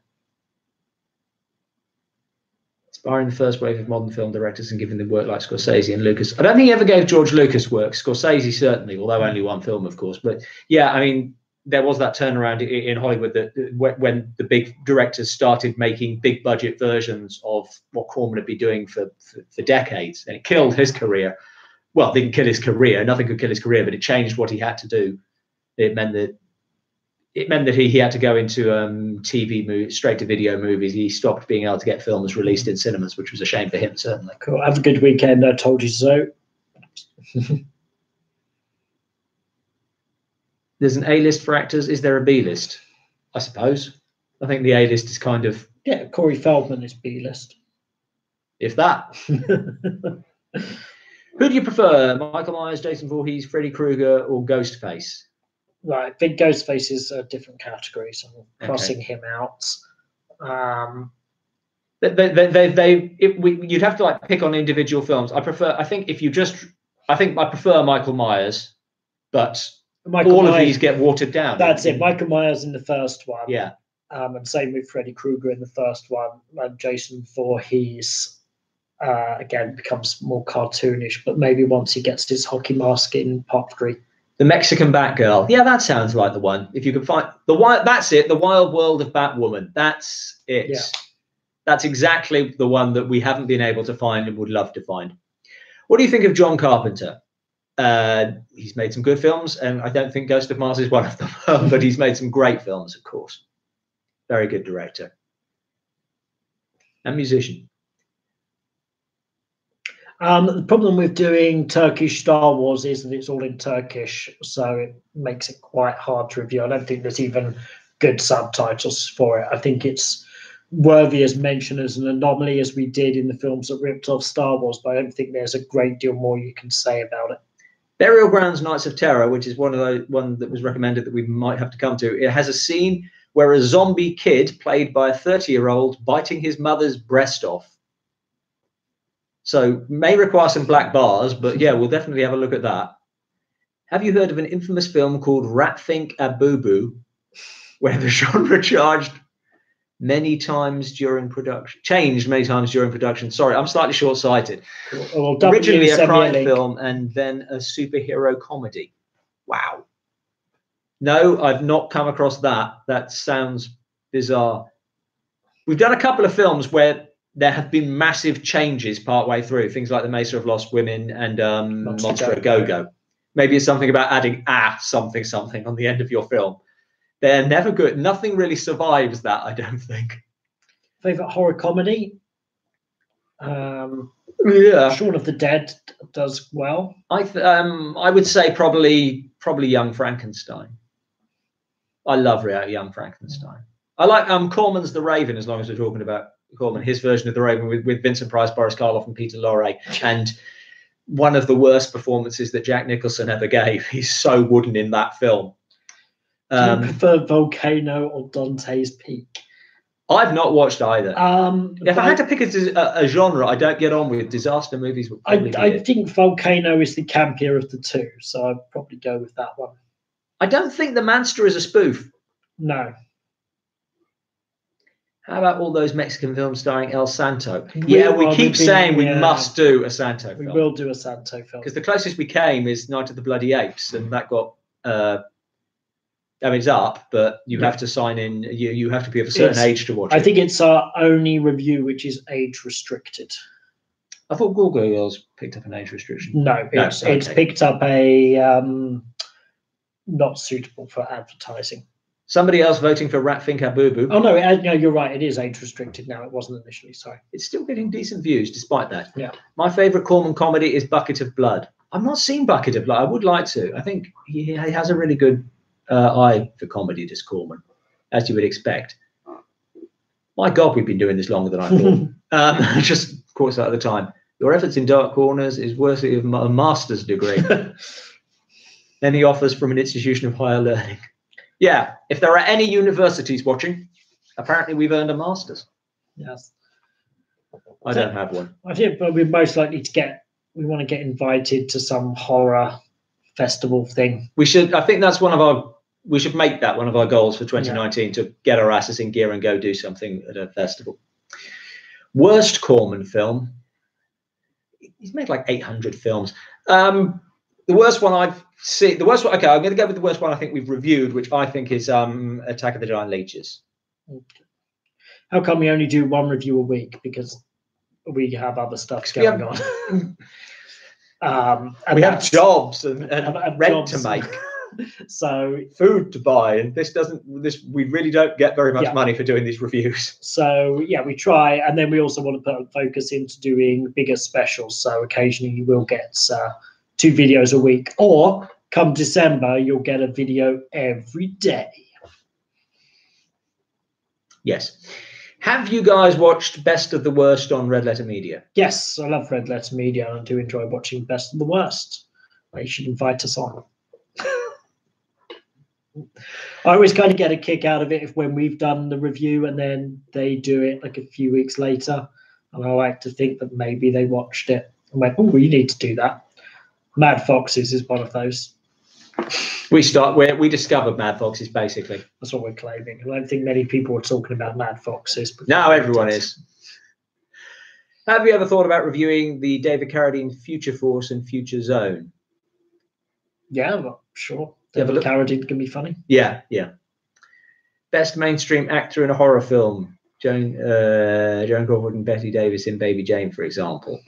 Inspiring the first wave of modern film directors and giving them work like Scorsese and Lucas. I don't think he ever gave George Lucas work. Scorsese certainly, although only one film, of course. But yeah, I mean, there was that turnaround in Hollywood that when the big directors started making big budget versions of what Corman had been doing for decades, and it killed his career. Well, it didn't kill his career. Nothing could kill his career, but it changed what he had to do. It meant that he had to go into TV movies, straight to video movies. He stopped being able to get films released in cinemas, which was a shame for him, certainly. Cool. Have a good weekend. I told you so. There's an A-list for actors. Is there a B-list? I suppose. I think the A-list is kind of... Yeah, Corey Feldman is B-list. If that. Who do you prefer? Michael Myers, Jason Voorhees, Freddy Krueger, or Ghostface? Right, I think Ghostface is a different category, so I'm crossing him out. You'd have to like pick on individual films. I prefer Michael Myers, but all of these get watered down. That's it. Michael Myers in the first one. Yeah. And same with Freddy Krueger in the first one. And Jason Voorhees, again, becomes more cartoonish, but maybe once he gets his hockey mask in part 3. The Mexican Batgirl. Yeah, that sounds like the one. If you can find that's it. The Wild World of Batwoman. That's it. Yeah. That's exactly the one that we haven't been able to find and would love to find. What do you think of John Carpenter? He's made some good films, and I don't think Ghost of Mars is one of them, but he's made some great films, of course. Very good director and musician. The problem with doing Turkish Star Wars is that it's all in Turkish, so it makes it quite hard to review. I don't think there's even good subtitles for it. I think it's worthy as mention as an anomaly, as we did in the films that ripped off Star Wars, but I don't think there's a great deal more you can say about it. Burial Grounds Nights of Terror, which is one that was recommended that we might have to come to. It has a scene where a zombie kid, played by a 30-year-old, biting his mother's breast off. So may require some black bars, but yeah, we'll definitely have a look at that. Have you heard of an infamous film called Rat Think a Boo Boo, where the genre changed many times during production? Sorry, I'm slightly short-sighted. Well, originally a crime film and then a superhero comedy. Wow. No, I've not come across that. That sounds bizarre. We've done a couple of films where there have been massive changes partway through, things like The Mesa of Lost Women and Monster Go-Go. Maybe it's something about adding something on the end of your film. They're never good. Nothing really survives that, I don't think. Favorite horror comedy? Yeah, Shaun of the Dead does well. I would say probably Young Frankenstein. I love Young Frankenstein. I like Corman's The Raven, as long as we're talking about Corman, his version of The Raven with Vincent Price, Boris Karloff, and Peter Lorre, and one of the worst performances that Jack Nicholson ever gave. He's so wooden in that film. Do you prefer Volcano or Dante's Peak? I've not watched either. If I had to pick a genre, I don't get on with disaster movies. I think Volcano is the campier of the two, so I'd probably go with that one. I don't think The Manster is a spoof. No. How about all those Mexican films starring El Santo? We keep saying we must do a Santo film. We will do a Santo film. Because the closest we came is Night of the Bloody Apes, and that got... I mean, it's up, but you have to sign in. You have to be of a certain age to watch it. I think it's our only review which is age restricted. I thought Google Girls picked up an age restriction. No, it's picked up a not suitable for advertising. Somebody else voting for Rat Think a Boo Boo. Oh no, you're right. It is age restricted now. It wasn't initially. Sorry. It's still getting decent views despite that. Yeah. My favourite Corman comedy is Bucket of Blood. I've not seen Bucket of Blood. I would like to. I think he has a really good eye for comedy, does Corman, as you would expect. My God, we've been doing this longer than I thought. Just caught us out of the time. Your efforts in Dark Corners is worthy of a master's degree. Then he offers from an institution of higher learning. Yeah, if there are any universities watching, apparently we've earned a master's. Yes. I don't have one. I think, but we're most likely to get. We want to get invited to some horror festival thing. We should. I think that's one of our. We should make that one of our goals for 2019 to get our asses in gear and go do something at a festival. Worst Corman film. He's made like 800 films. The worst one I've seen. The worst one. Okay, I'm going to go with the worst one I think we've reviewed, which I think is Attack of the Giant Leeches. Okay. How come we only do one review a week? Because we have other stuff going on. And we have jobs and rent jobs. to make. So food to buy, and we really don't get very much money for doing these reviews. So yeah, we try, and then we also want to put a focus into doing bigger specials. So occasionally you will get 2 videos a week, or come December you'll get a video every day. Yes. Have you guys watched Best of the Worst on Red Letter Media? Yes, I love Red Letter Media, and I do enjoy watching Best of the Worst. You should invite us on. I always kind of get a kick out of it if when we've done the review and then they do it like a few weeks later, and I like to think that maybe they watched it and went, "Oh, you need to do that." Mad Foxes is one of those. We discovered Mad Foxes basically. That's what we're claiming. I don't think many people are talking about Mad Foxes. Now everyone is. Have you ever thought about reviewing the David Carradine Future Force and Future Zone? Yeah, well, sure. David Carradine can be funny. Yeah. Best mainstream actor in a horror film: Joan Crawford and Bette Davis in Baby Jane, for example.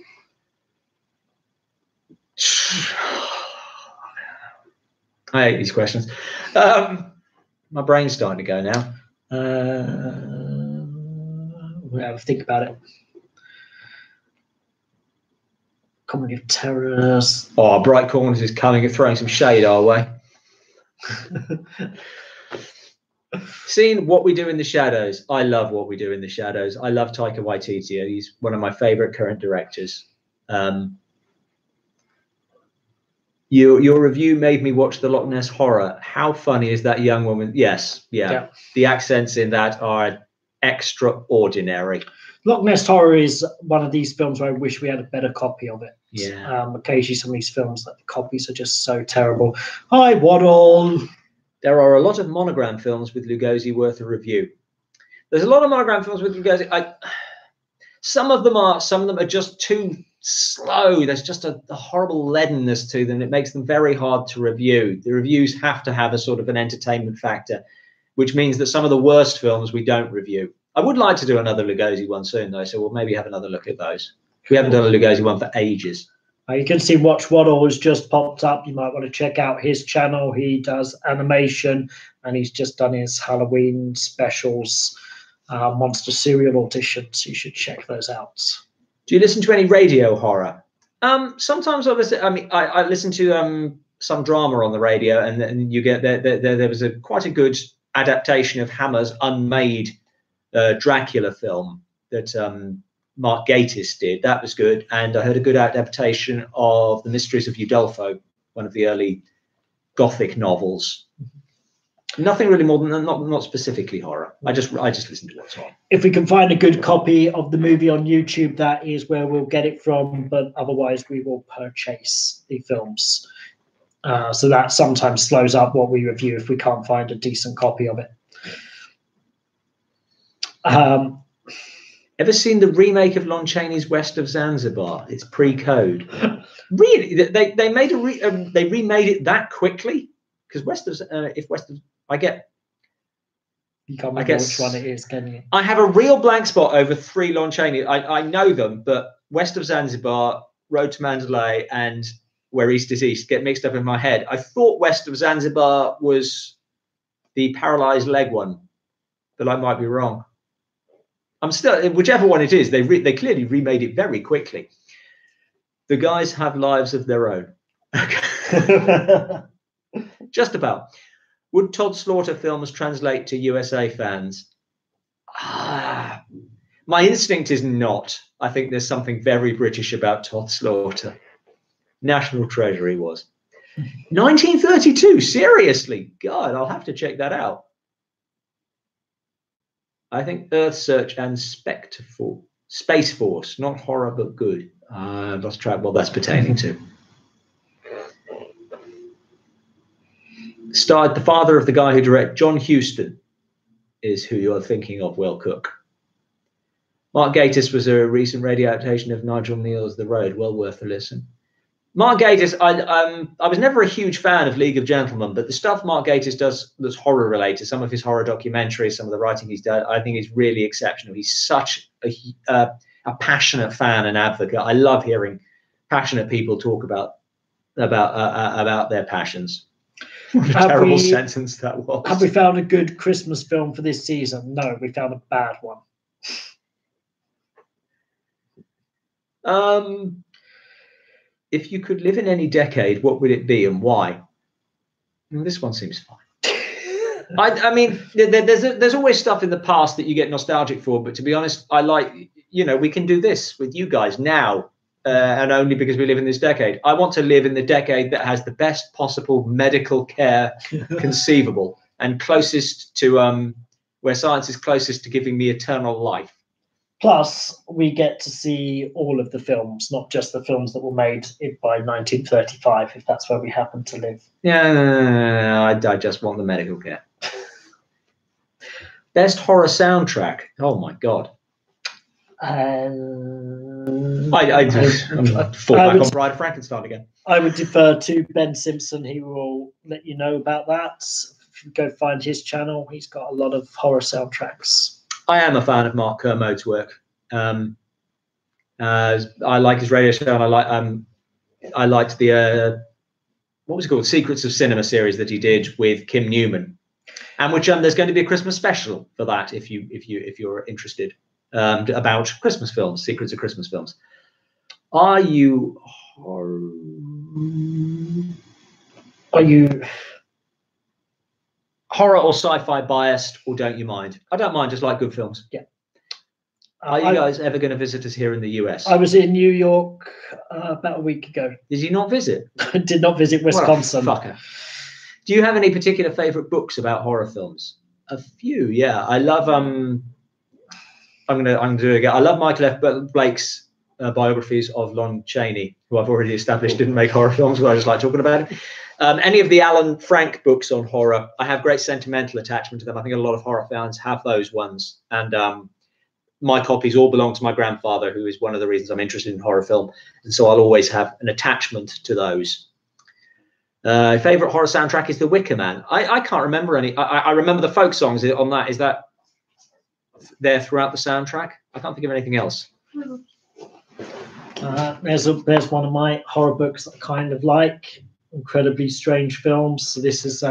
I hate these questions. My brain's starting to go now. We'll have to think about it. Comedy of Terrors. Oh, Bright Corners is coming and throwing some shade our way. Seen What We Do in the Shadows. I love What We Do in the Shadows. I love Taika Waititi. He's one of my favorite current directors. Your review made me watch the Loch Ness Horror. How funny is that young woman? Yes, yeah. The accents in that are extraordinary. Loch Ness Horror is one of these films where I wish we had a better copy of it. Yeah. Occasionally some of these films, like the copies are just so terrible. Hi, Waddle. There are a lot of monogram films with Lugosi worth a review. There's a lot of monogram films with Lugosi. Some of them are just too slow. There's just a horrible leadenness to them. It makes them very hard to review. The reviews have to have a sort of an entertainment factor, which means that some of the worst films we don't review. I would like to do another Lugosi one soon, though, so we'll maybe have another look at those. We haven't done a Lugosi one for ages. You can see Watch Waddle has just popped up. You might want to check out his channel. He does animation, and he's just done his Halloween specials, monster serial auditions. You should check those out. Do you listen to any radio horror? Sometimes I listen to some drama on the radio, and then you get there was quite a good adaptation of Hammer's unmade Dracula film that Mark Gatiss did. That was good. And I heard a good adaptation of The Mysteries of Udolpho, one of the early Gothic novels. Nothing really more than not specifically horror. I just listen to what's on. If we can find a good copy of the movie on YouTube, that is where we'll get it from. But otherwise, we will purchase the films. So that sometimes slows up what we review if we can't find a decent copy of it. Ever seen the remake of Lon Chaney's West of Zanzibar? It's pre-code. Really? They remade it that quickly? Because you can't remember which one it is, can you? I have a real blank spot over 3 Lon Chaney. I know them, but West of Zanzibar, Road to Mandalay, and Where East is East get mixed up in my head. I thought West of Zanzibar was the paralyzed leg one, but I might be wrong. I'm still, whichever one it is, they clearly remade it very quickly. The guys have lives of their own. Just about. Would Todd Slaughter films translate to USA fans? My instinct is not. I think there's something very British about Todd Slaughter. National treasure he was. 1932, seriously? God, I'll have to check that out. I think Earth Search and Spectre Space Force, not horror but good. Lost track what that's pertaining to. Starred the father of the guy who directed John Huston, is who you're thinking of, Will Cook. Mark Gatiss was a recent radio adaptation of Nigel Neal's The Road, well worth a listen. Mark Gatiss, I was never a huge fan of League of Gentlemen, but the stuff Mark Gatiss does that's horror related, some of his horror documentaries, some of the writing he's done, I think is really exceptional. He's such a passionate fan and advocate. I love hearing passionate people talk about their passions. What a terrible sentence that was. Have we found a good Christmas film for this season? No, we found a bad one. If you could live in any decade, what would it be and why? Well, this one seems fine. I mean, there's always stuff in the past that you get nostalgic for, but to be honest, I like, we can do this with you guys now, and only because we live in this decade. I want to live in the decade that has the best possible medical care conceivable and closest to where science is closest to giving me eternal life. Plus, we get to see all of the films, not just the films that were made by 1935, if that's where we happen to live. Yeah, no, I just want the medical care. Best horror soundtrack. Oh my god. I fall back on Bride of Frankenstein again. I would defer to Ben Simpson. He will let you know about that. If you go find his channel, he's got a lot of horror soundtracks. I am a fan of Mark Kermode's work. I like his radio show, and I liked the what was it called, Secrets of Cinema series that he did with Kim Newman, and which there's going to be a Christmas special for that if you're interested, about Christmas films, secrets of Christmas films. Are you horror or sci-fi biased, or don't you mind? I don't mind, just like good films. Yeah. Are you guys ever going to visit us here in the US? I was in New York about a week ago. Did you not visit? I did not visit Wisconsin. What a fucker. Do you have any particular favorite books about horror films? A few, yeah. I love I'm gonna do it again. I love Michael F. Blake's biographies of Lon Chaney, who I've already established didn't make horror films, but I just like talking about it. Any of the Alan Frank books on horror, I have great sentimental attachment to them. I think a lot of horror fans have those ones. And my copies all belong to my grandfather, who is one of the reasons I'm interested in horror film. And so I'll always have an attachment to those. Favorite horror soundtrack is The Wicker Man. I can't remember any. I remember the folk songs on that. Is that there throughout the soundtrack? I can't think of anything else. There's one of my horror books that I kind of like. Incredibly Strange Films. So this has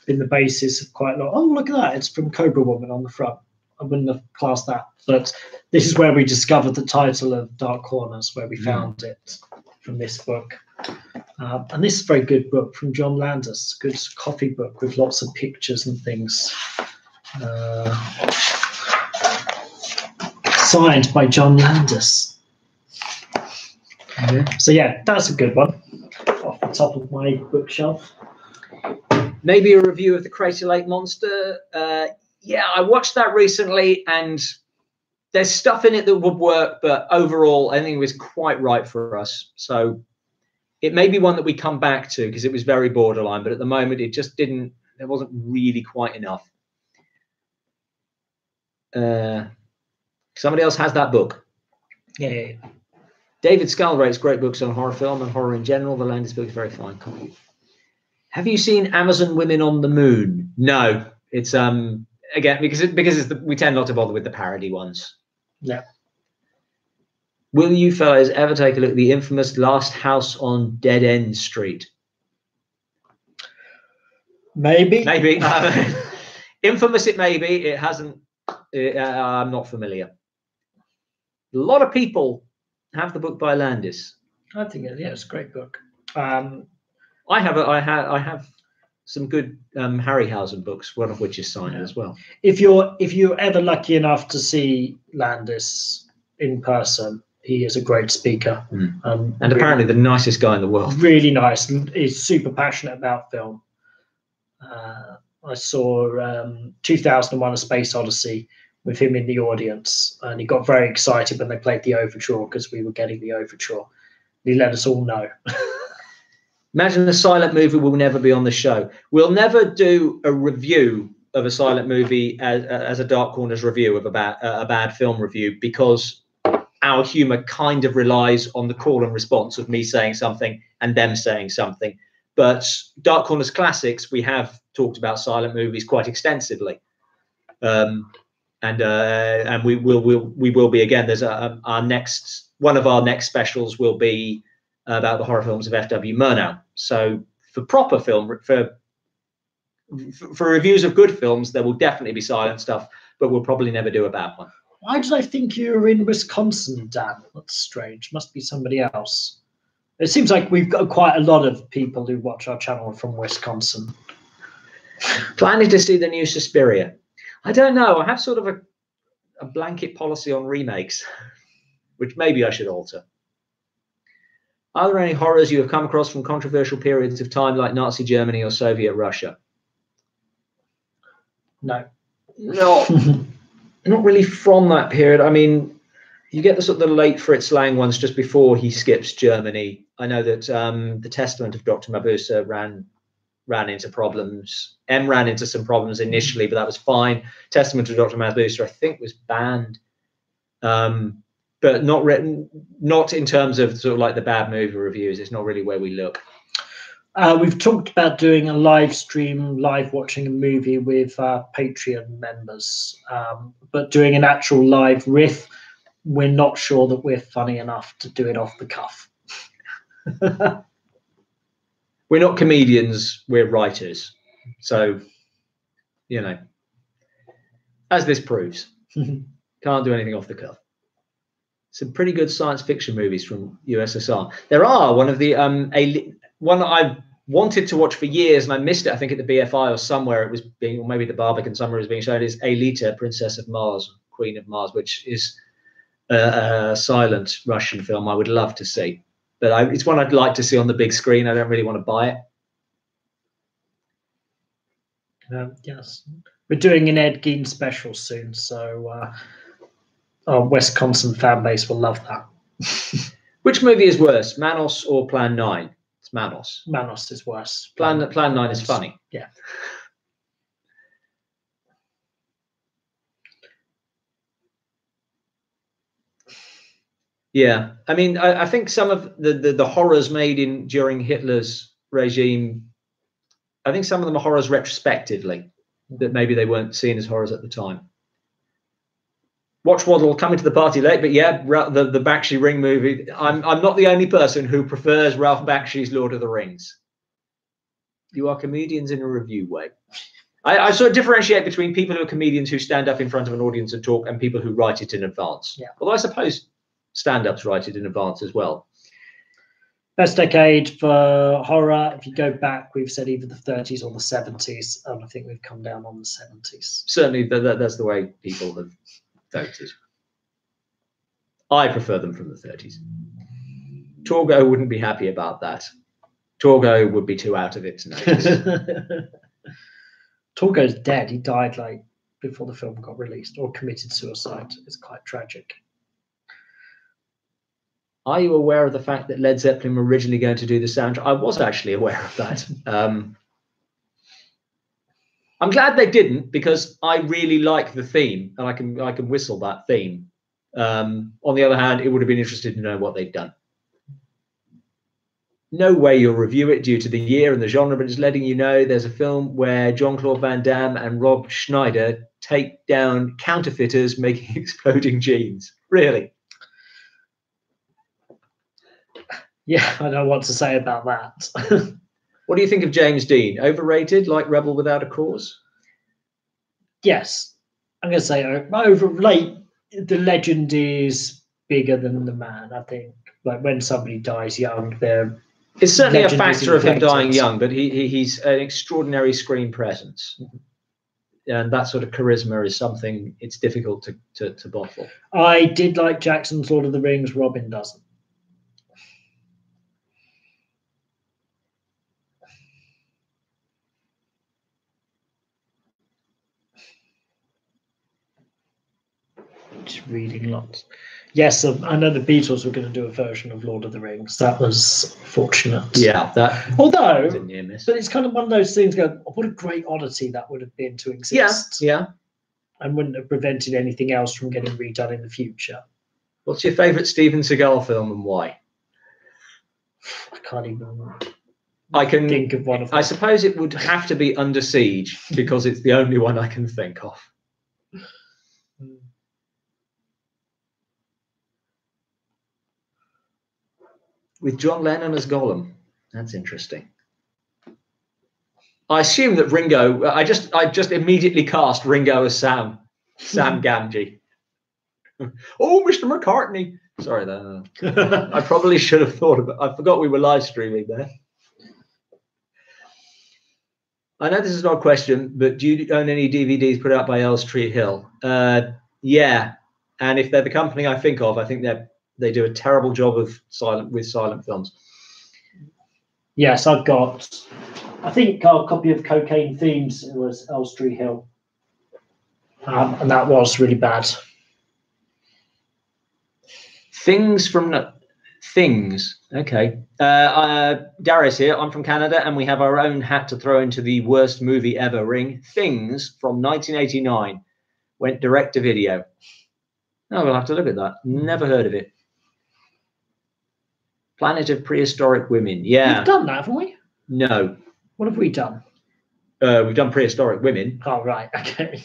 been the basis of quite a lot. Oh, look at that. It's from Cobra Woman on the front. I wouldn't have classed that. But this is where we discovered the title of Dark Corners, where we found it from this book. And this is a very good book from John Landis. Good coffee book with lots of pictures and things. Signed by John Landis. So yeah, that's a good one. Off the top of my bookshelf. Maybe a review of the Crater Lake Monster. Yeah, I watched that recently, and there's stuff in it that would work, but overall, I think it was quite right for us. So it may be one that we come back to because it was very borderline, but at the moment, it just didn't. There wasn't really quite enough. Somebody else has that book. Yeah. David Scull writes great books on horror film and horror in general. The Landis book is very fine. Have you seen Amazon Women on the Moon? No, it's again because we tend not to bother with the parody ones. Yeah. Will you fellas ever take a look at the infamous Last House on Dead End Street? Maybe. Maybe. Infamous it may be. It hasn't. I'm not familiar. A lot of people have the book by Landis. I think it's a great book. I have some good Harryhausen books, one of which is signed as well. If you're ever lucky enough to see Landis in person, he is a great speaker. And really, apparently the nicest guy in the world. Really nice. He's super passionate about film. I saw 2001: A Space Odyssey with him in the audience, and he got very excited when they played the overture because we were getting the overture. He let us all know. Imagine a silent movie will never be on the show. We'll never do a review of a silent movie as a Dark Corners review of a bad film review, because our humor kind of relies on the call and response of me saying something and them saying something. But Dark Corners Classics, we have talked about silent movies quite extensively. And we will be again. There's one of our next specials will be about the horror films of F.W. Murnau. So for proper film, for reviews of good films, there will definitely be silent stuff, but we'll probably never do a bad one. Why did I think you were in Wisconsin, Dan? That's strange. Must be somebody else. It seems like we've got quite a lot of people who watch our channel from Wisconsin. Planning to see the new Suspiria. I don't know. I have sort of a blanket policy on remakes, which maybe I should alter. Are there any horrors you have come across from controversial periods of time like Nazi Germany or Soviet Russia? No. Not really from that period. I mean, you get the sort of the late Fritz Lang ones just before he skips Germany. I know that the Testament of Dr. Mabuse ran into problems. Ran into some problems initially, but that was fine. Testament of Dr. Mabuse, I think, was banned. But not in terms of sort of like the bad movie reviews. It's not really where we look. We've talked about doing a live stream, live watching a movie with Patreon members, but doing an actual live riff, we're not sure that we're funny enough to do it off the cuff. We're not comedians, we're writers. So, you know, as this proves, can't do anything off the cuff. Some pretty good science fiction movies from USSR. There are one of the one that I've wanted to watch for years and I missed it. I think at the BFI or somewhere it was being, or maybe the Barbican somewhere was being shown. Is Aelita, Princess of Mars, Queen of Mars, which is a silent Russian film I would love to see. But it's one I'd like to see on the big screen. I don't really want to buy it. Yes, we're doing an Ed Gein special soon, so our Wisconsin fan base will love that. Which movie is worse, Manos or Plan 9? It's Manos. Manos is worse. Plan 9 is funny. Yeah. Yeah, I mean, I think some of the horrors made during Hitler's regime, I think some of them are horrors retrospectively, that maybe they weren't seen as horrors at the time. Watch Waddle coming to the party late, but yeah, the Bakshi Ring movie. I'm not the only person who prefers Ralph Bakshi's Lord of the Rings. You are comedians in a review way. I sort of differentiate between people who are comedians who stand up in front of an audience and talk, and people who write it in advance. Yeah. Although I suppose stand-ups write it in advance as well. Best decade for horror, if you go back, we've said either the 30s or the 70s, and I think we've come down on the 70s. Certainly, that's the way people have voted. I prefer them from the 30s. Torgo wouldn't be happy about that. Torgo would be too out of it to notice. Torgo's dead. He died like before the film got released, or committed suicide. It's quite tragic. Are you aware of the fact that Led Zeppelin were originally going to do the soundtrack? I was actually aware of that. I'm glad they didn't, because I really like the theme and I can whistle that theme. On the other hand, it would have been interesting to know what they'd done. No way you'll review it due to the year and the genre, but just letting you know there's a film where Jean-Claude Van Damme and Rob Schneider take down counterfeiters making exploding jeans. Really? Yeah, I don't know what to say about that. What do you think of James Dean? Overrated, like Rebel Without a Cause? Yes, I'm going to say overrated. The legend is bigger than the man, I think. Like when somebody dies young, it's certainly a factor of him dying young, but he's an extraordinary screen presence. And that sort of charisma is something it's difficult to bottle. I did like Jackson's Lord of the Rings. Robin doesn't. Just reading lots. Yes, I know the Beatles were going to do a version of Lord of the Rings. That was fortunate. Yeah, that. Although, was a near miss. but it's kind of one of those things. Go, what a great oddity that would have been to exist. Yeah. And wouldn't have prevented anything else from getting redone in the future. What's your favourite Steven Seagal film and why? I can't even. I can think of one of them. I suppose it would have to be Under Siege because it's the only one I can think of. With John Lennon as Gollum. That's interesting. I assume that Ringo. I just immediately cast Ringo as Sam Gamgee. Oh, Mr. McCartney. Sorry, that I probably should have thought of it. I forgot we were live streaming there. I know this is not a question, but do you own any DVDs put out by Elstree Hill? Yeah, and if they're the company I think of, I think they do a terrible job of silent films. Yes, I've got. I think a copy of Cocaine Themes was Elstree Hill, and that was really bad. Things. Okay. Darius here. I'm from Canada, and we have our own hat to throw into the worst movie ever ring. Things from 1989 went direct to video. Oh, we'll have to look at that. Never heard of it. Planet of Prehistoric Women. Yeah. We've done that, haven't we? No. What have we done? We've done Prehistoric Women. Oh, right. Okay.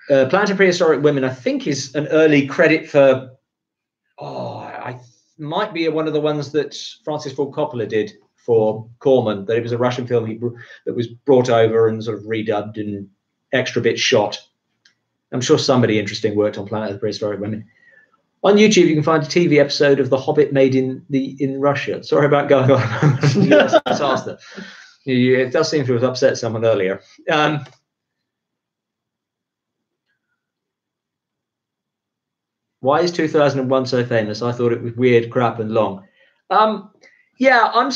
Planet of Prehistoric Women, I think, is an early credit for. I might be one of the ones that Francis Ford Coppola did for Corman. That it was a Russian film that was brought over and sort of redubbed and extra bits shot. I'm sure somebody interesting worked on Planet of the Prehistoric Women. On YouTube, you can find a TV episode of The Hobbit made in Russia. Sorry about going on. Disaster. It does seem to have upset someone earlier. Why is 2001 so famous? I thought it was weird, crap, and long. Yeah, I'm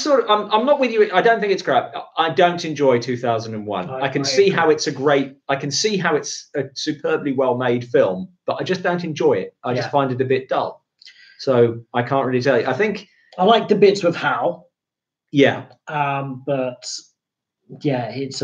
not with you. I don't think it's crap. I don't enjoy 2001. I can see how it's a superbly well-made film, but I just don't enjoy it. I just find it a bit dull. So I can't really tell you. I think I like the bits with Hal. Yeah. But yeah, it's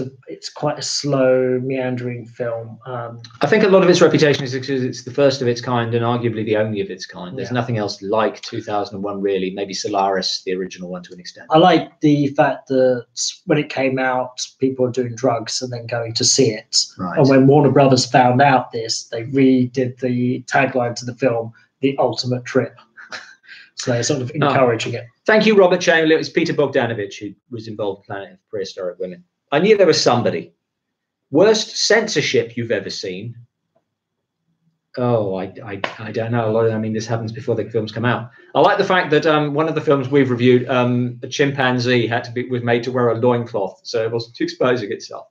quite a slow, meandering film. I think a lot of its reputation is because it's the first of its kind and arguably the only of its kind. There's nothing else like 2001, really. Maybe Solaris, the original one, to an extent. I like the fact that when it came out, people were doing drugs and then going to see it. Right. And when Warner Brothers found out this, they redid the tagline to the film, "The Ultimate Trip." So they're sort of encouraging it. Thank you, Robert Chamberlain. It was Peter Bogdanovich who was involved in Planet of Prehistoric Women. I knew there was somebody. Worst censorship you've ever seen? Oh, I don't know. I mean, this happens before the films come out. I like the fact that one of the films we've reviewed, a chimpanzee was made to wear a loincloth, so it wasn't exposing itself.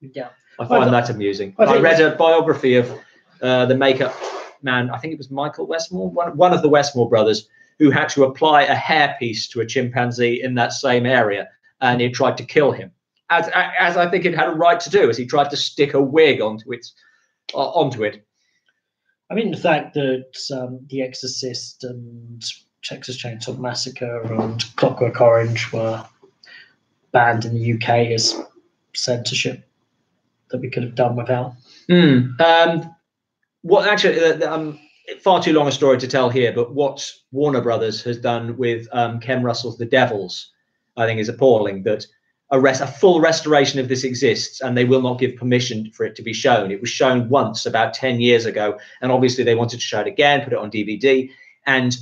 Yeah, I find that amusing. I read a biography of the makeup man. I think it was Michael Westmore, one of the Westmore brothers, who had to apply a hairpiece to a chimpanzee in that same area, and he tried to kill him, as I think it had a right to do, as he tried to stick a wig onto it. I mean, the fact that The Exorcist and Texas Chainsaw Massacre and Clockwork Orange were banned in the UK is censorship that we could have done without. Far too long a story to tell here, but what Warner Brothers has done with Ken Russell's The Devils, I think, is appalling. That a full restoration of this exists, and they will not give permission for it to be shown. It was shown once about 10 years ago, and obviously they wanted to show it again, put it on DVD. And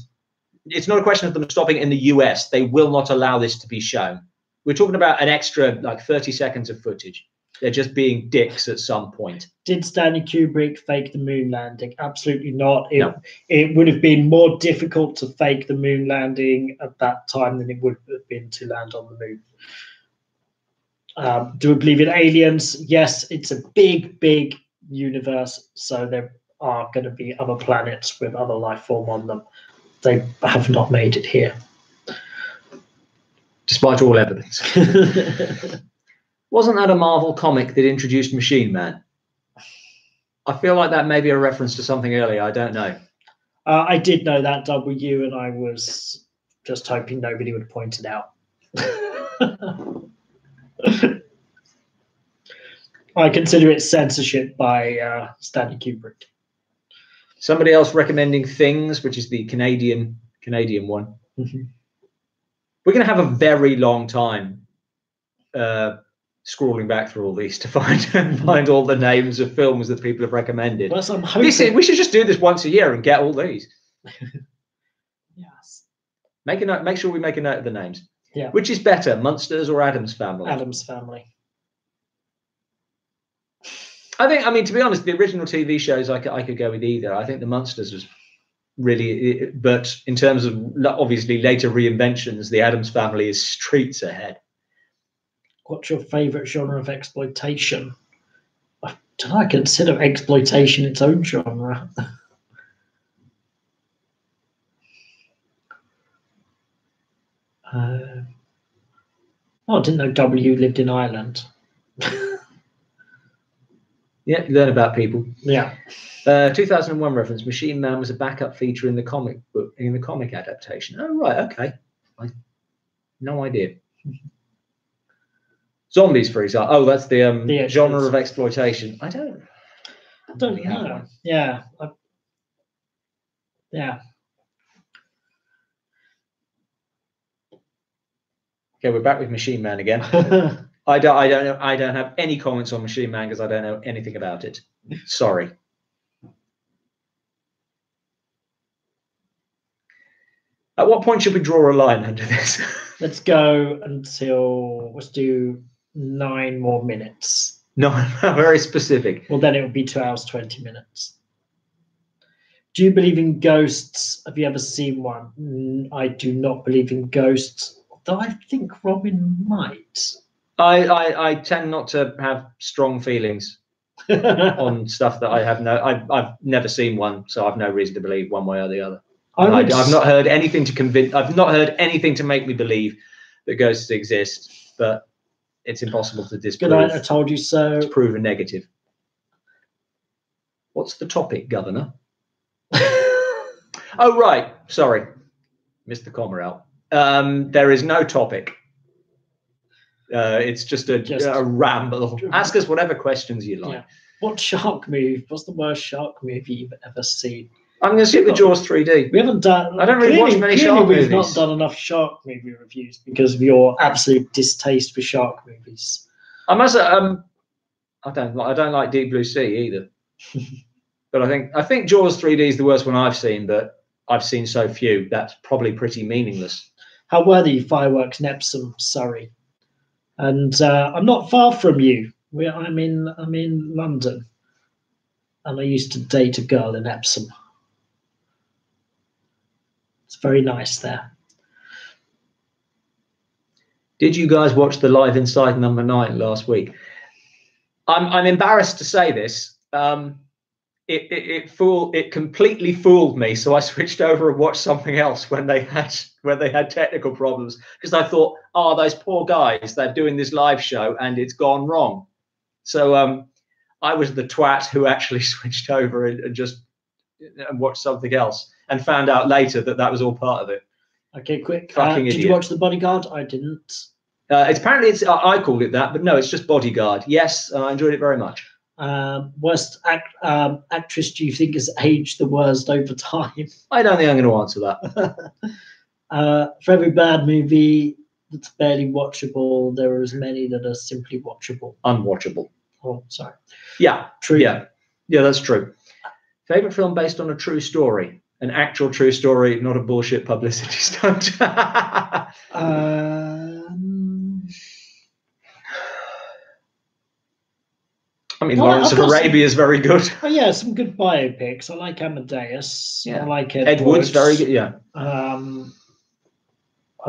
it's not a question of them stopping in the US. They will not allow this to be shown. We're talking about an extra like 30 seconds of footage. They're just being dicks at some point. Did Stanley Kubrick fake the moon landing? Absolutely not. No. It would have been more difficult to fake the moon landing at that time than it would have been to land on the moon. Do we believe in aliens? Yes, it's a big, big universe, so there are going to be other planets with other life form on them. They have not made it here. Despite all evidence. Wasn't that a Marvel comic that introduced Machine Man? I feel like that may be a reference to something earlier. I don't know. I did know that W, and I was just hoping nobody would point it out. I consider it censorship by Stanley Kubrick. Somebody else recommending Things, which is the Canadian one. Mm-hmm. We're going to have a very long time scrolling back through all these to find all the names of films that people have recommended. Well, I'm hoping... we should just do this once a year and get all these. Yes. Make a note. Make sure we make a note of the names. Yeah. Which is better, Munsters or Addams Family? Addams Family. I mean, to be honest, the original TV shows I could go with either. I think the Munsters was really, but in terms of obviously later reinventions, the Addams Family is streets ahead. What's your favourite genre of exploitation? I consider exploitation its own genre. I didn't know W lived in Ireland. Yeah, you learn about people. Yeah. 2001 reference. Machine Man was a backup feature in the comic book, in the comic adaptation. Oh right, okay. No idea. Zombies, for example. Oh, that's the genre of exploitation. I don't know. Yeah. Yeah. Okay, we're back with Machine Man again. I don't have any comments on Machine Man because I don't know anything about it. Sorry. At what point should we draw a line under this? Let's go until let's do 9 more minutes. No, very specific. Well, then it would be 2 hours 20 minutes. Do you believe in ghosts? Have you ever seen one? I do not believe in ghosts, though I think Robin might. I tend not to have strong feelings on stuff that I've never seen one, so I've no reason to believe one way or the other. I've not heard anything to convince. I've not heard anything to make me believe that ghosts exist, but it's impossible to disprove. Good night, I told you so. To prove a negative. What's the topic, Governor? Oh right, sorry, missed the comma out. There is no topic. It's just a ramble. Ask us whatever questions you like. Yeah. What shark movie? What's the worst shark movie you've ever seen? I'm going to stick with Jaws 3D. We haven't done. I don't really watch many shark movies. We've not done enough shark movie reviews because of your absolute distaste for shark movies. I must. I don't like Deep Blue Sea either. But I think Jaws 3D is the worst one I've seen. But I've seen so few that's probably pretty meaningless. How were the fireworks in Epsom, Surrey? And I'm not far from you. I'm in London, and I used to date a girl in Epsom. It's very nice there. Did you guys watch the Live Inside number 9 last week? I'm embarrassed to say this. It completely fooled me. So I switched over and watched something else when they had technical problems, because I thought, oh, those poor guys, they're doing this live show and it's gone wrong. So I was the twat who actually switched over and watched something else, and found out later that was all part of it. Okay, quick. Fucking did idiot. you watch The Bodyguard? I didn't. Apparently, I called it that, but no, it's just Bodyguard. Yes, I enjoyed it very much. Worst actress do you think has aged the worst over time? I don't think I'm going to answer that. For every bad movie that's barely watchable, there are as many that are simply watchable. Unwatchable. Oh, sorry. Yeah. True. Yeah, that's true. Favorite film based on a true story, an actual true story, not a bullshit publicity stunt. I mean, Lawrence of Arabia is very good. Oh yeah, some good biopics. I like Amadeus. Yeah. I like Ed Wood's very good. Yeah. I'm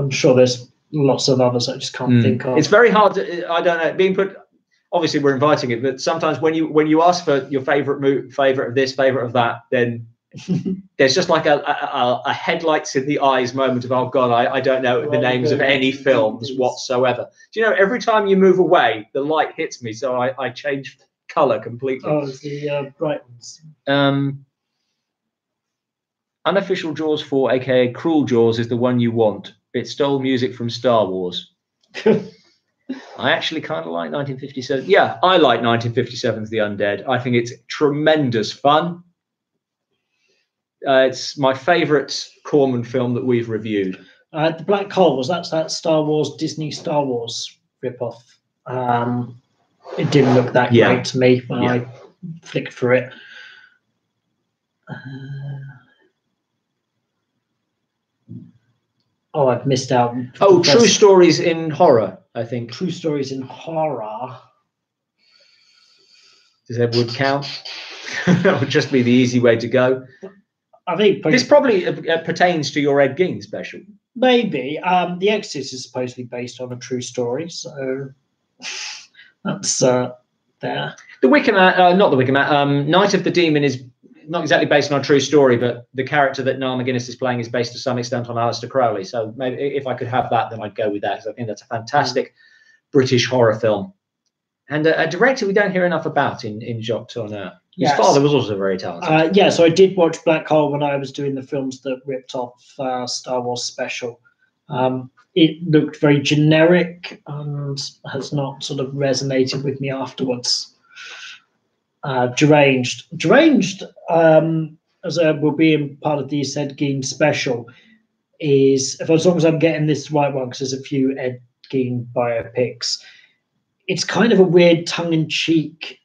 sure there's lots of others I just can't think of. It's very hard to. I don't know. Being put. Obviously, we're inviting it, but sometimes when you ask for your favorite of this, favorite of that, then there's just like a headlights in the eyes moment of, oh god, I don't know the names of any films whatsoever. Do you know, every time you move away, the light hits me, so I change color completely. Oh, it's the bright ones. Unofficial Jaws 4, aka Cruel Jaws, is the one you want. It stole music from Star Wars. I actually kind of like 1957. Yeah, I like 1957's The Undead. I think it's tremendous fun. It's my favorite Corman film that we've reviewed. The Black Hole, was that Star Wars, Disney Star Wars ripoff? It didn't look that great to me when I flicked through it. I've missed out. Oh, True Stories in Horror, I think. True Stories in Horror. Does Ed Wood count? That would just be the easy way to go. I think this probably pertains to your Ed Gein special. Maybe. The Exorcist is supposedly based on a true story, so that's there. The Wicker Man, not the Wicker Man. Night of the Demon is not exactly based on a true story, but the character that Niall McGuinness is playing is based to some extent on Aleister Crowley. So maybe if I could have that, then I'd go with that, because I think that's a fantastic British horror film. And a director we don't hear enough about in Jacques Tourneur. His father was also very talented. So I did watch Black Hole when I was doing the films that ripped off Star Wars special. It looked very generic and has not sort of resonated with me afterwards. Deranged, as will be in part of the Ed Gein special, is, as long as I'm getting this right one, because there's a few Ed Gein biopics, it's kind of a weird tongue-in-cheek,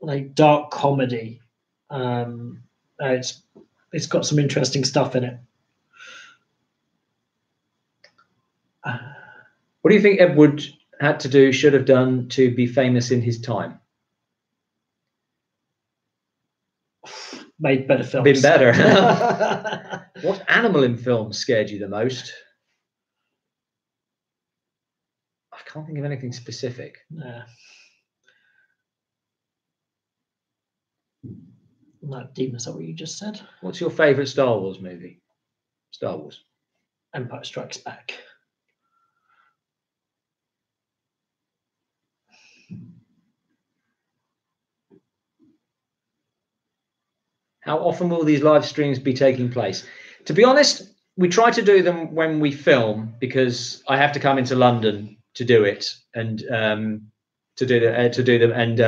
like dark comedy. It's got some interesting stuff in it. What do you think Ed Wood should have done to be famous in his time? Made better films. Been better. What animal in films scared you the most? I can't think of anything specific. Like Demon, is that what you just said? What's your favourite Star Wars movie? Star Wars. Empire Strikes Back. How often will these live streams be taking place? To be honest, we try to do them when we film, because I have to come into London to do it and to do them. And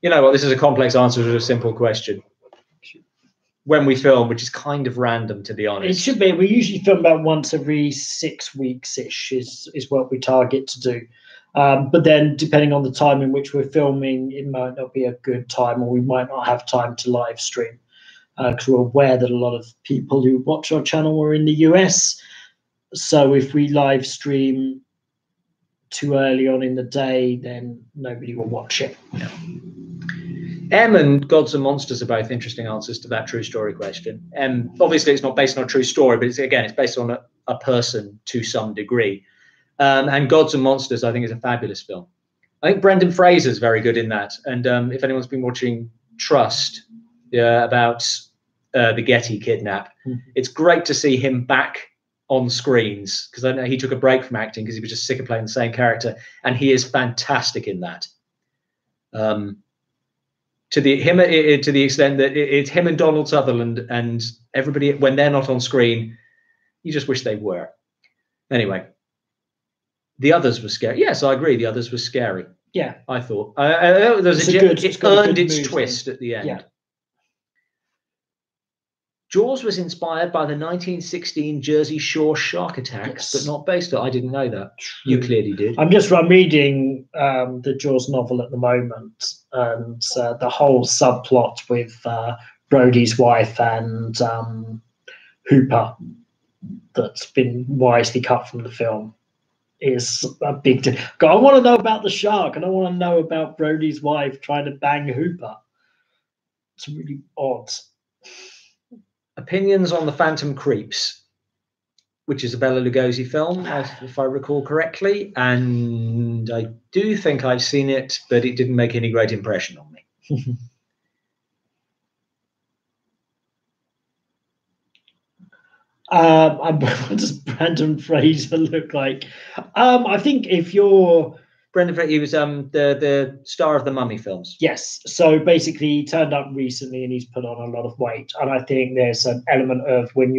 you know what, this is a complex answer to a simple question. When we film, which is kind of random, to be honest. It should be. We usually film about once every 6 weeks-ish is what we target to do. But then, depending on the time in which we're filming, it might not be a good time, or we might not have time to live stream, because we're aware that a lot of people who watch our channel are in the US. So if we live stream too early on in the day, then nobody will watch it. Yeah. M and Gods and Monsters are both interesting answers to that true story question. Obviously, it's not based on a true story, but it's based on a person to some degree. And Gods and Monsters, I think, is a fabulous film. I think Brendan Fraser's very good in that. And if anyone's been watching Trust, about the Getty kidnap, it's great to see him back on screens, because I know he took a break from acting because he was just sick of playing the same character, and he is fantastic in that. To the extent that it's him and Donald Sutherland, and everybody, when they're not on screen, you just wish they were. Anyway. The Others were scary. Yes, I agree. The Others were scary. Yeah, I thought it earned its twist at the end. Yeah. Jaws was inspired by the 1916 Jersey Shore shark attacks, but not based on. I didn't know that. True. You clearly did. I'm reading the Jaws novel at the moment, and the whole subplot with Brody's wife and Hooper, that's been wisely cut from the film, is a big deal. I want to know about the shark, and I want to know about Brody's wife trying to bang Hooper. It's really odd. Opinions on The Phantom Creeps, which is a Bela Lugosi film, if I recall correctly, and I do think I've seen it, but it didn't make any great impression on me. What does Brendan Fraser look like? I think if you're Brendan Fraser, he was the star of the Mummy films. Yes. So basically, he turned up recently and he's put on a lot of weight. And I think there's an element of when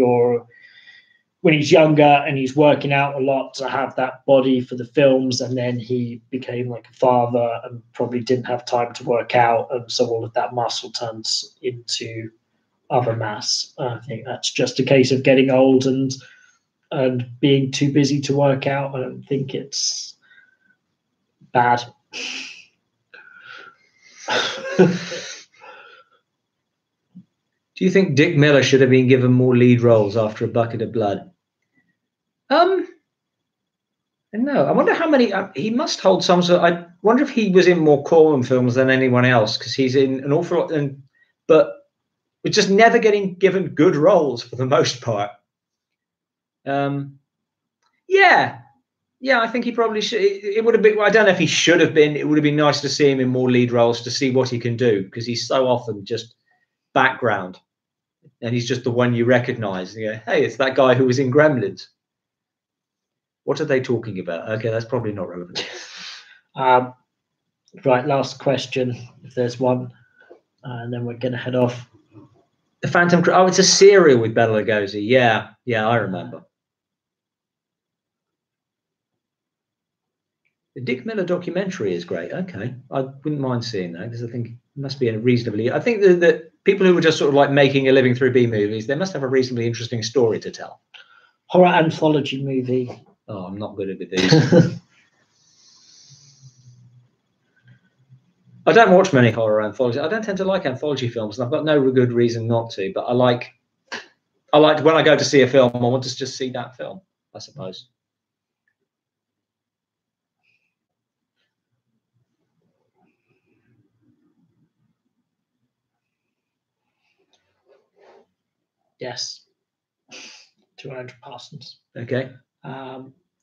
he's younger and he's working out a lot to have that body for the films, and then he became like a father and probably didn't have time to work out, and so all of that muscle turns into other mass. I think that's just a case of getting old and being too busy to work out. I don't think it's bad. Do you think Dick Miller should have been given more lead roles after A Bucket of Blood? No. I wonder how many. He must hold some sort. I wonder if he was in more Corman films than anyone else, because he's in an awful lot. But we're just never getting given good roles for the most part. Yeah. I think he probably should. It would have been. I don't know if he should have been. It would have been nice to see him in more lead roles to see what he can do, because he's so often just background. And he's just the one you recognize. You go, hey, it's that guy who was in Gremlins. What are they talking about? Okay, that's probably not relevant. Right, last question, if there's one, and then we're going to head off. The Phantom. Oh, it's a serial with Bela Lugosi. Yeah, I remember. The Dick Miller documentary is great. Okay, I wouldn't mind seeing that, because I think it must be a reasonably. I think that people who were just sort of like making a living through B movies, they must have a reasonably interesting story to tell. Horror anthology movie. Oh, I'm not good at these. I don't watch many horror anthologies. I don't tend to like anthology films, and I've got no good reason not to. But I like when I go to see a film, I want to just see that film, I suppose. Yes. 200 persons. Okay.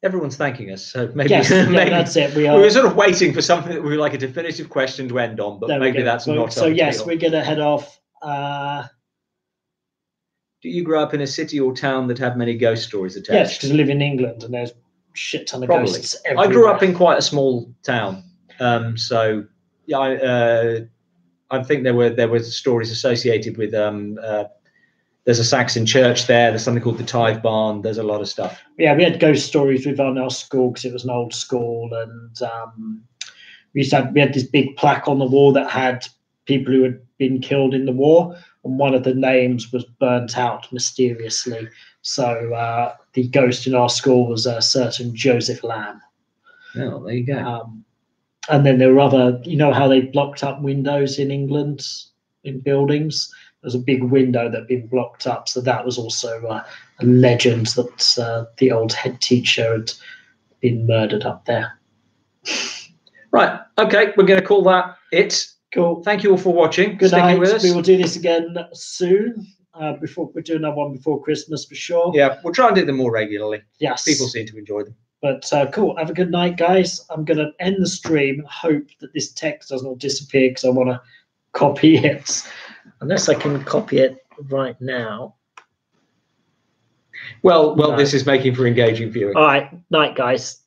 Everyone's thanking us, so maybe, yes, maybe that's it. We were sort of waiting for something that would be like a definitive question to end on, but maybe that's not. So yes, we're going to head off. Do you grow up in a city or town that have many ghost stories attached? Yes, because I live in England and there's shit ton of ghosts everywhere. I grew up in quite a small town, so yeah, I think there were stories associated with there's a Saxon church there. There's something called the Tithe Barn. There's a lot of stuff. Yeah, we had ghost stories within our school because it was an old school, and we had this big plaque on the wall that had people who had been killed in the war, and one of the names was burnt out mysteriously. So the ghost in our school was a certain Joseph Lamb. Oh, there you go. And then there were other, you know how they blocked up windows in England in buildings? There was a big window that had been blocked up. So that was also a legend that the old head teacher had been murdered up there. Right. Okay. We're going to call that it. Cool. Thank you all for watching. Good night. With us. We will do this again soon. Before we'll do another one before Christmas for sure. Yeah, we'll try and do them more regularly. Yes. People seem to enjoy them. But cool. Have a good night, guys. I'm going to end the stream. Hope that this text does not disappear because I want to copy it. Unless I can copy it right now. Well, no. This is making for engaging viewing. All right. Night, guys.